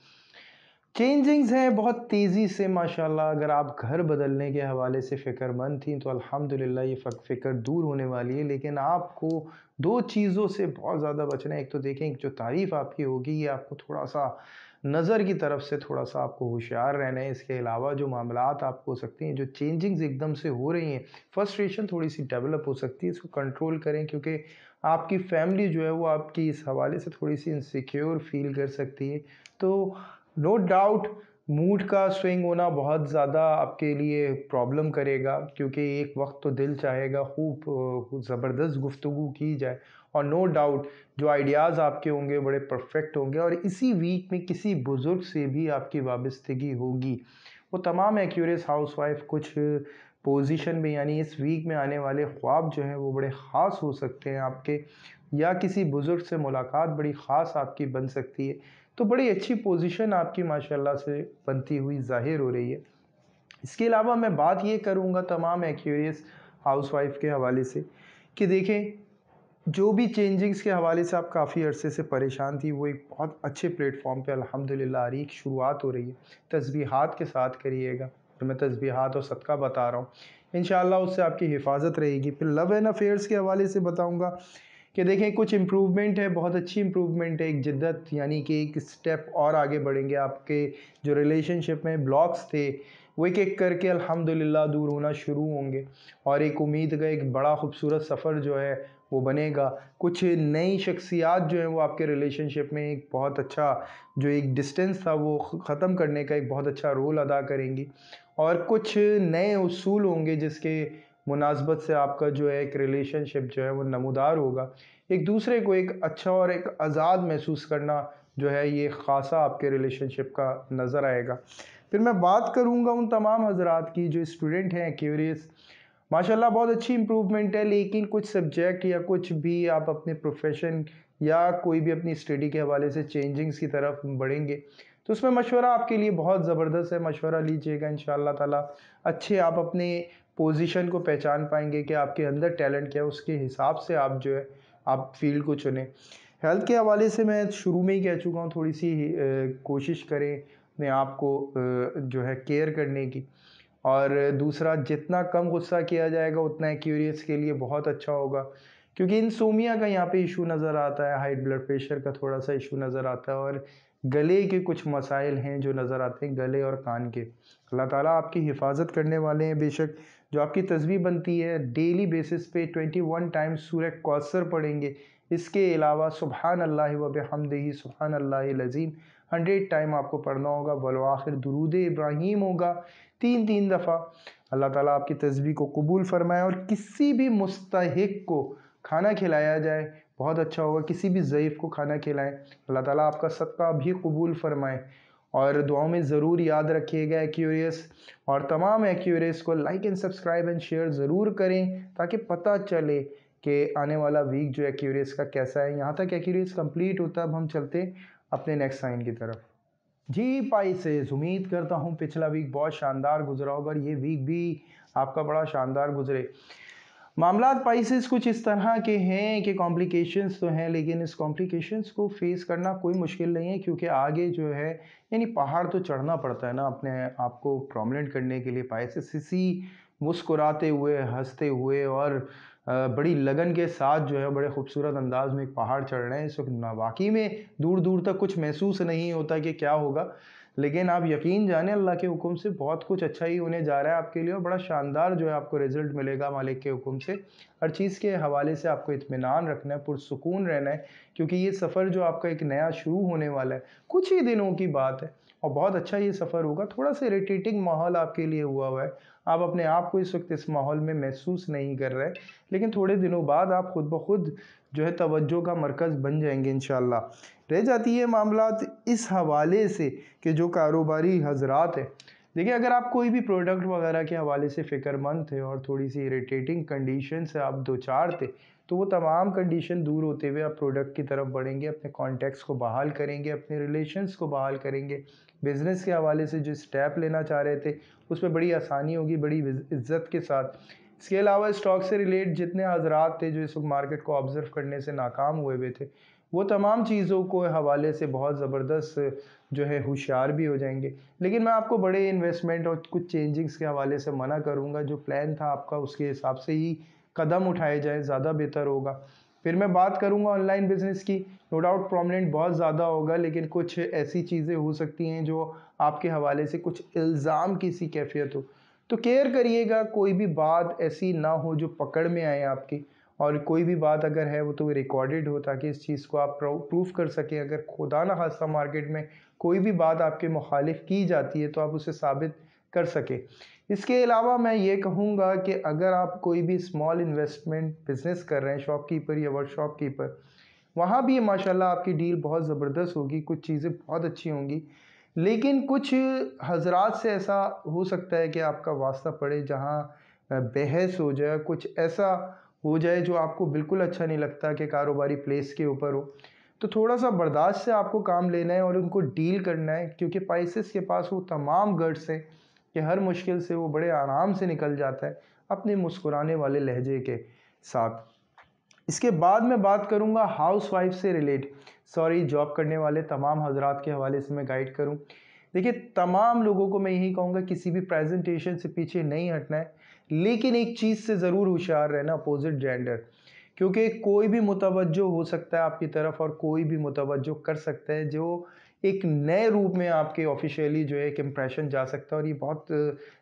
चेंजिंग्स हैं बहुत तेज़ी से माशाल्लाह। अगर आप घर बदलने के हवाले से फ़िक्रमंद थी तो अल्हम्दुलिल्लाह ये फ़िक्र दूर होने वाली है, लेकिन आपको 2 चीज़ों से बहुत ज़्यादा बचना है। एक तो देखें, जो तारीफ़ आपकी होगी ये आपको थोड़ा-सा नज़र की तरफ से थोड़ा-सा आपको होशियार रहना है। इसके अलावा जो मामलात आपको हो सकती हैं, जो चेंजिंग्स एकदम से हो रही हैं, फ्रस्ट्रेशन थोड़ी-सी डेवलप हो सकती है, इसको कंट्रोल करें, क्योंकि आपकी फ़ैमिली जो है वो आपकी इस हवाले से थोड़ी-सी इनसिक्योर फ़ील कर सकती है। तो नो डाउट मूड का स्विंग होना बहुत ज़्यादा आपके लिए प्रॉब्लम करेगा, क्योंकि एक वक्त तो दिल चाहेगा खूब ज़बरदस्त गुफ्तगू की जाए, और नो डाउट जो आइडियाज़ आपके होंगे बड़े परफेक्ट होंगे, और इसी वीक में किसी बुज़ुर्ग से भी आपकी वाबस्तगी होगी। वो तमाम एक्यूरेस हाउसवाइफ कुछ पोजीशन में, यानी इस वीक में आने वाले ख्वाब जो हैं वो बड़े ख़ास हो सकते हैं आपके, या किसी बुज़ुर्ग से मुलाकात बड़ी ख़ास आपकी बन सकती है। तो बड़ी अच्छी पोजीशन आपकी माशाल्लाह से बनती हुई ज़ाहिर हो रही है। इसके अलावा मैं बात ये करूँगा तमाम एक्यूरियस हाउसवाइफ के हवाले से, कि देखें जो भी चेंजिंग्स के हवाले से आप काफ़ी अरसे से परेशान थी, वो एक बहुत अच्छे प्लेटफॉर्म पे अल्हम्दुलिल्लाह आ रही है, एक शुरुआत हो रही है। तस्बीहात के साथ करिएगा, तो मैं तस्बीहात और सदका बता रहा हूँ, इंशाअल्लाह उससे आपकी हिफाजत रहेगी। फिर लव एंड अफेयर्स के हवाले से बताऊँगा कि देखें कुछ इम्प्रूवमेंट है, बहुत अच्छी इम्प्रूवमेंट है, एक जिद्दत, यानी कि एक स्टेप और आगे बढ़ेंगे। आपके जो रिलेशनशिप में ब्लॉक्स थे, वो एक एक करके अल्हम्दुलिल्लाह दूर होना शुरू होंगे और एक उम्मीद का एक बड़ा खूबसूरत सफ़र जो है वो बनेगा। कुछ नई शख्सियात जो हैं वो आपके रिलेशनशिप में एक बहुत अच्छा जो एक डिस्टेंस था वो ख़त्म करने का एक बहुत अच्छा रोल अदा करेंगी और कुछ नए उसूल होंगे जिसके मुनासबत से आपका जो है एक रिलेशनशिप जो है वो नमूदार होगा। एक दूसरे को एक अच्छा और एक आज़ाद महसूस करना जो है ये ख़ासा आपके रिलेशनशिप का नज़र आएगा। फिर मैं बात करूँगा उन तमाम हज़रात की जो स्टूडेंट हैं क्यूरियस, माशाल्लाह बहुत अच्छी इम्प्रूवमेंट है, लेकिन कुछ सब्जेक्ट या कुछ भी आप अपने प्रोफेशन या कोई भी अपनी स्टडी के हवाले से चेंजिंग्स की तरफ बढ़ेंगे तो उसमें मशवरा आपके लिए बहुत ज़बरदस्त है। मशवरा लीजिएगा, इंशाअल्लाह ताला अच्छे आप अपने पोजीशन को पहचान पाएंगे कि आपके अंदर टैलेंट क्या है, उसके हिसाब से आप जो है आप फील्ड को चुनें। हेल्थ के हवाले से मैं शुरू में ही कह चुका हूँ, थोड़ी सी कोशिश करें अपने आप को जो है केयर करने की। और दूसरा, जितना कम गुस्सा किया जाएगा उतना एक्यूरियस के लिए बहुत अच्छा होगा, क्योंकि इंसोमिया का यहाँ पे इशू नज़र आता है, हाई ब्लड प्रेशर का थोड़ा सा इशू नज़र आता है और गले के कुछ मसाइल हैं जो नज़र आते हैं, गले और कान के। अल्लाह ताला आपकी हिफाजत करने वाले हैं। बेशक जो आपकी तस्बीह बनती है डेली बेसिस पे 21 टाइम्स सूरह कौसर पढ़ेंगे, इसके अलावा सुबहान अल्लाह व बिहम्दिही सुबहान अल्लाहिल अज़ीम 100 टाइम आपको पढ़ना होगा। वल आखिर दुरूद इब्राहीम होगा 3-3 दफ़ा। अल्लाह ताला आपकी तस्बीह को कबूल फरमाए और किसी भी मुस्तहिक को खाना खिलाया जाए, बहुत अच्छा होगा। किसी भी ज़ईफ़ को खाना खिलाएं, अल्लाह ताला आपका सदका भी कबूल फरमाए। और दुआओं में ज़रूर याद रखिएगा एक्यूरियस, और तमाम एक्यूरियस को like and subscribe and share ज़रूर करें ताकि पता चले कि आने वाला वीक जो एक्यूरियस का कैसा है। यहाँ तक एक्यूरियस कंप्लीट होता है, अब हम चलते अपने नेक्स्ट साइन की तरफ। जी पाइसेस, उम्मीद करता हूँ पिछला वीक बहुत शानदार गुजरा होगा और ये वीक भी आपका बड़ा शानदार गुजरे। मामलात पाइसेस कुछ इस तरह के हैं कि कॉम्प्लिकेशंस तो हैं, लेकिन इस कॉम्प्लिकेशंस को फेस करना कोई मुश्किल नहीं है, क्योंकि आगे जो है यानी पहाड़ तो चढ़ना पड़ता है ना अपने आप को प्रोमिनेंट करने के लिए। पाइसेस इसी मुस्कुराते हुए, हंसते हुए और बड़ी लगन के साथ जो है बड़े खूबसूरत अंदाज में एक पहाड़ चढ़ रहे हैं इस वक्त। वाकई में दूर दूर तक कुछ महसूस नहीं होता कि क्या होगा, लेकिन आप यकीन जाने अल्लाह के हुक्म से बहुत कुछ अच्छा ही होने जा रहा है आपके लिए और बड़ा शानदार जो है आपको रिजल्ट मिलेगा मालिक के हुक्म से। हर चीज़ के हवाले से आपको इत्मीनान रखना है, पुरसुकून रहना है, क्योंकि ये सफ़र जो आपका एक नया शुरू होने वाला है, कुछ ही दिनों की बात है और बहुत अच्छा ये सफ़र होगा। थोड़ा सा इरिटेटिंग माहौल आपके लिए हुआ है, आप अपने आप को इस वक्त इस माहौल में महसूस नहीं कर रहे, लेकिन थोड़े दिनों बाद आप खुद ब खुद जो है तवज्जो का मरकज़ बन जाएंगे इंशाअल्लाह। रह जाती है मामलात इस हवाले से कि जो कारोबारी हजरात हैं, देखिए अगर आप कोई भी प्रोडक्ट वगैरह के हवाले से फ़िक्रमंद थे और थोड़ी सी इरिटेटिंग कंडीशन से आप दो चार थे, तो वो तमाम कंडीशन दूर होते हुए आप प्रोडक्ट की तरफ बढ़ेंगे, अपने कॉन्टैक्ट्स को बहाल करेंगे, अपने रिलेशंस को बहाल करेंगे। बिज़नेस के हवाले से जो स्टेप लेना चाह रहे थे उस पर बड़ी आसानी होगी, बड़ी इज़्ज़त के साथ। इसके अलावा स्टॉक से रिलेट जितने हजरात थे जो इस वक्त मार्केट को ऑब्ज़र्व करने से नाकाम हुए हुए थे, वो तमाम चीज़ों को हवाले से बहुत ज़बरदस्त जो है होशियार भी हो जाएंगे। लेकिन मैं आपको बड़े इन्वेस्टमेंट और कुछ चेंजिंग्स के हवाले से मना करूंगा। जो प्लान था आपका उसके हिसाब से ही कदम उठाए जाए, ज़्यादा बेहतर होगा। फिर मैं बात करूंगा ऑनलाइन बिजनेस की। नो डाउट प्रोमिनेंट बहुत ज़्यादा होगा, लेकिन कुछ ऐसी चीज़ें हो सकती हैं जो आपके हवाले से कुछ इल्ज़ाम की सी कैफियत हो, तो केयर करिएगा कोई भी बात ऐसी ना हो जो पकड़ में आए आपकी, और कोई भी बात अगर है वो तो रिकॉर्डेड हो ताकि इस चीज़ को आप प्रूफ कर सकें। अगर खुदा ना खास्ता मार्केट में कोई भी बात आपके मुखालिफ की जाती है तो आप उसे साबित कर सकें। इसके अलावा मैं ये कहूँगा कि अगर आप कोई भी स्मॉल इन्वेस्टमेंट बिजनेस कर रहे हैं, शॉपकीपर या वर्कशॉप कीपर, वहाँ भी माशाल्लाह आपकी डील बहुत ज़बरदस्त होगी, कुछ चीज़ें बहुत अच्छी होंगी। लेकिन कुछ हजरात से ऐसा हो सकता है कि आपका वास्ता पड़े जहाँ बहस हो जाए, कुछ ऐसा हो जाए जो आपको बिल्कुल अच्छा नहीं लगता कि कारोबारी प्लेस के ऊपर हो, तो थोड़ा सा बर्दाश्त से आपको काम लेना है और उनको डील करना है, क्योंकि पाइसेस के पास वो तमाम गट्स हैं कि हर मुश्किल से वो बड़े आराम से निकल जाता है अपने मुस्कुराने वाले लहजे के साथ। इसके बाद मैं बात करूंगा हाउस वाइफ से रिलेट, सॉरी जॉब करने वाले तमाम हजरात के हवाले से मैं गाइड करूं। देखिए तमाम लोगों को मैं यही कहूँगा किसी भी प्रेजेंटेशन से पीछे नहीं हटना है, लेकिन एक चीज़ से ज़रूर होशियार रहना, अपोजिट जेंडर, क्योंकि कोई भी मुतवज्जो हो सकता है आपकी तरफ और कोई भी मुतवज्जो कर सकता है। जो एक नए रूप में आपके ऑफिशियली जो है एक इम्प्रेशन जा सकता है और ये बहुत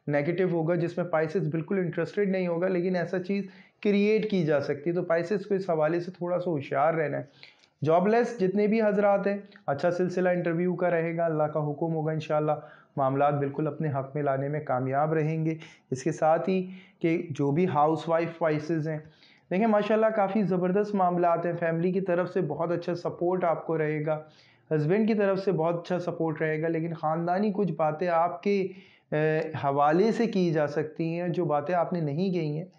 नेगेटिव होगा, जिसमें पाइसेस बिल्कुल इंटरेस्टेड नहीं होगा, लेकिन ऐसा चीज़ क्रिएट की जा सकती है। तो पाइसेस को इस हवाले से थोड़ा सा होशियार रहना है। जॉबलेस जितने भी हजरात हैं, अच्छा सिलसिला इंटरव्यू का रहेगा, अल्लाह का हुक्म होगा इंशाल्लाह मामलात बिल्कुल अपने हक़ में लाने में कामयाब रहेंगे। इसके साथ ही कि जो भी हाउस वाइफ वाइसेस हैं, देखिए माशाल्लाह काफ़ी ज़बरदस्त मामलात हैं। फैमिली की तरफ से बहुत अच्छा सपोर्ट आपको रहेगा, हस्बैंड की तरफ से बहुत अच्छा सपोर्ट रहेगा, लेकिन ख़ानदानी कुछ बातें आपके हवाले से की जा सकती हैं, जो बातें आपने नहीं कही हैं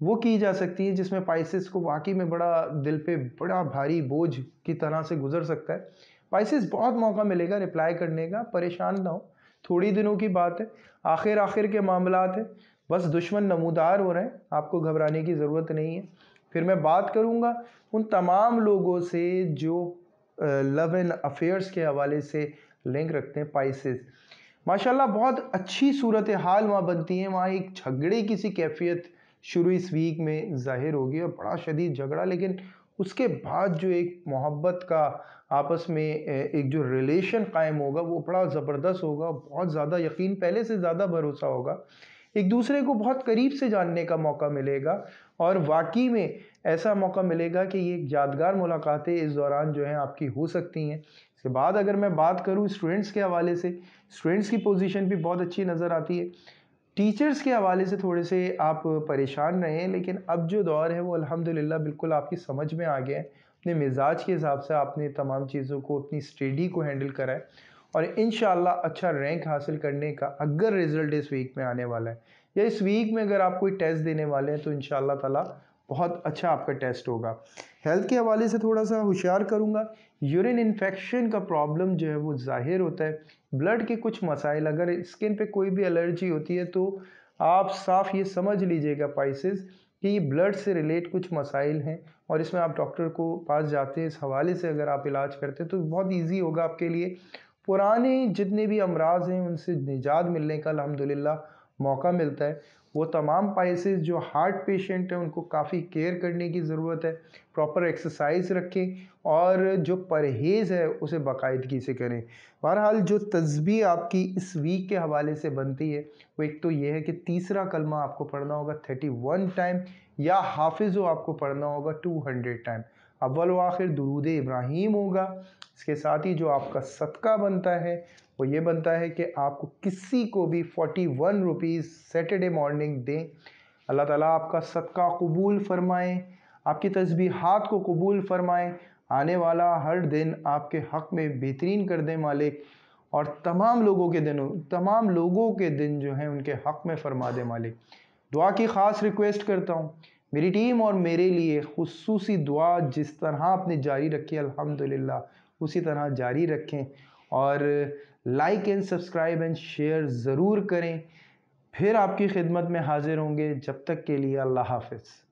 वो की जा सकती है, जिसमें पाइसेस को वाकई में बड़ा दिल पे बड़ा भारी बोझ की तरह से गुजर सकता है। पाइसेस बहुत मौका मिलेगा रिप्लाई करने का, परेशान ना हो, थोड़ी दिनों की बात है, आखिर के मामलात है, बस दुश्मन नमूदार हो रहे हैं, आपको घबराने की ज़रूरत नहीं है। फिर मैं बात करूँगा उन तमाम लोगों से जो लव एंड अफेयर्स के हवाले से लिंक रखते हैं पाइसेस। माशाल्लाह बहुत अच्छी सूरत हाल वहाँ बनती है, वहाँ एक झगड़े की सी कैफियत शुरू इस वीक में ज़ाहिर होगी और बड़ा शदीद झगड़ा, लेकिन उसके बाद जो एक मोहब्बत का आपस में एक जो रिलेशन कायम होगा वो बड़ा ज़बरदस्त होगा, बहुत ज़्यादा यकीन, पहले से ज़्यादा भरोसा होगा, एक दूसरे को बहुत करीब से जानने का मौका मिलेगा और वाकई में ऐसा मौका मिलेगा कि ये यादगार मुलाकातें इस दौरान जो हैं आपकी हो सकती हैं। इसके बाद अगर मैं बात करूँ स्टूडेंट्स के हवाले से, स्टूडेंट्स की पोजीशन भी बहुत अच्छी नज़र आती है। टीचर्स के हवाले से थोड़े से आप परेशान रहे हैं, लेकिन अब जो दौर है वो अल्हम्दुलिल्लाह बिल्कुल आपकी समझ में आ गया है। अपने मिजाज के हिसाब से आपने तमाम चीज़ों को, अपनी स्टडी को हैंडल करा है और इंशाल्लाह अच्छा रैंक हासिल करने का अगर रिज़ल्ट इस वीक में आने वाला है या इस वीक में अगर आप कोई टेस्ट देने वाले हैं तो इंशाल्लाह ताला बहुत अच्छा आपका टेस्ट होगा। हेल्थ के हवाले से थोड़ा सा होशियार करूँगा, यूरिन इन्फेक्शन का प्रॉब्लम जो है वो ज़ाहिर होता है, ब्लड के कुछ मसाइल, अगर स्किन पे कोई भी एलर्जी होती है तो आप साफ ये समझ लीजिएगा पाइसेस कि ये ब्लड से रिलेट कुछ मसाइल हैं और इसमें आप डॉक्टर को पास जाते हैं, इस हवाले से अगर आप इलाज करते हैं तो बहुत ईजी होगा आपके लिए। पुराने जितने भी अमराज हैं उनसे निजात मिलने का अल्हम्दुलिल्लाह मौका मिलता है। वो तमाम पाइसेस जो हार्ट पेशेंट हैं उनको काफ़ी केयर करने की ज़रूरत है, प्रॉपर एक्सरसाइज रखें और जो परहेज़ है उसे बाकायदगी से करें। बहरहाल जो तस्बीह आपकी इस वीक के हवाले से बनती है वो एक तो ये है कि तीसरा कलमा आपको पढ़ना होगा 31 टाइम या हाफिज़ो आपको पढ़ना होगा 200 टाइम। अव्वल व आखिर दुरूद इब्राहीम होगा। इसके साथ ही जो आपका सदका बनता है वो ये बनता है कि आपको किसी को भी 41 रुपीज़ सैटरडे मॉर्निंग दें। अल्लाह ताला आपका सदका कबूल फ़रमाएँ, आपकी तस्बीहात को कबूल फ़रमाएँ, आने वाला हर दिन आपके हक़ में बेहतरीन कर दें मालिक और तमाम लोगों के दिन जो हैं उनके हक़ में फ़रमा दें मालिक। दुआ की ख़ास रिक्वेस्ट करता हूँ, मेरी टीम और मेरे लिए खुसूसी दुआ जिस तरह आपने जारी रखी अल्हम्दुलिल्लाह उसी तरह जारी रखें और like and subscribe and share ज़रूर करें। फिर आपकी खिदमत में हाजिर होंगे, जब तक के लिए अल्लाह हाफ़िज़।